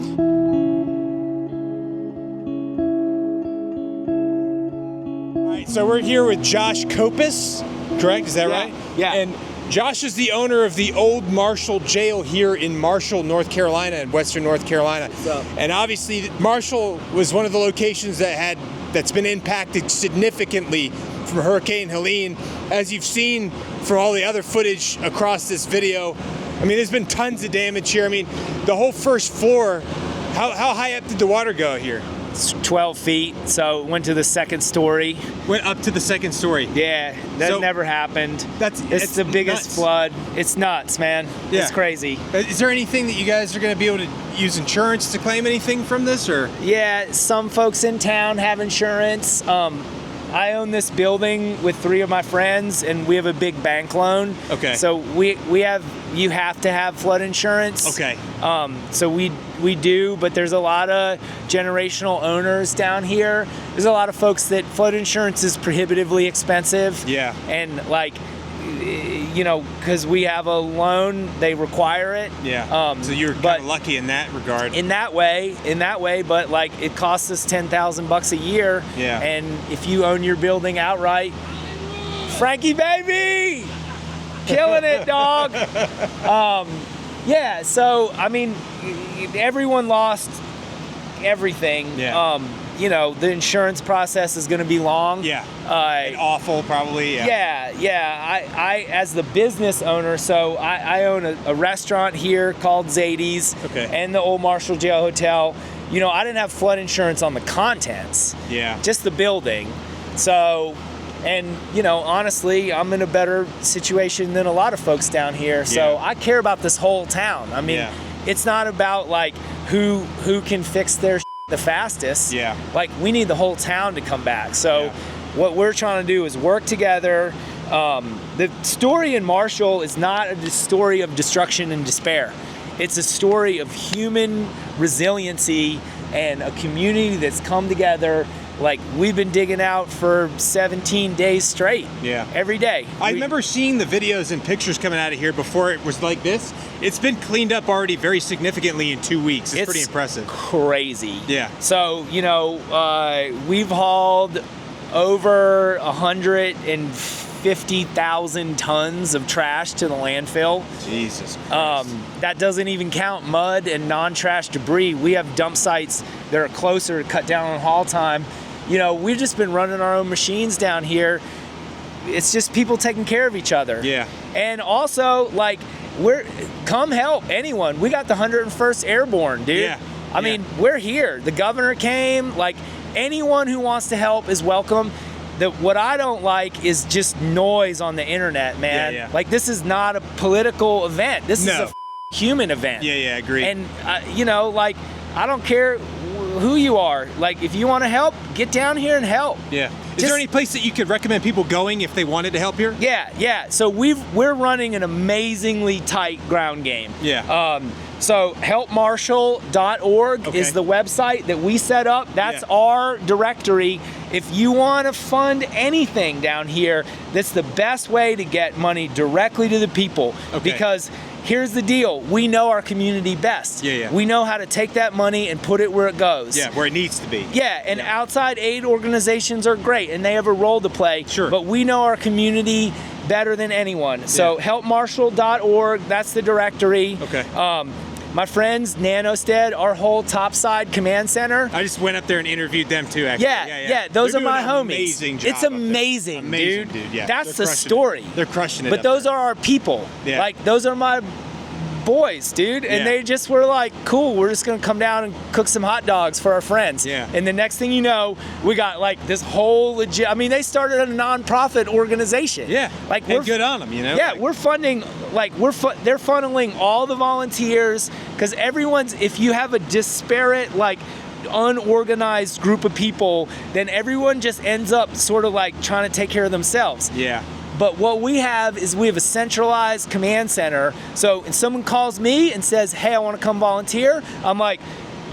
So we're here with Josh Kopis, correct? Is that right? Yeah. And Josh is the owner of the old Marshall Jail here in Marshall, North Carolina, in Western North Carolina. And obviously, Marshall was one of the locations that's been impacted significantly from Hurricane Helene. As you've seen from all the other footage across this video, I mean, there's been tons of damage here. I mean, the whole first floor, how high up did the water go here? 12 feet, so it went to the second story. Went up to the second story? Yeah, that never happened. It's the biggest nuts. Flood. It's nuts, man. Yeah. It's crazy. Is there anything that you guys are going to be able to use insurance to claim anything from this, or? Yeah, some folks in town have insurance. I own this building with 3 of my friends, and we have a big bank loan. Okay. So you have to have flood insurance. Okay. So we do, but there's a lot of generational owners down here. There's a lot of folks that flood insurance is prohibitively expensive. Yeah. And like, you know, because we have a loan, they require it. Yeah. So you're kind of lucky in that regard. In that way, but like it costs us $10,000 a year. Yeah. And if you own your building outright, Frankie baby, killing it, dog. Yeah. So I mean, everyone lost everything. Yeah. You know, the insurance process is going to be long. Yeah. And awful, probably. Yeah. I as the business owner, so I own a restaurant here called Zadie's. Okay. And the Old Marshall Jail Hotel. You know, I didn't have flood insurance on the contents. Yeah. Just the building. So, and you know, honestly, I'm in a better situation than a lot of folks down here. So Yeah. I care about this whole town. I mean, it's not about like who can fix their the fastest. Yeah. Like we need the whole town to come back. So what we're trying to do is work together. The story in Marshall is not a story of destruction and despair. It's a story of human resiliency and a community that's come together. Like we've been digging out for 17 days straight. Yeah. Every day. I remember seeing the videos and pictures coming out of here before it was like this. It's been cleaned up already very significantly in 2 weeks. It's pretty impressive. Crazy. Yeah. So, you know, we've hauled over 150,000 tons of trash to the landfill. Jesus Christ. That doesn't even count mud and non-trash debris. We have dump sites that are closer to cut down on haul time. You know, we've just been running our own machines down here. It's just people taking care of each other. Yeah. And also, like, come help anyone. We got the 101st Airborne, dude. Yeah. I mean, we're here. The governor came. Like, anyone who wants to help is welcome. What I don't like is just noise on the internet, man. Yeah. Like, this is not a political event. This is a human event. Yeah, agreed. And, you know, like, I don't care who you are. Like, if you want to help, get down here and help. Yeah. Is there any place that you could recommend people going if they wanted to help here? Yeah. So we're running an amazingly tight ground game. Yeah. So helpmarshall.org is the website that we set up. That's our directory. If you want to fund anything down here, that's the best way to get money directly to the people. Okay. Because here's the deal. We know our community best. Yeah. We know how to take that money and put it where it goes. Yeah, where it needs to be. Yeah, and outside aid organizations are great, and they have a role to play. Sure. But we know our community better than anyone. So helpmarshall.org, that's the directory. Okay. My friends, Nanostead, our whole topside command center. I just went up there and interviewed them too, actually. Yeah, those They're are my doing an homies. amazing job It's amazing, dude. Yeah. That's They're the crushing story. it. They're crushing it. But up those there. are our people. Yeah. Like, those are my boys, dude. And they just were like, cool, we're just going to come down and cook some hot dogs for our friends. Yeah. And the next thing you know, we got like this whole legit, I mean, they started a nonprofit organization. Yeah. Like, and good on them, you know? Yeah, we're funding, like, they're funneling all the volunteers, because if you have a disparate, like, unorganized group of people, then everyone just ends up sort of like trying to take care of themselves. Yeah. But what we have is we have a centralized command center. So if someone calls me and says, hey, I want to come volunteer, I'm like,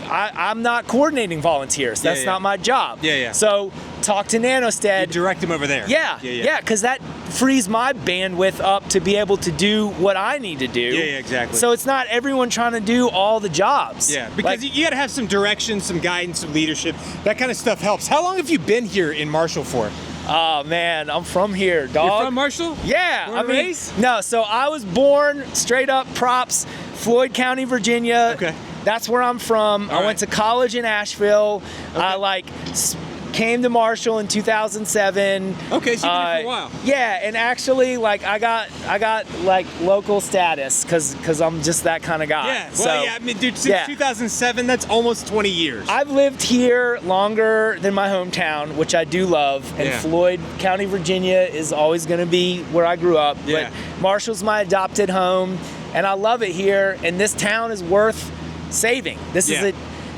I'm not coordinating volunteers. That's not my job. Yeah. So talk to Nanostead. You direct them over there. Yeah, because that frees my bandwidth up to be able to do what I need to do. Yeah, exactly. So it's not everyone trying to do all the jobs. Yeah, because you got to have some direction, some guidance, some leadership. That kind of stuff helps. How long have you been here in Marshall for? Oh man, I'm from here, dog. You're from Marshall? Yeah, Born and raised? No, so I was born straight up props, Floyd County, Virginia. Okay. That's where I'm from. I went to college in Asheville. I came to Marshall in 2007. Okay, so you've been here for a while. Yeah, and actually, like, I got like local status because I'm just that kind of guy. Yeah, well, I mean, dude, since 2007, that's almost 20 years. I've lived here longer than my hometown, which I do love, and Floyd County, Virginia is always going to be where I grew up. Yeah. But Marshall's my adopted home, and I love it here, and this town is worth saving. This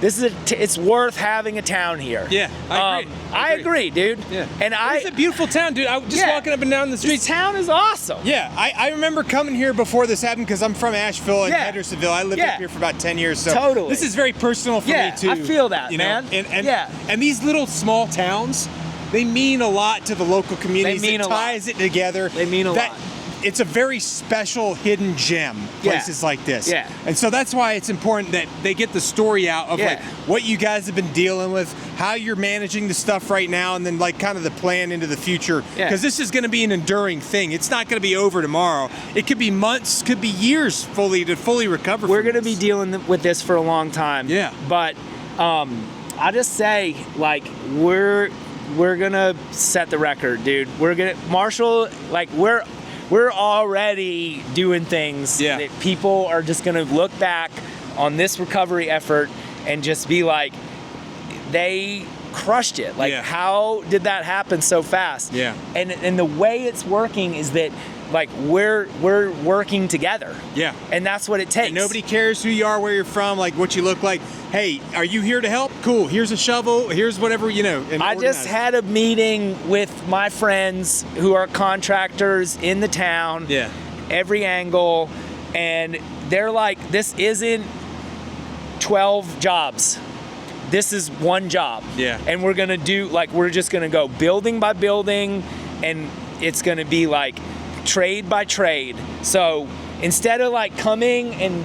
it's worth having a town here. Yeah, I agree, dude. Yeah, and it's a beautiful town, dude. I was just walking up and down the street. This town is awesome. Yeah, I remember coming here before this happened because I'm from Asheville and Hendersonville. I lived up here for about 10 years, so totally. This is very personal for me too. I feel that, you know? man. And these little small towns, they mean a lot to the local communities. They mean it a lot. ties it together. They mean a lot. It's a very special hidden gem, places like this. Yeah. And so that's why it's important that they get the story out of like what you guys have been dealing with, how you're managing the stuff right now, and then like kind of the plan into the future. Because this is going to be an enduring thing. It's not going to be over tomorrow. It could be months, could be years to fully recover. We're going to be dealing with this for a long time. Yeah. But I just say, like, we're gonna set the record, dude. Marshall, like, we're already doing things that people are just gonna look back on this recovery effort and just be like, they crushed it. Like, how did that happen so fast? Yeah. And the way it's working is that, like, we're working together. Yeah. And that's what it takes. And nobody cares who you are, where you're from, like what you look like. Hey, are you here to help? Cool. Here's a shovel. Here's whatever, you know. And I just had a meeting with my friends who are contractors in the town. Yeah. Every angle. And they're like, this isn't 12 jobs. This is one job. Yeah. And we're going to do, like, we're just going to go building by building, and it's going to be like trade by trade. So instead of like coming and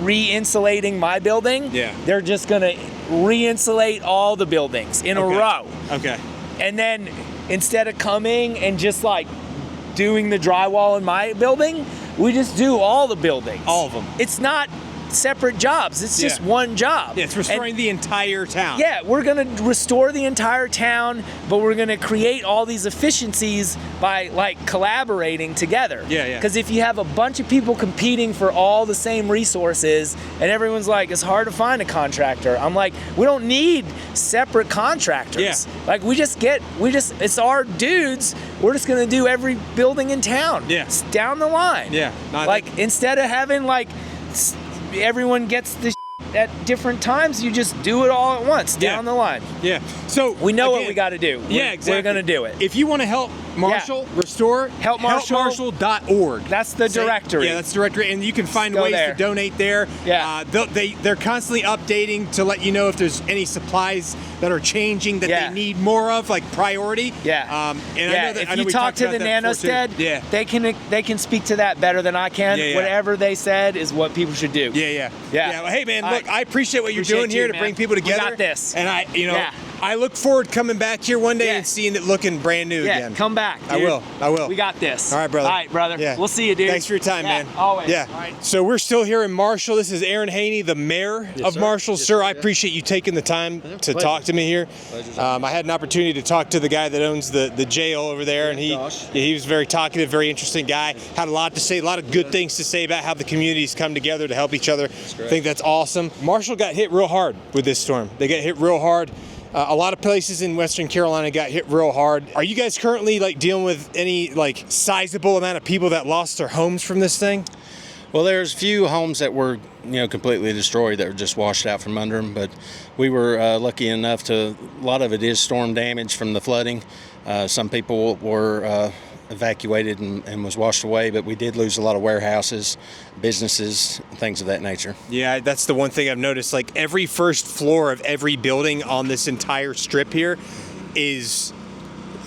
re-insulating my building, they're just going to re-insulate all the buildings in a row. Okay. And then instead of coming and just like doing the drywall in my building, we just do all the buildings. All of them. It's not separate jobs. It's just one job. Yeah, it's restoring the entire town. Yeah, we're going to restore the entire town, but we're going to create all these efficiencies by like collaborating together. Yeah. Because if you have a bunch of people competing for all the same resources and everyone's like, it's hard to find a contractor. I'm like, we don't need separate contractors. Yeah. Like it's our dudes. We're just going to do every building in town. Yeah. It's down the line. Yeah. Like instead of having like everyone gets the at different times, you just do it all at once down the line. Yeah. So we know what we got to do. Yeah, exactly. We're going to do it. If you want to help Marshall restore, helpmarshall.org. That's the directory. Yeah, that's the directory, and you can find ways to donate there. Yeah. They're constantly updating to let you know if there's any supplies that are changing that they need more of, like priority. Yeah. And I know that, if you talk to the Nanosted, they can speak to that better than I can. Yeah. Whatever they said is what people should do. Yeah. Well, hey man, look, I appreciate what you're doing here to bring people together. We got this. And I look forward to coming back here one day and seeing it looking brand new again. Come back, dude. I will. We got this. All right, brother. All right, brother. Yeah. We'll see you, dude. Thanks for your time, man. Always. Yeah. All right. So we're still here in Marshall. This is Aaron Haney, the mayor of Marshall. Sir, I appreciate you taking the time to talk to me here. I had an opportunity to talk to the guy that owns the jail over there, and he was very talkative, very interesting guy. Had a lot to say, a lot of good things to say about how the communities come together to help each other. I think that's awesome. Marshall got hit real hard with this storm. They got hit real hard. A lot of places in Western Carolina got hit real hard. Are you guys currently like dealing with any like sizable amount of people that lost their homes from this thing? Well, there's a few homes that were, completely destroyed that were just washed out from under them. But we were lucky enough to. A lot of it is storm damage from the flooding. Some people were evacuated and was washed away, but we did lose a lot of warehouses, businesses, things of that nature. Yeah, that's the one thing I've noticed. Like every first floor of every building on this entire strip here is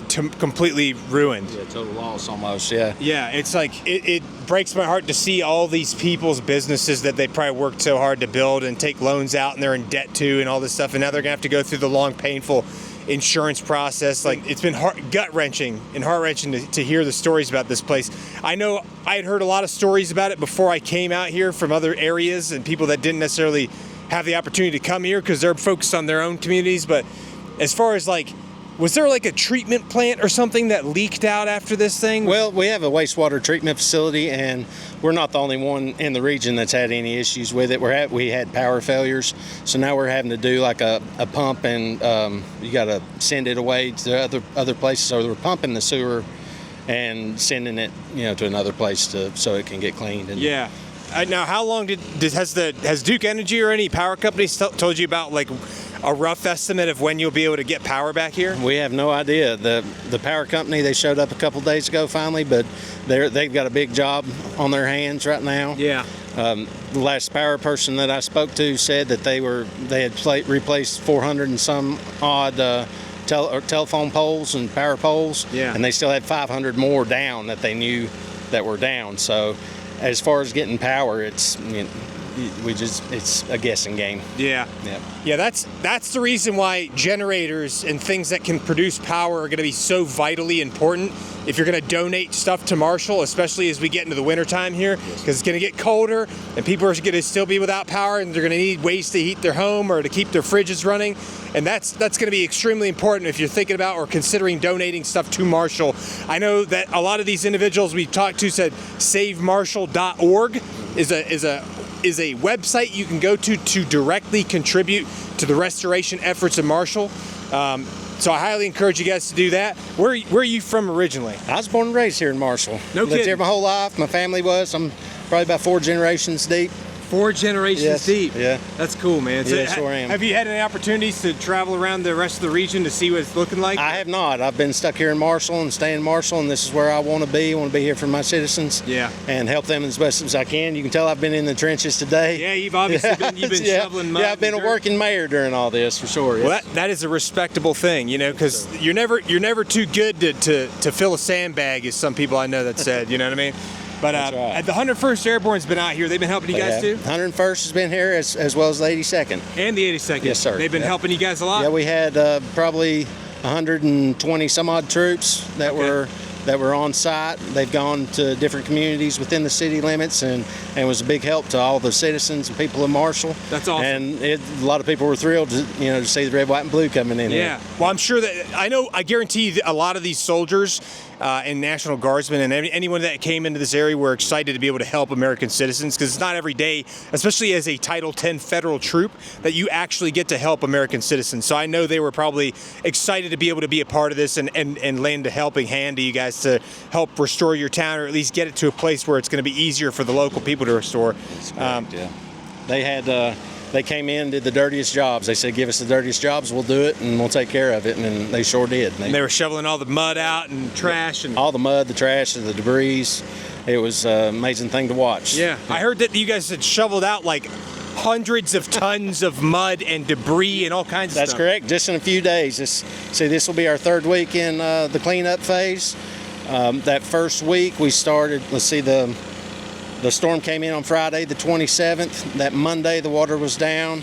completely ruined. Yeah, total loss almost, yeah. Yeah, it's like, it breaks my heart to see all these people's businesses that they probably worked so hard to build and take loans out and they're in debt to and all this stuff, and now they're gonna have to go through the long, painful insurance process. Like it's been gut-wrenching and heart-wrenching to hear the stories about this place. I know I had heard a lot of stories about it before I came out here from other areas and people that didn't necessarily have the opportunity to come here because they're focused on their own communities. But as far as like, was there like a treatment plant or something that leaked out after this thing? Well, we have a wastewater treatment facility, and we're not the only one in the region that's had any issues with it. We had power failures, so now we're having to do like a pump, and you got to send it away to other places. So we're pumping the sewer and sending it, to another place so it can get cleaned. And yeah. Now, how long has Duke Energy or any power companies told you about like a rough estimate of when you'll be able to get power back here? We have no idea. The power company, they showed up a couple days ago finally, but they've got a big job on their hands right now. Yeah. The last power person that I spoke to said that they had replaced 400 and some odd telephone poles and power poles. Yeah. And they still had 500 more down that they knew that were down. So as far as getting power, it's a guessing game. Yeah. That's the reason why generators and things that can produce power are going to be so vitally important if you're going to donate stuff to Marshall, especially as we get into the wintertime here, because it's going to get colder and people are going to still be without power and they're going to need ways to heat their home or to keep their fridges running. And that's going to be extremely important if you're thinking about or considering donating stuff to Marshall. I know that a lot of these individuals we talked to said SaveMarshall.org is a website you can go to directly contribute to the restoration efforts of Marshall. So I highly encourage you guys to do that. Where are you from originally? I was born and raised here in Marshall. No Lived kidding. here my whole life. My family was. I'm probably about 4 generations deep. 4 generations deep. Yeah. That's cool, man. So Yeah, sure am. Have you had any opportunities to travel around the rest of the region to see what it's looking like? I have not. I've been stuck here in Marshall and staying in Marshall, and this is where I want to be. I want to be here for my citizens. Yeah. And help them as best as I can. You can tell I've been in the trenches today. Yeah, you've obviously been shoveling mud. Yeah, I've been a and dirt. working mayor during all this for sure. Well, yes. that is a respectable thing, because you're never too good to fill a sandbag, as some people I know that said. You know what I mean? But right. the 101st Airborne's been out here. They've been helping you guys too? 101st has been here as well as the 82nd. And the 82nd? Yes, sir. They've been helping you guys a lot? Yeah, we had probably 120 some odd troops that were on site. They've gone to different communities within the city limits and was a big help to all the citizens and people of Marshall. That's awesome. And a lot of people were thrilled to see the red, white, and blue coming in here. Yeah. Well, I'm sure that I guarantee that a lot of these soldiers and National Guardsmen and anyone that came into this area were excited to be able to help American citizens, because it's not every day, especially as a Title 10 federal troop, that you actually get to help American citizens. So I know they were probably excited to be able to be a part of this and lend a helping hand to you guys to help restore your town, or at least get it to a place where it's going to be easier for the local people to restore. That's correct, yeah. They had they came in, did the dirtiest jobs. They said, give us the dirtiest jobs, we'll do it, and we'll take care of it, and they sure did. And they were shoveling all the mud out and trash. And all the mud, the trash, and the debris. It was an amazing thing to watch. Yeah. I heard that you guys had shoveled out like hundreds of tons of mud and debris and all kinds of stuff. That's correct, just in a few days. This will be our 3rd week in the cleanup phase. That first week we started, the storm came in on Friday the 27th. That Monday the water was down.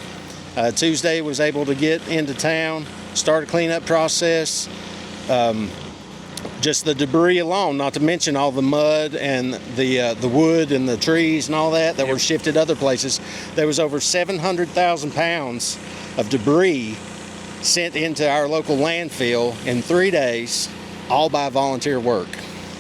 Tuesday was able to get into town, start a cleanup process. Just the debris alone, not to mention all the mud and the wood and the trees and all that were shifted other places. There was over 700,000 pounds of debris sent into our local landfill in 3 days, all by volunteer work.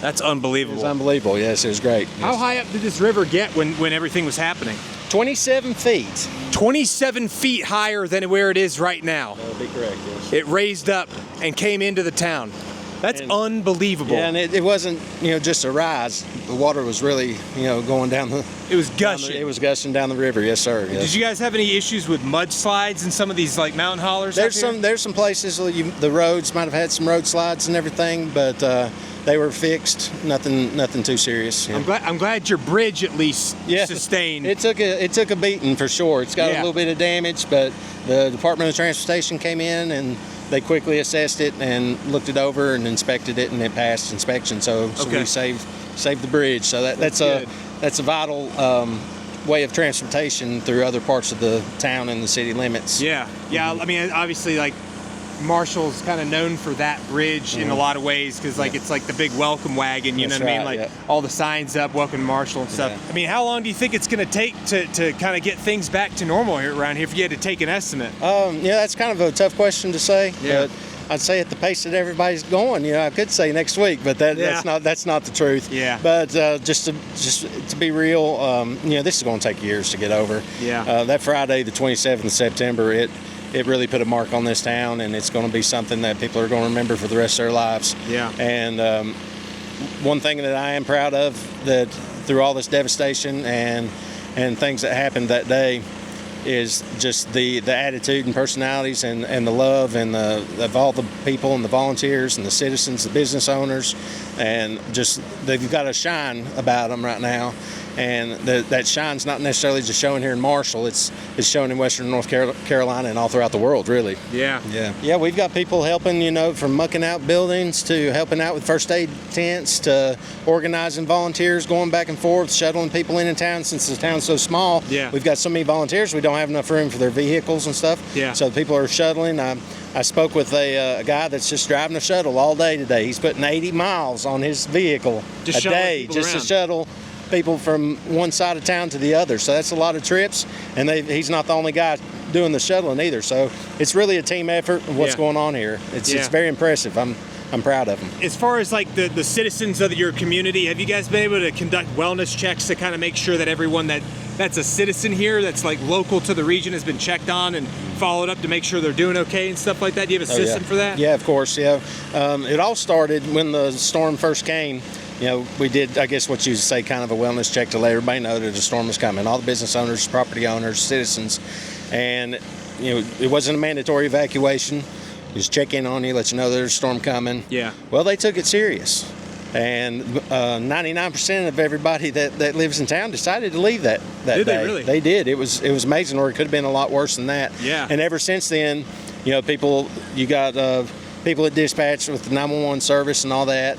That's unbelievable. It was unbelievable, yes, it was great. How high up did this river get when everything was happening? 27 feet. 27 feet higher than where it is right now. That would be correct, yes. It raised up and came into the town. That's unbelievable. Yeah, and it wasn't, just a rise. The water was really, going down the... It was gushing. It was gushing down the river, yes, sir. Yes. Did you guys have any issues with mudslides in some of these mountain haulers? There's some places the roads might have had some road slides and everything, but they were fixed. Nothing too serious. Yeah. I'm glad your bridge at least sustained. It took a beating for sure. It's got a little bit of damage, but the Department of Transportation came in and they quickly assessed it and looked it over and inspected it, and it passed inspection. So we saved the bridge. So that's a vital way of transportation through other parts of the town and the city limits. Yeah. I mean, obviously, Marshall's kind of known for that bridge in a lot of ways, because it's like the big welcome wagon, you know what I mean? All the signs up, welcome Marshall and stuff. Yeah. I mean, how long do you think it's going to take to kind of get things back to normal here around here, if you had to take an estimate? That's kind of a tough question to say. Yeah. But I'd say at the pace that everybody's going, I could say next week, but that's not the truth. Yeah. But just to be real, this is going to take years to get over. Yeah. That Friday, the 27th of September, it really put a mark on this town, and it's going to be something that people are going to remember for the rest of their lives. Yeah. And one thing that I am proud of, that through all this devastation and and things that happened that day is just the attitude and personalities and the love and of all the people and the volunteers and the citizens, the business owners, and just they've got a shine about them right now. And that shine's not necessarily just showing here in Marshall. It's showing in Western North Carolina and all throughout the world, really. Yeah. We've got people helping, from mucking out buildings to helping out with first aid tents to organizing volunteers, going back and forth, shuttling people in town. Since the town's so small, we've got so many volunteers, we don't have enough room for their vehicles and stuff. So people are shuttling. I spoke with a guy that's just driving a shuttle all day today. He's putting 80 miles on his vehicle a day just to shuttle people from one side of town to the other. So that's a lot of trips, and he's not the only guy doing the shuttling either. So it's really a team effort of what's going on here. It's very impressive. I'm proud of them. As far as like the citizens of your community, have you guys been able to conduct wellness checks to kind of make sure that everyone that's a citizen here, that's like local to the region, has been checked on and followed up to make sure they're doing okay and stuff like that? Do you have a system for that? Yeah, of course. Yeah. It all started when the storm first came. We did, I guess what you'd say, kind of a wellness check to let everybody know that a storm was coming. All the business owners, property owners, citizens. And, it wasn't a mandatory evacuation. Just check in on you, let you know there's a storm coming. Yeah. Well, they took it serious. And 99% of everybody that lives in town decided to leave that day. Did they really? They did. It was amazing, or it could have been a lot worse than that. Yeah. And ever since then, you got people at dispatch with the 911 service and all that.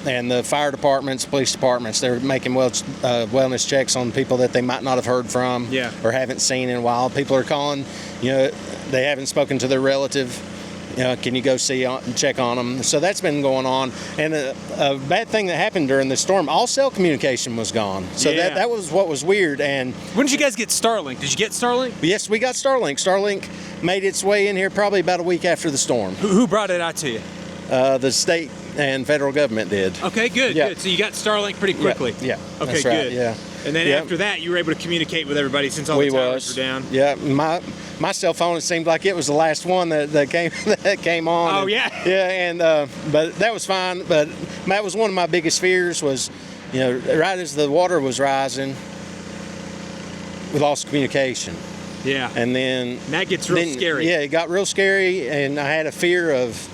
And the fire departments, police departments, they're making wellness checks on people that they might not have heard from or haven't seen in a while. People are calling, they haven't spoken to their relative. Can you go check on them? So that's been going on. And a bad thing that happened during the storm, all cell communication was gone. So that was what was weird. And when did you guys get Starlink? Did you get Starlink? Yes, we got Starlink. Starlink made its way in here probably about a week after the storm. Who brought it out to you? The state and federal government did. Okay, good. Yeah. Good. So you got Starlink pretty quickly. Yeah. Okay, that's good. Right, yeah. And then after that, you were able to communicate with everybody since all the towers were down. Yeah. My cell phone, it seemed like it was the last one that came on. Oh, yeah. Yeah. And but that was fine. But that was one of my biggest fears was, right as the water was rising, we lost communication. Yeah. And then that gets real scary. Yeah, it got real scary, and I had a fear of,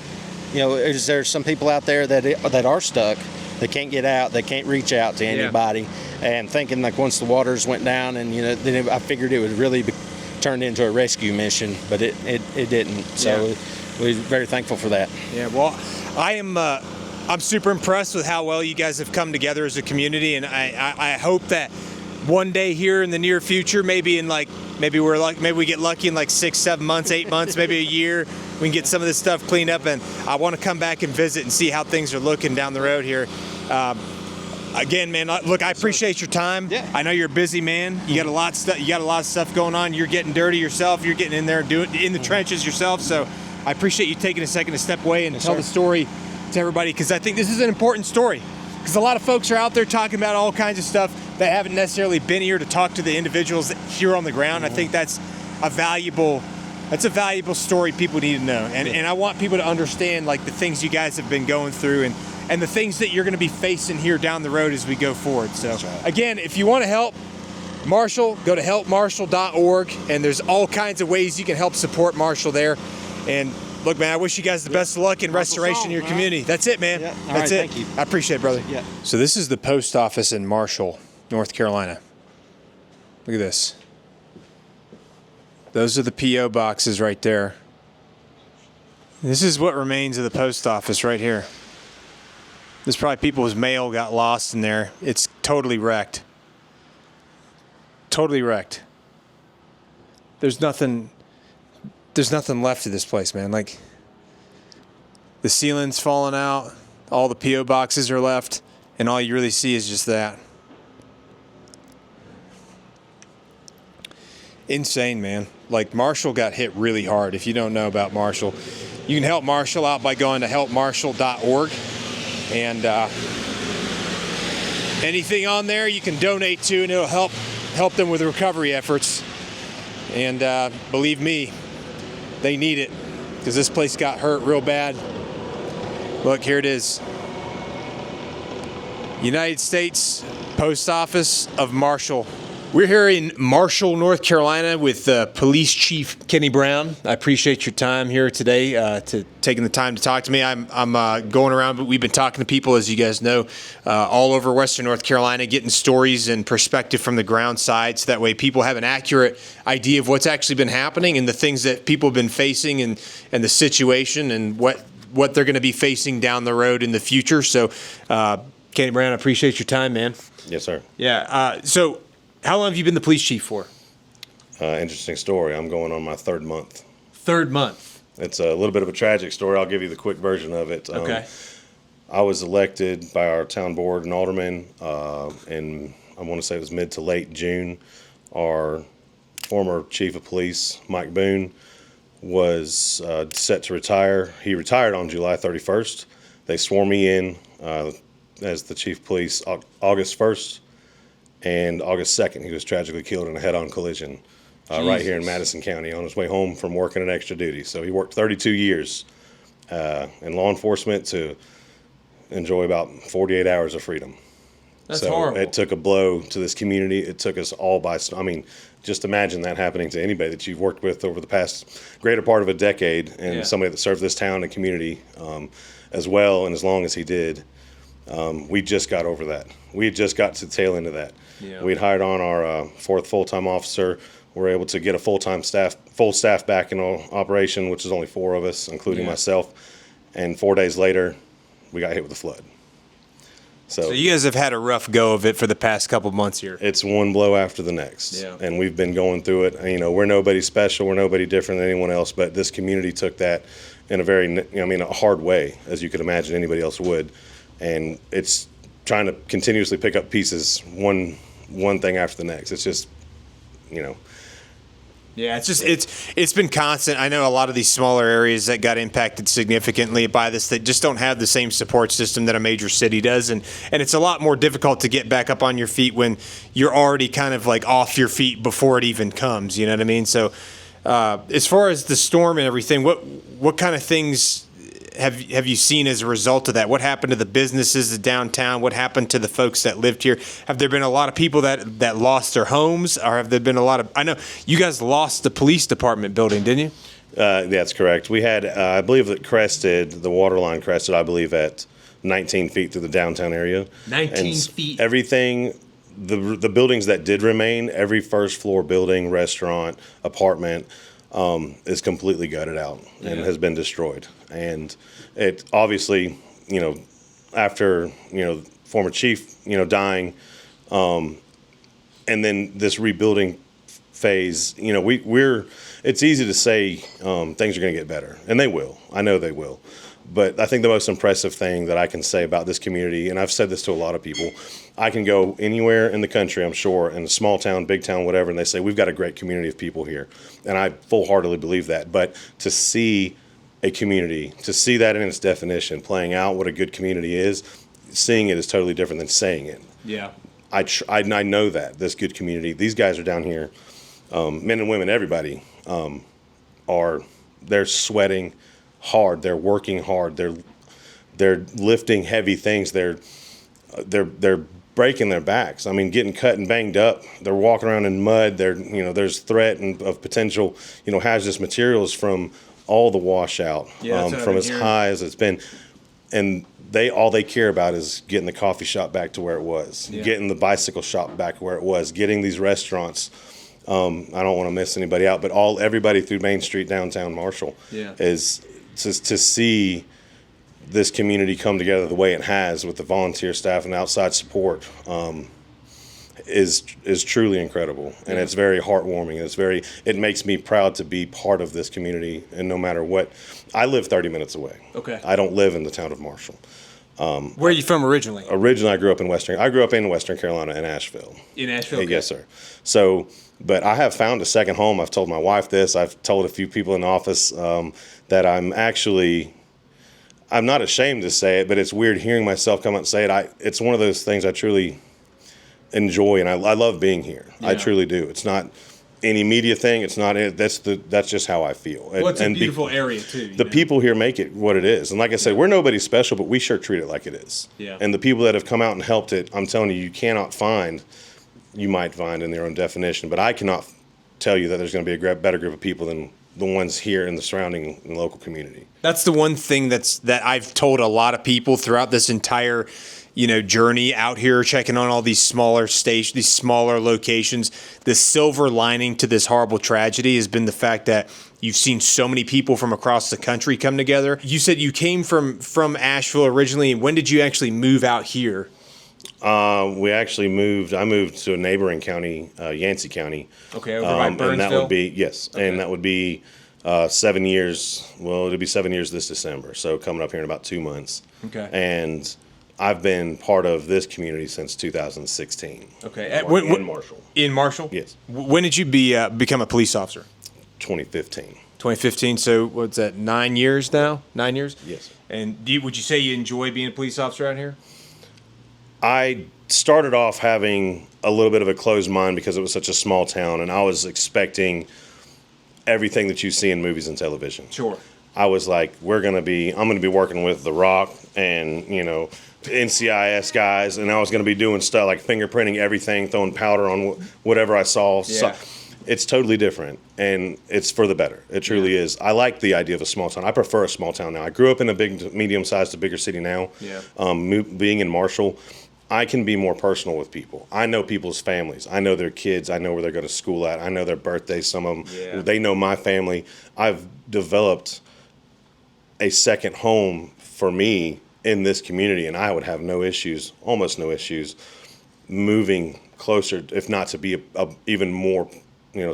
is there some people out there that are stuck, they can't get out, they can't reach out to anybody, and thinking like once the waters went down, and then I figured it would really be turned into a rescue mission, but it didn't. So we're very thankful for that. Yeah. Well, I'm super impressed with how well you guys have come together as a community, and I hope that one day here in the near future, maybe we get lucky in like 6, 7 months, 8 months, maybe a year, we can get some of this stuff cleaned up, and I want to come back and visit and see how things are looking down the road here. Again, man, look, I appreciate your time. Yeah. I know you're a busy man. You got a lot of stuff going on. You're getting dirty yourself. You're getting in there doing in the trenches yourself. So I appreciate you taking a second to step away and tell the story to everybody, because I think this is an important story. Because a lot of folks are out there talking about all kinds of stuff that haven't necessarily been here to talk to the individuals here on the ground. I think that's a valuable story people need to know. And I want people to understand like the things you guys have been going through and the things that you're going to be facing here down the road as we go forward. So again, if you want to help Marshall, go to helpmarshall.org, and there's all kinds of ways you can help support Marshall there. And look, man, I wish you guys the best of luck in restoration of your community. That's it, man. Yeah. That's it. Thank you. I appreciate it, brother. Yeah. So this is the post office in Marshall, North Carolina. Look at this. Those are the P.O. boxes right there. This is what remains of the post office right here. There's probably people's mail got lost in there. It's totally wrecked. Totally wrecked. There's nothing left of this place, man. Like, the ceiling's falling out, all the P.O. boxes are left, and all you really see is just that. Insane, man. Like, Marshall got hit really hard. If you don't know about Marshall, you can help Marshall out by going to helpmarshall.org. And anything on there you can donate to, and it'll help them with recovery efforts. And believe me, they need it, because this place got hurt real bad. Look, here it is. United States Post Office of Marshall. We're here in Marshall, North Carolina with Police Chief Kenny Brown. I appreciate your time here today, to taking the time to talk to me. I'm going around, but we've been talking to people, as you guys know, all over Western North Carolina, getting stories and perspective from the ground side, so that way people have an accurate idea of what's actually been happening and the things that people have been facing, and the situation, and what they're going to be facing down the road in the future. So, Kenny Brown, I appreciate your time, man. Yes, sir. Yeah. So, how long have you been the police chief for? Interesting story. I'm going on my 3rd month. 3rd month. It's a little bit of a tragic story. I'll give you the quick version of it. Okay. I was elected by our town board and aldermen, and I want to say it was mid to late June. Our former chief of police, Mike Boone, was set to retire. He retired on July 31st. They swore me in as the chief of police August 1st. And August 2nd, he was tragically killed in a head-on collision right here in Madison County on his way home from working an extra duty. So he worked 32 years in law enforcement to enjoy about 48 hours of freedom. That's so horrible. It took a blow to this community. It took us all by, I mean, just imagine that happening to anybody that you've worked with over the past greater part of a decade, and somebody that served this town and community as well and as long as he did. We just got over that. We had just got to the tail end of that. Yeah. We'd hired on our 4th full-time officer. We were able to get a full staff back in operation, which is only 4 of us, including myself. And 4 days later, we got hit with a flood. So you guys have had a rough go of it for the past couple months here. It's one blow after the next. Yeah. And we've been going through it. You know, we're nobody special. We're nobody different than anyone else. But this community took that in a very, a hard way, as you could imagine anybody else would. And it's trying to continuously pick up pieces, one thing after the next. It's just, Yeah, it's been constant. I know a lot of these smaller areas that got impacted significantly by this that just don't have the same support system that a major city does, and it's a lot more difficult to get back up on your feet when you're already kind of like off your feet before it even comes. You know what I mean? So, as far as the storm and everything, what kind of things have you seen as a result of that? What happened to the businesses, the downtown? What happened to the folks that lived here? Have there been a lot of people that lost their homes, or have there been a lot of? I know you guys lost the police department building, didn't you? That's correct. We had, I believe, the water line crested, I believe, at 19 feet through the downtown area. 19 feet. Everything, the buildings that did remain, every first floor building, restaurant, apartment, is completely gutted out and has been destroyed. And it obviously, after, former chief, dying, and then this rebuilding phase, it's easy to say things are going to get better, and they will. I know they will. But I think the most impressive thing that I can say about this community, and I've said this to a lot of people, I can go anywhere in the country, I'm sure, in a small town, big town, whatever, and they say, we've got a great community of people here. And I full-heartedly believe that. But to see a community, to see that in its definition, playing out what a good community is, seeing it is totally different than saying it. Yeah. I know that, this good community, these guys are down here, men and women, everybody, they're sweating hard, they're working hard, they're lifting heavy things, they're breaking their backs. I mean, getting cut and banged up. They're walking around in mud. There's threat of potential, hazardous materials from all the washout, from as high as it's been. And all they care about is getting the coffee shop back to where it was, getting the bicycle shop back where it was, getting these restaurants. I don't want to miss anybody out, but everybody through Main Street, downtown Marshall, is to see this community come together the way it has with the volunteer staff and outside support is truly incredible, and it's very heartwarming. It makes me proud to be part of this community. And no matter what, I live 30 minutes away. Okay. I don't live in the town of Marshall. Where are you from originally? Originally, I grew up in Western Carolina, in Asheville. In Asheville. Okay. Yes, sir. So, but I have found a second home. I've told my wife this. I've told a few people in the office that I'm not ashamed to say it, but it's weird hearing myself come out and say it. It's one of those things I truly enjoy, and I love being here. Yeah. I truly do. It's not any media thing. It's not. That's just how I feel. Well, it's a beautiful area too. The people here make it what it is, and like I said, we're nobody special, but we sure treat it like it is. Yeah. And the people that have come out and helped it, I'm telling you, you cannot find you might find in their own definition, but I cannot tell you that there's going to be a better group of people than the ones here in the surrounding local community. That's the one thing that I've told a lot of people throughout this entire, journey out here, checking on all these smaller stations, these smaller locations. The silver lining to this horrible tragedy has been the fact that you've seen so many people from across the country come together. You said you came from Asheville originally. When did you actually move out here? We actually moved. I moved to a neighboring county, Yancey County. Okay, over by Barnardsville? And that would be, yes, okay. And that would be 7 years. Well, it'll be 7 years this December, so coming up here in about 2 months. Okay. And I've been part of this community since 2016. Okay. In Marshall. In Marshall? Yes. When did you become a police officer? 2015. 2015. So what's that? 9 years now? 9 years? Yes. And would you say you enjoy being a police officer out here? I started off having a little bit of a closed mind because it was such a small town, and I was expecting everything that you see in movies and television. Sure. I was like, I'm going to be working with The Rock and, NCIS guys, and I was going to be doing stuff like fingerprinting everything, throwing powder on whatever I saw. Yeah. So it's totally different, and it's for the better. It truly is. I like the idea of a small town. I prefer a small town now. I grew up in a medium-sized to bigger city now. Yeah. Being in Marshall, I can be more personal with people. I know people's families. I know their kids. I know where they're going to school at. I know their birthdays, some of them. Yeah. They know my family. I've developed a second home for me in this community, and I would have no issues, almost no issues, moving closer, if not to be even more,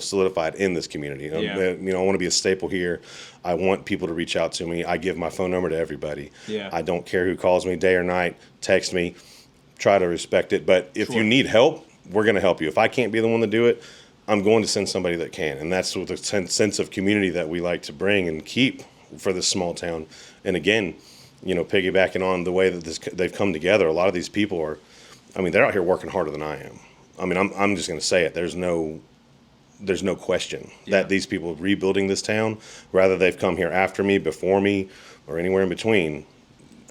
solidified in this community. I want to be a staple here. I want people to reach out to me. I give my phone number to everybody. Yeah. I don't care who calls me day or night, text me. Try to respect it. But if Sure. you need help, we're going to help you. If I can't be the one to do it, I'm going to send somebody that can. And that's with the sense of community that we like to bring and keep for this small town. And again, piggybacking on the way that they've come together, a lot of these people they're out here working harder than I am. I'm just going to say it. There's no question that these people rebuilding this town, whether they've come here after me, before me, or anywhere in between,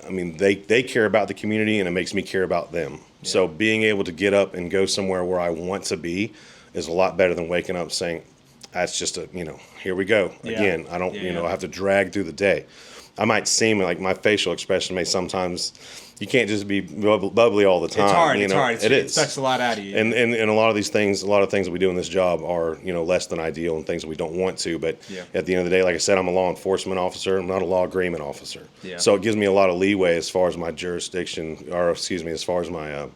they care about the community, and it makes me care about them. Yeah. So being able to get up and go somewhere where I want to be is a lot better than waking up saying, that's just here we go again. I don't, I have to drag through the day. I might seem like my facial expression may sometimes, you can't just be bubbly all the time. It's hard. It's hard. It sucks a lot out of you. And a lot of these things, a lot of things that we do in this job are, less than ideal and things that we don't want to. But at the end of the day, like I said, I'm a law enforcement officer. I'm not a law agreement officer. Yeah. So it gives me a lot of leeway as far as my jurisdiction, as far as my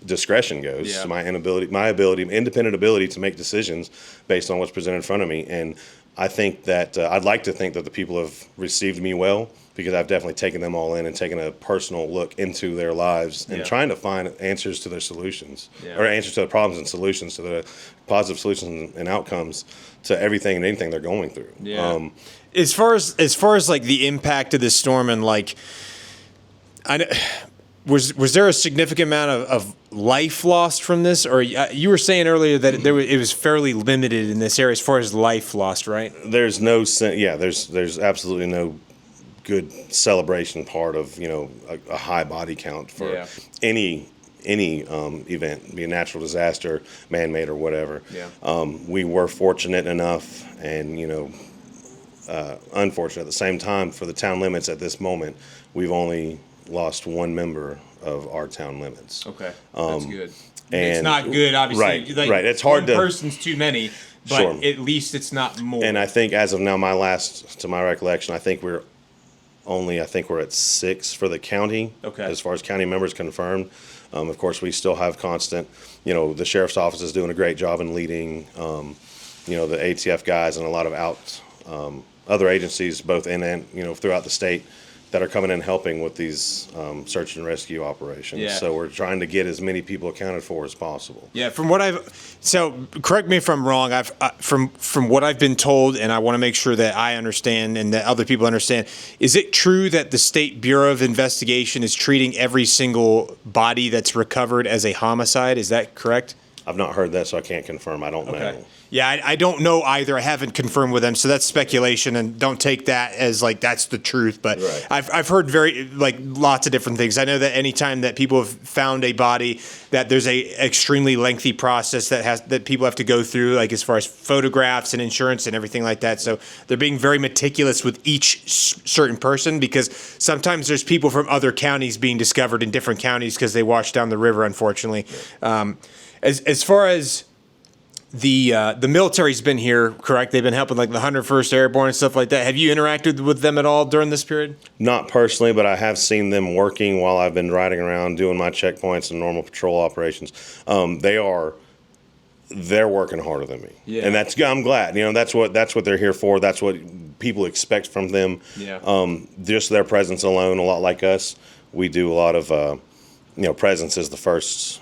discretion goes. Yeah. My independent ability to make decisions based on what's presented in front of me. And I think that I'd like to think that the people have received me well, because I've definitely taken them all in and taken a personal look into their lives and trying to find answers to their solutions, or answers to the problems and solutions to the positive solutions and outcomes to everything and anything they're going through. Yeah. As far as like the impact of this storm and like, was there a significant amount of life lost from this, or you were saying earlier that it was fairly limited in this area as far as life lost, right? There's there's absolutely no good celebration part of a high body count for any event, be a natural disaster, man-made or whatever. We were fortunate enough and unfortunate at the same time. For the town limits at this moment, we've only lost one member of our town limits. Okay, that's good. And it's not good, obviously. Right. It's hard one person's too many, but at least it's not more. And I think as of now, to my recollection, I think we're at 6 for the county. Okay. As far as county members confirmed. Of course, we still have constant, the sheriff's office is doing a great job in leading, the ATF guys and a lot of other agencies, both in and, throughout the state, that are coming in helping with these search and rescue operations. Yeah. So we're trying to get as many people accounted for as possible. Yeah, so correct me if I'm wrong. From what I've been told, and I want to make sure that I understand and that other people understand, is it true that the State Bureau of Investigation is treating every single body that's recovered as a homicide? Is that correct? I've not heard that, so I can't confirm. I don't know. Yeah, I don't know either. I haven't confirmed with them, so that's speculation, and don't take that as like that's the truth. But I've heard lots of different things. I know that anytime that people have found a body, that there's a extremely lengthy process that people have to go through, like as far as photographs and insurance and everything like that. So they're being very meticulous with each certain person, because sometimes there's people from other counties being discovered in different counties because they washed down the river, unfortunately. As far as the military's been here, correct? They've been helping like the 101st Airborne and stuff like that. Have you interacted with them at all during this period? Not personally, but I have seen them working while I've been riding around doing my checkpoints and normal patrol operations. They're working harder than me, and I'm glad. That's what they're here for. That's what people expect from them. Just their presence alone, a lot like us, we do a lot of presence is the first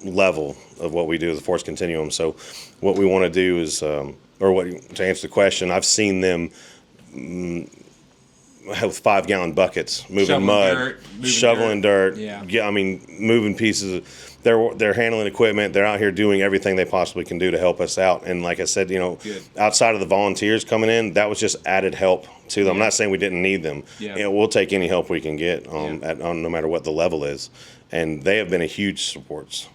level of what we do as a force continuum. So what we want to do is, to answer the question, I've seen them with 5-gallon buckets, moving mud, shoveling dirt. Moving pieces. They're handling equipment. They're out here doing everything they possibly can do to help us out. And like I said, outside of the volunteers coming in, that was just added help to them. I'm not saying we didn't need them. We'll take any help we can get no matter what the level is. And they have been a huge support.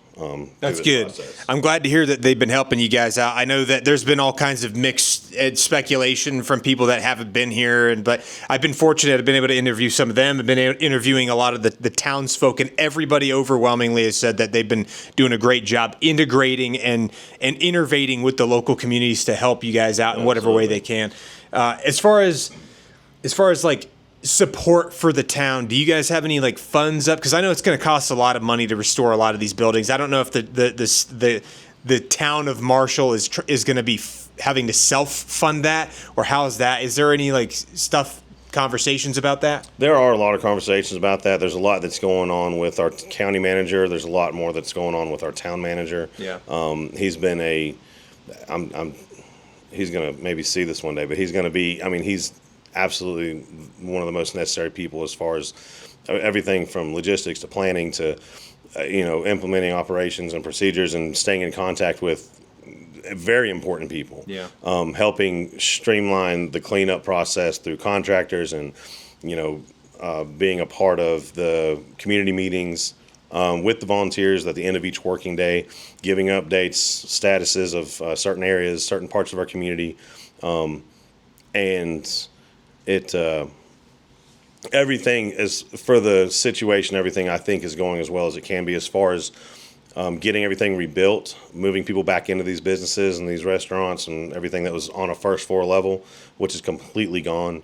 That's good. Process. I'm glad to hear that they've been helping you guys out. I know that there's been all kinds of mixed speculation from people that haven't been here, but I've been fortunate. I've been able to interview some of them. I've been interviewing a lot of the townsfolk, and everybody overwhelmingly has said that they've been doing a great job integrating and innovating with the local communities to help you guys out in whatever way they can. As far as like support for the town, do you guys have any like funds up? Because I know it's going to cost a lot of money to restore a lot of these buildings. I don't know if the town of Marshall is going to be having to self-fund that, or how is that? Is there any like conversations about that? There are a lot of conversations about that. There's a lot that's going on with our county manager. There's a lot more that's going on with our town manager. He's been he's going to maybe see this one day, but he's going to be, he's absolutely one of the most necessary people as far as everything from logistics to planning to implementing operations and procedures and staying in contact with very important people. Helping streamline the cleanup process through contractors and being a part of the community meetings with the volunteers at the end of each working day, giving updates, statuses of certain areas, certain parts of our community, and everything is for the situation. Everything I think is going as well as it can be as far as getting everything rebuilt, moving people back into these businesses and these restaurants and everything that was on a first floor level, which is completely gone.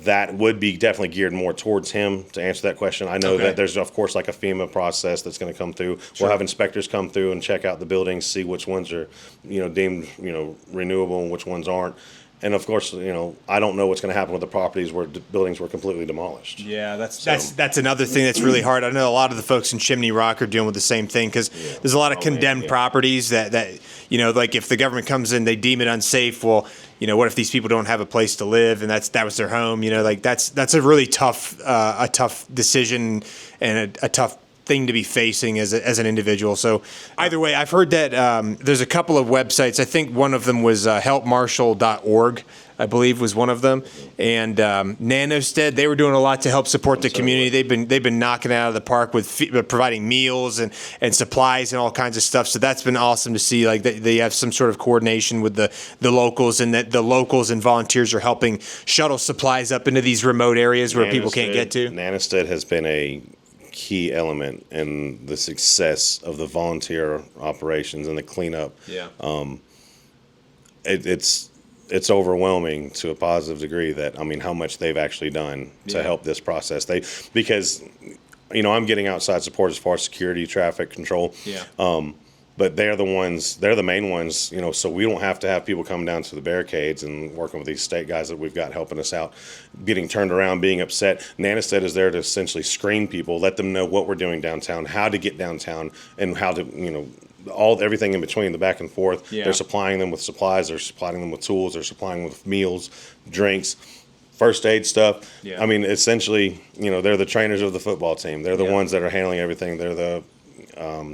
That would be definitely geared more towards him to answer that question. I know that there's, of course, like a FEMA process that's going to come through. We'll have inspectors come through and check out the buildings, see which ones are, deemed, renewable and which ones aren't. And of course, I don't know what's going to happen with the properties where buildings were completely demolished. Yeah, that's another thing that's really hard. I know a lot of the folks in Chimney Rock are dealing with the same thing, because there's a lot of condemned properties that like if the government comes in, they deem it unsafe. Well, what if these people don't have a place to live and that was their home? That's a really tough decision and a tough thing to be facing as an individual. So either way, I've heard that there's a couple of websites. I think one of them was helpmarshall.org, I believe was one of them. And Nanostead, they were doing a lot to help support the community. They've been knocking it out of the park with providing meals and supplies and all kinds of stuff. So that's been awesome to see. Like they have some sort of coordination with the locals, and that the locals and volunteers are helping shuttle supplies up into these remote areas where people can't get to. Nanostead has been a key element in the success of the volunteer operations and the cleanup. It's overwhelming to a positive degree that how much they've actually done to help this process. Because I'm getting outside support as far as security, traffic control. But they're the main ones, so we don't have to have people come down to the barricades and working with these state guys that we've got helping us out, getting turned around, being upset. Nanostead is there to essentially screen people, let them know what we're doing downtown, how to get downtown, and how to, everything in between, the back and forth. They're supplying them with supplies, they're supplying them with tools, they're supplying them with meals, drinks, first aid stuff. Essentially, they're the trainers of the football team. They're the ones that are handling everything. They're the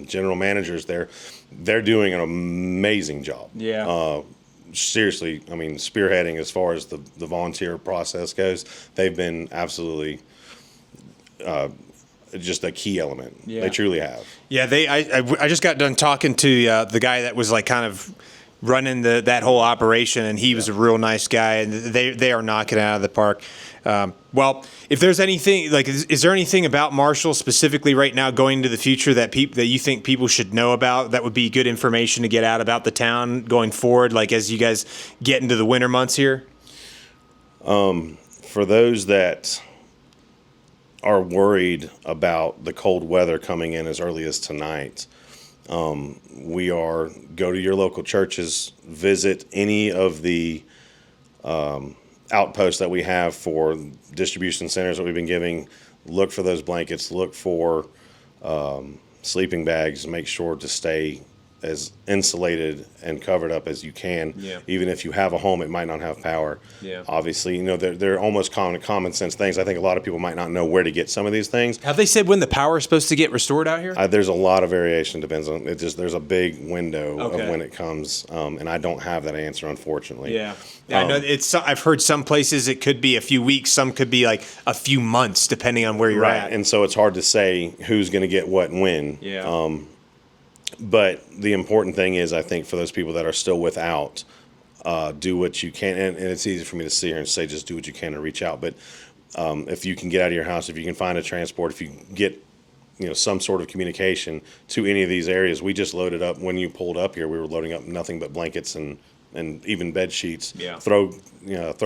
general managers there. They're doing an amazing job. Yeah. Seriously, I mean, spearheading as far as the volunteer process goes. They've been absolutely just a key element. Yeah. They truly have. Yeah, I just got done talking to the guy that was like kind of running that whole operation, and he was a real nice guy, and they are knocking it out of the park. Well, if there's anything like, is there anything about Marshall specifically right now going into the future that you think people should know about that would be good information to get out about the town going forward, like as you guys get into the winter months here? For those that are worried about the cold weather coming in as early as tonight, go to your local churches, visit any of the outposts that we have for distribution centers that we've been giving. Look for those blankets, look for sleeping bags, make sure to stay as insulated and covered up as you can. Yeah. Even if you have a home, it might not have power. Yeah. Obviously, they're almost common sense things. I think a lot of people might not know where to get some of these things. Have they said when the power is supposed to get restored out here? There's a lot of variation. Depends on it. There's a big window Okay. of when it comes, and I don't have that answer, unfortunately. Yeah. I know I've heard some places it could be a few weeks, some could be like a few months, depending on where you're at. And so it's hard to say who's going to get what and when. Yeah. But the important thing is, I think, for those people that are still without, do what you can. And it's easy for me to sit here and say, just do what you can to reach out. But if you can get out of your house, if you can find a transport, if you get some sort of communication to any of these areas. We just loaded up, when you pulled up here, we were loading up nothing but blankets and even bed sheets, Yeah. throw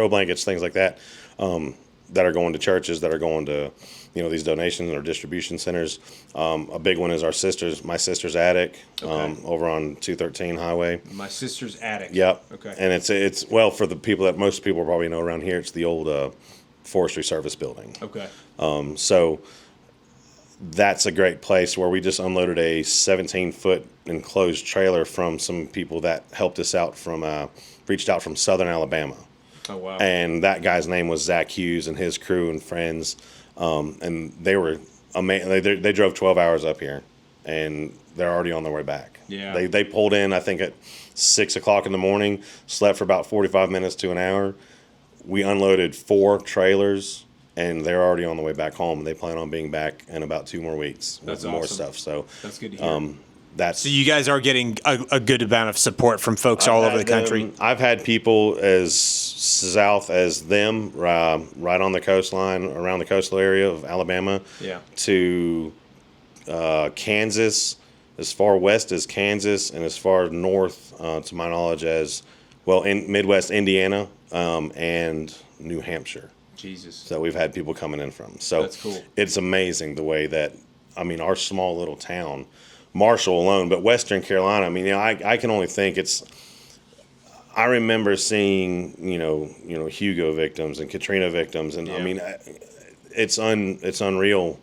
blankets, things like that, that are going to churches, that are going to these donations or distribution centers. A big one is my sister's attic, over on 213 highway. My sister's attic. Yep. Okay. And it's well, for the people that most people probably know around here, it's the old Forestry Service building. Okay. So that's a great place where we just unloaded a 17-foot enclosed trailer from some people that helped us out reached out from Southern Alabama. Oh, wow. And that guy's name was Zach Hughes, and his crew and friends. And they were amazing. They drove 12 hours up here, and they're already on their way back. Yeah. They pulled in, I think, at 6 o'clock in the morning, slept for about 45 minutes to an hour. We unloaded 4 trailers, and they're already on the way back home. They plan on being back in about 2 more weeks with more stuff. So that's good to hear. So you guys are getting a good amount of support from folks all over the country. I've had people as south as them, right on the coastline, around the coastal area of Alabama, Yeah. to Kansas, as far west as Kansas, and as far north, to my knowledge, as well in Midwest Indiana and New Hampshire. Jesus. So we've had people coming in from. So That's cool. It's amazing the way that, our small little town, Marshall alone, but Western Carolina, I can only think I remember seeing, Hugo victims and Katrina victims, and Yeah. it's unreal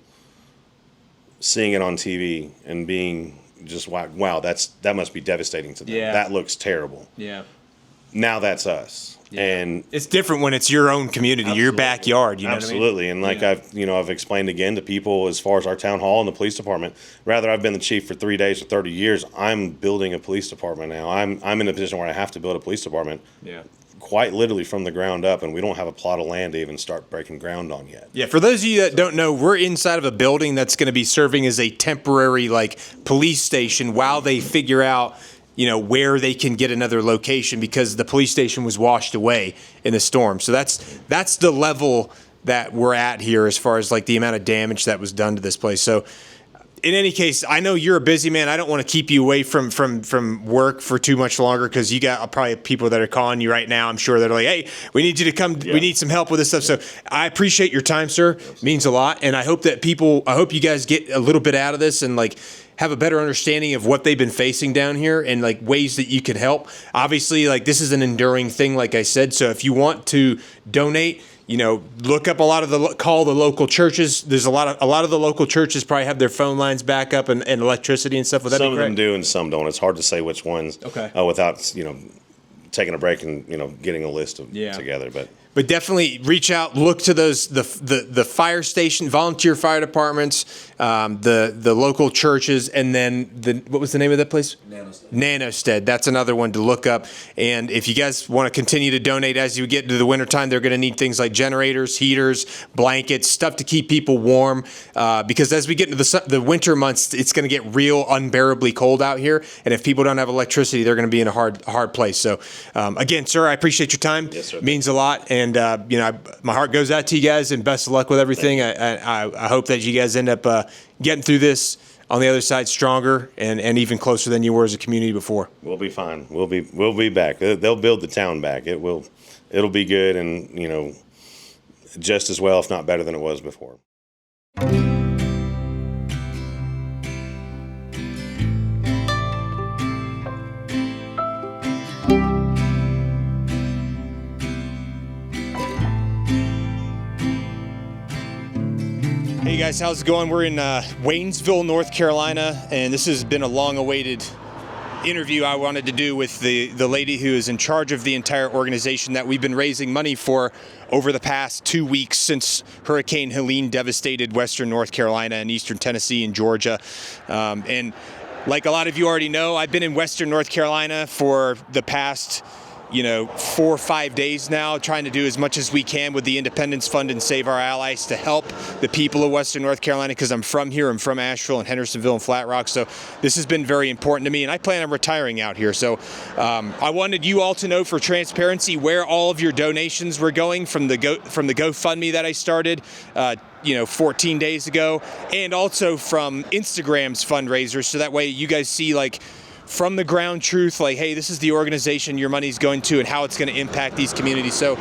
seeing it on TV and being just wow, that must be devastating to them. Yeah. That looks terrible. Yeah. Now that's us. And it's different when it's your own community, your backyard. You know absolutely. what I mean? And I've explained again to people, as far as our town hall and the police department, rather I've been the chief for 3 days or 30 years, I'm building a police department now. I'm in a position where I have to build a police department. Yeah. Quite literally from the ground up, and we don't have a plot of land to even start breaking ground on yet. Yeah, for those of you that don't know, we're inside of a building that's going to be serving as a temporary police station while they figure out where they can get another location, because the police station was washed away in the storm. So that's the level that we're at here as far as the amount of damage that was done to this place. So in any case, I know you're a busy man. I don't want to keep you away from work for too much longer, because you got probably people that are calling you right now. I'm sure they're like, hey, we need you to come. Yeah. We need some help with this stuff. So I appreciate your time, sir. It means a lot. And I hope you guys get a little bit out of this and have a better understanding of what they've been facing down here and ways that you can help. Obviously, this is an enduring thing, like I said. So if you want to donate, look up call the local churches. There's a lot of the local churches probably have their phone lines back up and electricity and stuff. Would that be correct? Some of them do and some don't. It's hard to say which ones. Okay. Without taking a break and getting a list together, But definitely reach out, look to the fire station, volunteer fire departments, the local churches, and then what was the name of that place? Nanostead. That's another one to look up. And if you guys want to continue to donate as you get into the wintertime, they're going to need things like generators, heaters, blankets, stuff to keep people warm. Because as we get into the winter months, it's going to get real unbearably cold out here. And if people don't have electricity, they're going to be in a hard place. So again, sir, I appreciate your time. Yes, sir. It means a lot. And my heart goes out to you guys, and best of luck with everything. I hope that you guys end up getting through this on the other side stronger and even closer than you were as a community before. We'll be fine. We'll be back. They'll build the town back. It'll be good, and just as well, if not better than it was before. Hey guys, how's it going? We're in Waynesville, North Carolina, and this has been a long-awaited interview I wanted to do with the lady who is in charge of the entire organization that we've been raising money for over the past 2 weeks since Hurricane Helene devastated western North Carolina and eastern Tennessee and Georgia. And like a lot of you already know, I've been in western North Carolina for the past 4 or 5 days now, trying to do as much as we can with the Independence Fund and Save Our Allies to help the people of western North Carolina, because I'm from here. I'm from Asheville and Hendersonville and Flat Rock, so this has been very important to me, and I plan on retiring out here. So I wanted you all to know, for transparency, where all of your donations were going from the GoFundMe that I started 14 days ago, and also from Instagram's fundraisers, so that way you guys see from the ground truth, hey, this is the organization your money's going to and how it's going to impact these communities. So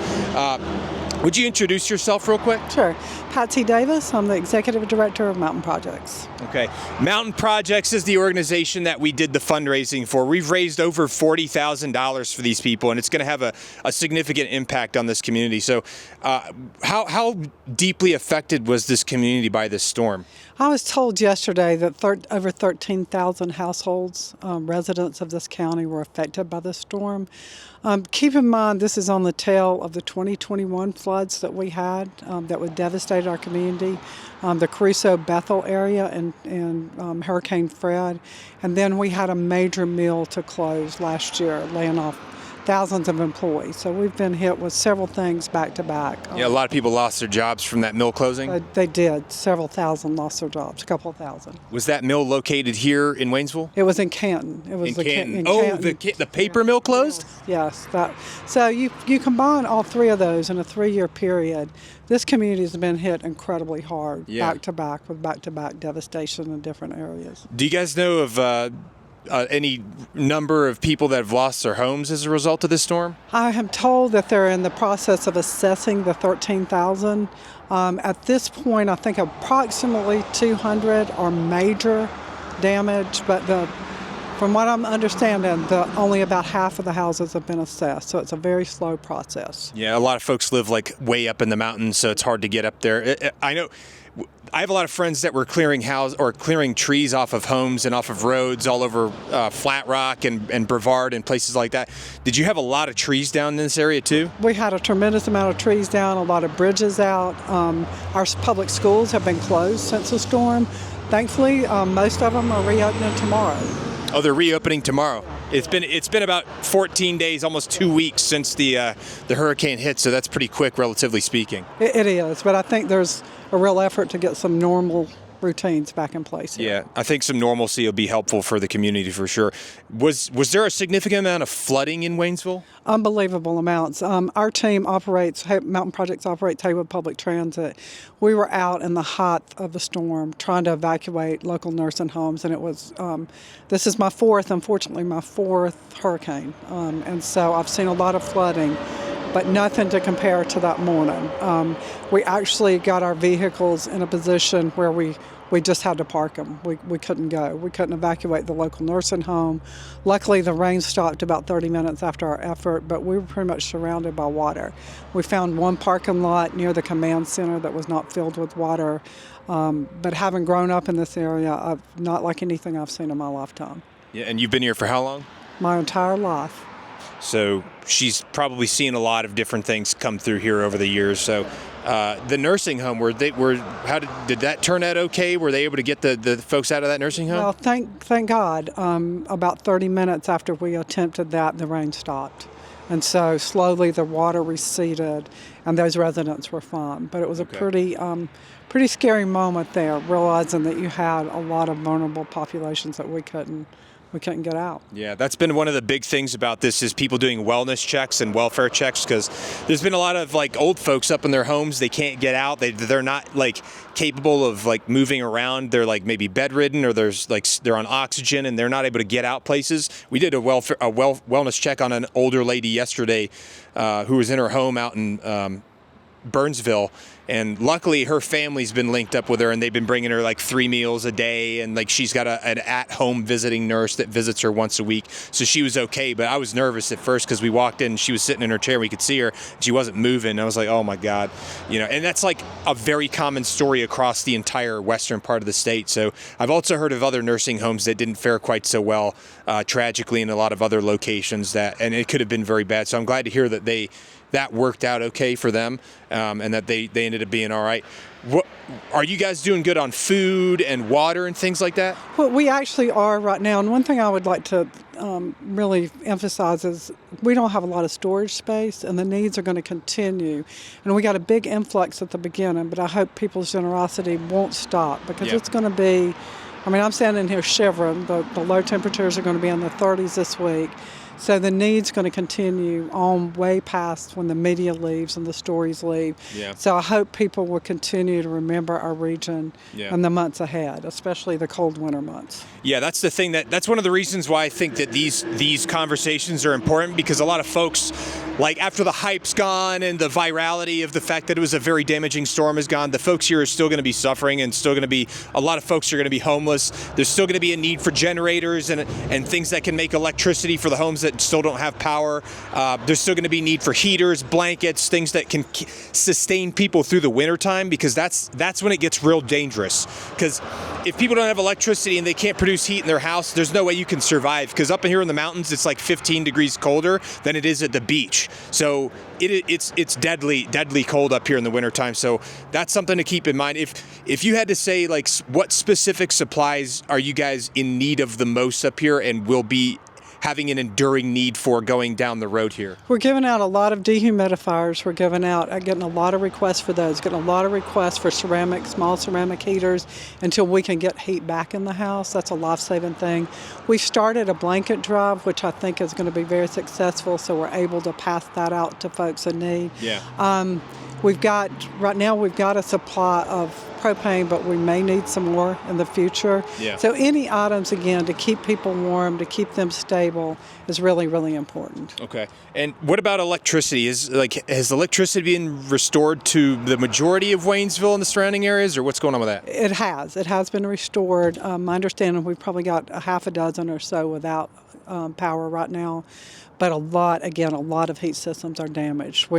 would you introduce yourself real quick? Sure. Patsy Davis. I'm the Executive Director of Mountain Projects. Okay. Mountain Projects is the organization that we did the fundraising for. We've raised over $40,000 for these people, and it's going to have a significant impact on this community. So how deeply affected was this community by this storm? I was told yesterday that over 13,000 households, residents of this county, were affected by the storm. Keep in mind, this is on the tail of the 2021 floods that we had that would devastate our community, the Crusoe Bethel area and Hurricane Fred. And then we had a major mill to close last year, laying off thousands of employees. So we've been hit with several things back to back. Yeah, a lot of people lost their jobs from that mill closing. They did. Several thousand lost their jobs, a couple of thousand. Was that mill located here in Waynesville? It was in Canton. It was in Canton. The paper mill closed? Yes. So you combine all three of those in a 3-year period. This community has been hit incredibly hard, back to back, with back-to-back devastation in different areas. Do you guys know of any number of people that have lost their homes as a result of this storm? I am told that they're in the process of assessing the 13,000. At this point, I think approximately 200 are major damage, but from what I'm understanding, only about half of the houses have been assessed, so it's a very slow process. Yeah, a lot of folks live way up in the mountains, so it's hard to get up there. I know. I have a lot of friends that were clearing trees off of homes and off of roads all over Flat Rock and Brevard and places like that. Did you have a lot of trees down in this area too? We had a tremendous amount of trees down, a lot of bridges out. Our public schools have been closed since the storm. Thankfully, most of them are reopening tomorrow. Oh, they're reopening tomorrow. It's been about 14 days, almost 2 weeks since the hurricane hit, so that's pretty quick, relatively speaking. It is, but I think there's a real effort to get some normal routines back in place here. Yeah, I think some normalcy will be helpful for the community for sure. Was there a significant amount of flooding in Waynesville? Unbelievable amounts. Our team Mountain Projects operates Haywood Public Transit. We were out in the height of the storm trying to evacuate local nursing homes, and it was, this is unfortunately my fourth hurricane. And so I've seen a lot of flooding, but nothing to compare to that morning. We actually got our vehicles in a position where we just had to park them. We couldn't go. We couldn't evacuate the local nursing home. Luckily, the rain stopped about 30 minutes after our effort, but we were pretty much surrounded by water. We found one parking lot near the command center that was not filled with water. But having grown up in this area, not like anything I've seen in my lifetime. Yeah, and you've been here for how long? My entire life. So she's probably seen a lot of different things come through here over the years. So the nursing home, did that turn out okay? Were they able to get the folks out of that nursing home? Well, thank God. About 30 minutes after we attempted that, the rain stopped. And so slowly the water receded and those residents were fine. But it was a pretty scary moment there, realizing that you had a lot of vulnerable populations that we couldn't get out. Yeah, that's been one of the big things about this is people doing wellness checks and welfare checks, because there's been a lot of like old folks up in their homes. They can't get out. They're not like capable of like moving around. They're like maybe bedridden, or they're on oxygen and they're not able to get out places. We did a wellness check on an older lady yesterday who was in her home out in Burnsville, and luckily her family's been linked up with her, and they've been bringing her like 3 meals a day, and like she's got an at-home visiting nurse that visits her once a week, so she was okay. But I was nervous at first because we walked in and she was sitting in her chair, we could see her and she wasn't moving. I was like, oh my God, and that's like a very common story across the entire western part of the state. So I've also heard of other nursing homes that didn't fare quite so well, tragically, in a lot of other locations, and it could have been very bad. So I'm glad to hear that that worked out okay for them, and that they ended up being all right. What are you guys doing good on food and water and things like that? Well, we actually are right now. And one thing I would like to really emphasize is we don't have a lot of storage space, and the needs are going to continue. And we got a big influx at the beginning, but I hope people's generosity won't stop, because it's going to be, I'm standing here shivering. The low temperatures are going to be in the 30s this week. So the need's going to continue on way past when the media leaves and the stories leave. Yeah. So I hope people will continue to remember our region in the months ahead, especially the cold winter months. Yeah, that's the thing. That's one of the reasons why I think that these conversations are important, because a lot of folks, like after the hype's gone and the virality of the fact that it was a very damaging storm is gone, the folks here are still going to be suffering, and still going to be, a lot of folks are going to be homeless. There's still going to be a need for generators and things that can make electricity for the homes that still don't have power. There's still going to be need for heaters, blankets, things that can sustain people through the wintertime, because that's when it gets real dangerous. Because if people don't have electricity and they can't produce heat in their house, there's no way you can survive, because up here in the mountains it's like 15 degrees colder than it is at the beach. So it's deadly cold up here in the wintertime. So that's something to keep in mind. If you had to say, like, what specific supplies are you guys in need of the most up here and will be having an enduring need for going down the road here? We're giving out a lot of dehumidifiers. We're getting a lot of requests for those, getting a lot of requests for small ceramic heaters until we can get heat back in the house. That's a life-saving thing. We started a blanket drive, which I think is going to be very successful, so we're able to pass that out to folks in need. Yeah. Right now we've got a supply of propane, but we may need some more in the future. Yeah. So any items, again, to keep people warm, to keep them stable is really, really important. Okay. And what about electricity? Has electricity been restored to the majority of Waynesville and the surrounding areas, or what's going on with that? It has been restored. My understanding, we've probably got a half a dozen or so without power right now, but a lot of heat systems are damaged.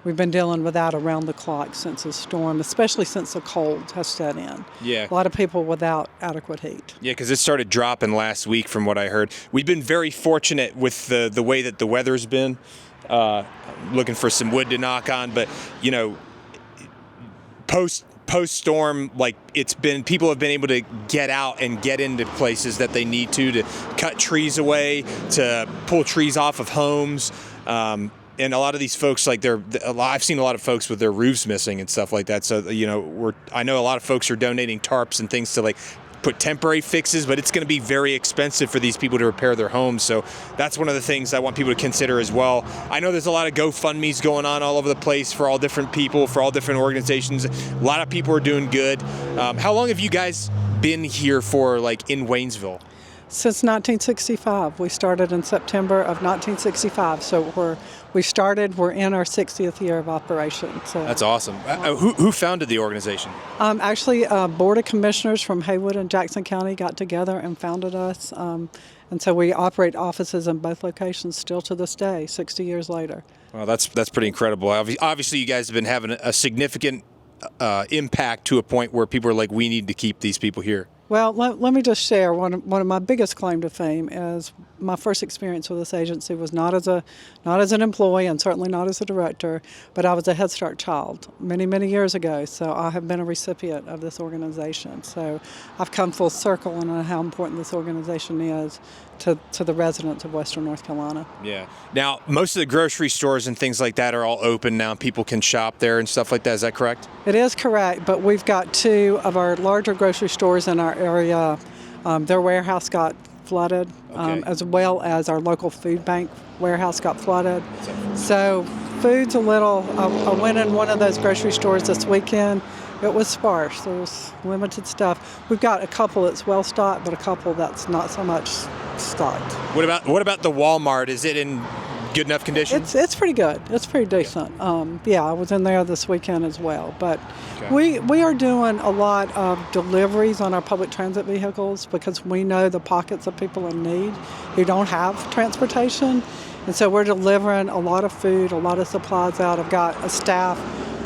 We've been dealing with that around the clock since the storm, especially since the cold has set in. Yeah. A lot of people without adequate heat. Yeah, because it started dropping last week from what I heard. We've been very fortunate with the way that the weather's been. Looking for some wood to knock on, but, post-storm, like, people have been able to get out and get into places that they need to cut trees away, to pull trees off of homes. And a lot of these folks, I've seen a lot of folks with their roofs missing and stuff like that. So, I know a lot of folks are donating tarps and things to put temporary fixes, but it's going to be very expensive for these people to repair their homes. So that's one of the things I want people to consider as well. I know there's a lot of GoFundMes going on all over the place for all different people, for all different organizations. A lot of people are doing good. How long have you guys been here for, in Waynesville? Since 1965. We started in September of 1965. So we're in our 60th year of operation. So that's awesome. Who founded the organization? Actually, a board of commissioners from Haywood and Jackson County got together and founded us. And so we operate offices in both locations still to this day, 60 years later. Well, that's pretty incredible. Obviously, you guys have been having a significant impact to a point where people are like, we need to keep these people here. Well, let me just share one of my biggest claim to fame is my first experience with this agency was not as an employee and certainly not as a director, but I was a Head Start child many years ago. So I have been a recipient of this organization. So I've come full circle and know how important this organization is to the residents of Western North Carolina. Yeah. Now, most of the grocery stores and things like that are all open now. People can shop there and stuff like that. Is that correct? It is correct, but we've got 2 of our larger grocery stores in our area. Their warehouse got flooded, as well as our local food bank warehouse got flooded. So food's a little, I went in one of those grocery stores this weekend. It was sparse. There was limited stuff. We've got a couple that's well stocked, but a couple that's not so much stocked. What about the Walmart? Is it in good enough condition? It's pretty good. It's pretty decent. Yeah, I was in there this weekend as well. But we are doing a lot of deliveries on our public transit vehicles because we know the pockets of people in need who don't have transportation. And so we're delivering a lot of food, a lot of supplies out. I've got a staff,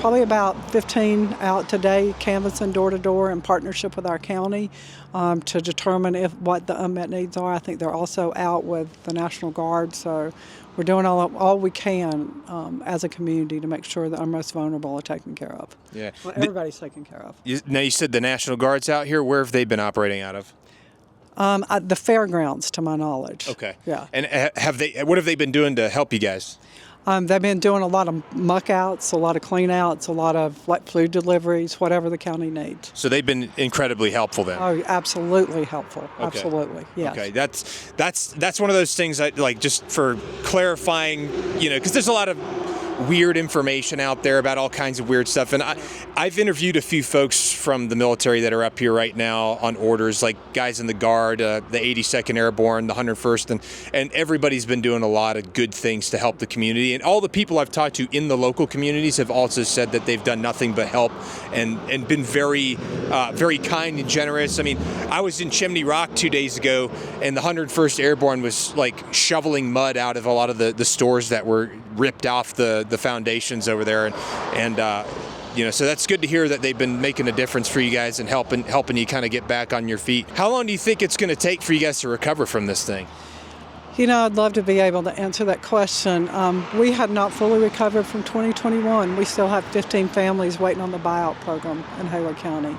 probably about 15 out today, canvassing door to door in partnership with our county to determine what the unmet needs are. I think they're also out with the National Guard. So we're doing all we can as a community to make sure that our most vulnerable are taken care of. Yeah. Well, everybody's taken care of. Now, you said the National Guard's out here. Where have they been operating out of? The fairgrounds, to my knowledge. Okay. Yeah. And what have they been doing to help you guys? They've been doing a lot of muck outs, a lot of clean outs, a lot of food deliveries, whatever the county needs. So they've been incredibly helpful then. Oh, absolutely helpful. Okay. Absolutely. Yes. Okay. That's one of those things that, like, just for clarifying, because there's a lot of weird information out there about all kinds of weird stuff. And I've interviewed a few folks from the military that are up here right now on orders, like guys in the Guard, the 82nd Airborne, the 101st, and everybody's been doing a lot of good things to help the community. And all the people I've talked to in the local communities have also said that they've done nothing but help and been very kind and generous. I mean, I was in Chimney Rock 2 days ago, and the 101st Airborne was like shoveling mud out of a lot of the stores that were ripped off the foundations over there, and so that's good to hear that they've been making a difference for you guys and helping you kind of get back on your feet. How long do you think it's going to take for you guys to recover from this thing? I'd love to be able to answer that question. We had not fully recovered from 2021. We still have 15 families waiting on the buyout program in Haywood County.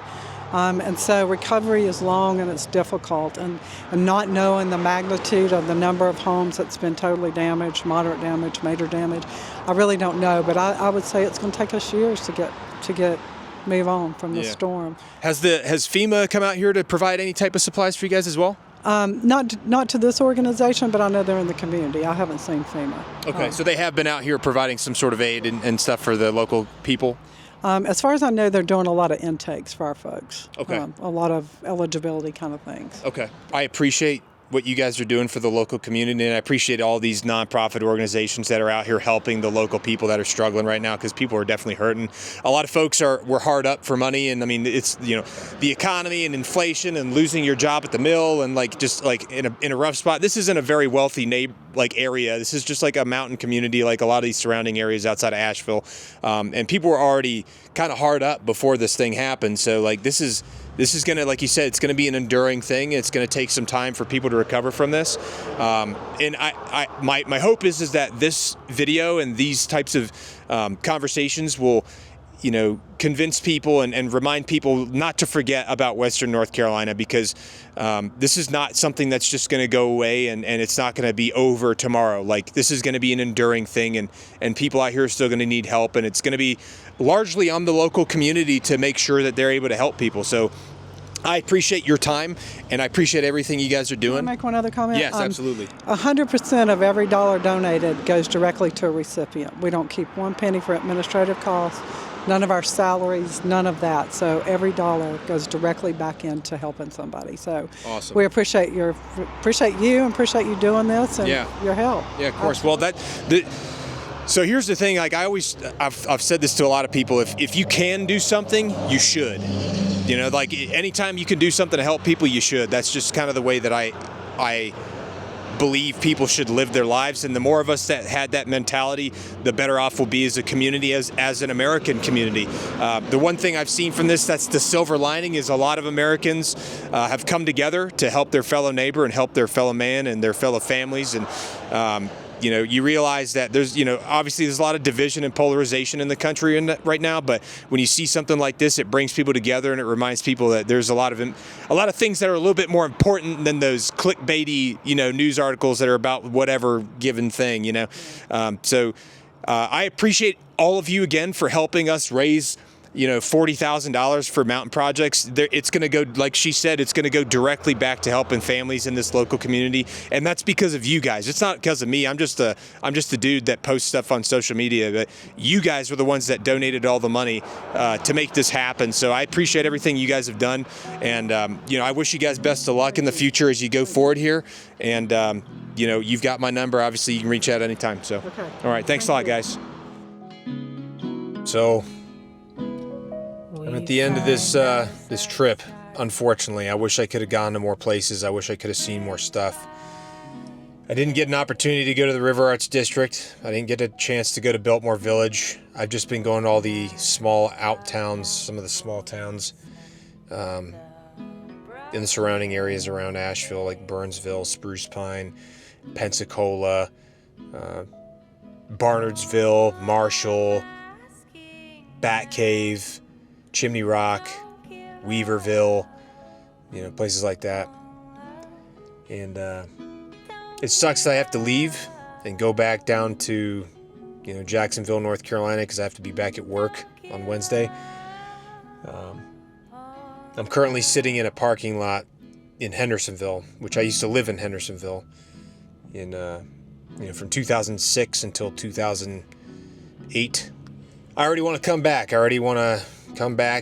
And so recovery is long and it's difficult, and not knowing the magnitude of the number of homes that's been totally damaged, moderate damage, major damage, I really don't know. But I would say it's going to take us years to move on from the storm. Has FEMA come out here to provide any type of supplies for you guys as well? Not to this organization, but I know they're in the community. I haven't seen FEMA. Okay, so they have been out here providing some sort of aid and stuff for the local people? As far as I know, they're doing a lot of intakes for our folks. Okay. A lot of eligibility kind of things. Okay. I appreciate what you guys are doing for the local community, and I appreciate all these nonprofit organizations that are out here helping the local people that are struggling right now, because people are definitely hurting. A lot of folks were hard up for money, and I mean, it's the economy and inflation and losing your job at the mill and just in a rough spot. This isn't a very wealthy area. This is just like a mountain community, like a lot of these surrounding areas outside of Asheville, and people were already kind of hard up before this thing happened. So this is going to, like you said, it's going to be an enduring thing. It's going to take some time for people to recover from this. And my hope is that this video and these types of conversations will, convince people and remind people not to forget about Western North Carolina, because this is not something that's just going to go away and it's not going to be over tomorrow. This is going to be an enduring thing, and people out here are still going to need help, and it's going to be largely on the local community to make sure that they're able to help people. So I appreciate your time, and I appreciate everything you guys are doing. Can I make one other comment? Yes, absolutely. 100% of every dollar donated goes directly to a recipient. We don't keep one penny for administrative costs, none of our salaries, none of that. So every dollar goes directly back into helping somebody. So awesome. We appreciate you and appreciate you doing this and your help. Yeah, of course. Well, so here's the thing. I've said this to a lot of people. If you can do something, you should. Anytime you can do something to help people, you should. That's just kind of the way that I believe people should live their lives. And the more of us that had that mentality, the better off we'll be as a community, as an American community. The one thing I've seen from this that's the silver lining is a lot of Americans have come together to help their fellow neighbor and help their fellow man and their fellow families. And you know, you realize that there's, you know, obviously there's a lot of division and polarization in the country right now, but when you see something like this, it brings people together and it reminds people that there's a lot of things that are a little bit more important than those clickbaity, you know, news articles that are about whatever given thing, you know. So I appreciate all of you again for helping us raise, you know, $40,000 for mountain projects. It's going to go, like she said, it's going to go directly back to helping families in this local community, and that's because of you guys. It's not because of me. I'm just a dude that posts stuff on social media. But you guys were the ones that donated all the money to make this happen. So I appreciate everything you guys have done, and you know, I wish you guys best of luck in the future as you go forward here. And you know, you've got my number. Obviously, you can reach out anytime. So, okay. All right, thanks a lot, guys. So. I'm at the end of this trip, unfortunately. I wish I could have gone to more places. I wish I could have seen more stuff. I didn't get an opportunity to go to the River Arts District. I didn't get a chance to go to Biltmore Village. I've just been going to all the small out towns, some of the small towns in the surrounding areas around Asheville, like Burnsville, Spruce Pine, Pensacola, Barnardsville, Marshall, Batcave, Chimney Rock, Weaverville, you know, places like that. And it sucks that I have to leave and go back down to, you know, Jacksonville, North Carolina, because I have to be back at work on Wednesday. I'm currently sitting in a parking lot in Hendersonville, which I used to live in Hendersonville in, you know, from 2006 until 2008. I already want to come back.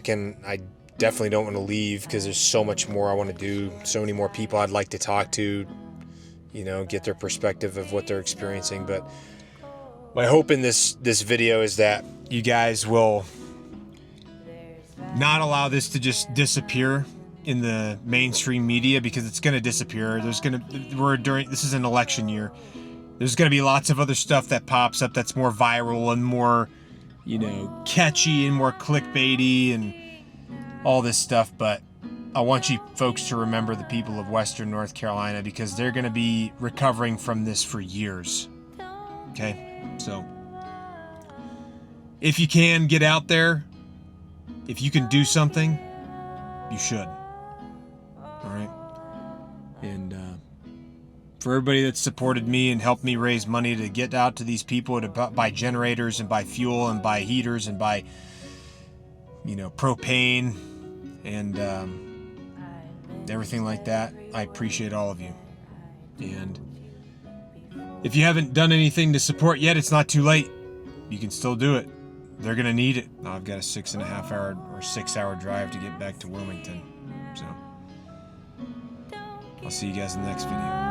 And I definitely don't want to leave because there's so much more I want to do, so many more people I'd like to talk to, you know, get their perspective of what they're experiencing. But my hope in this video is that you guys will not allow this to just disappear in the mainstream media, because it's going to disappear. This is an election year. There's going to be lots of other stuff that pops up that's more viral and more, you know, catchy and more clickbaity and all this stuff. But I want you folks to remember the people of Western North Carolina, because they're going to be recovering from this for years. Okay? So if you can get out there, if you can do something, you should. All right? And for everybody that supported me and helped me raise money to get out to these people to buy generators and buy fuel and buy heaters and buy, you know, propane and everything like that, I appreciate all of you. And if you haven't done anything to support yet, it's not too late. You can still do it. They're gonna need it. I've got a 6.5 hour or 6 hour drive to get back to Wilmington. So I'll see you guys in the next video.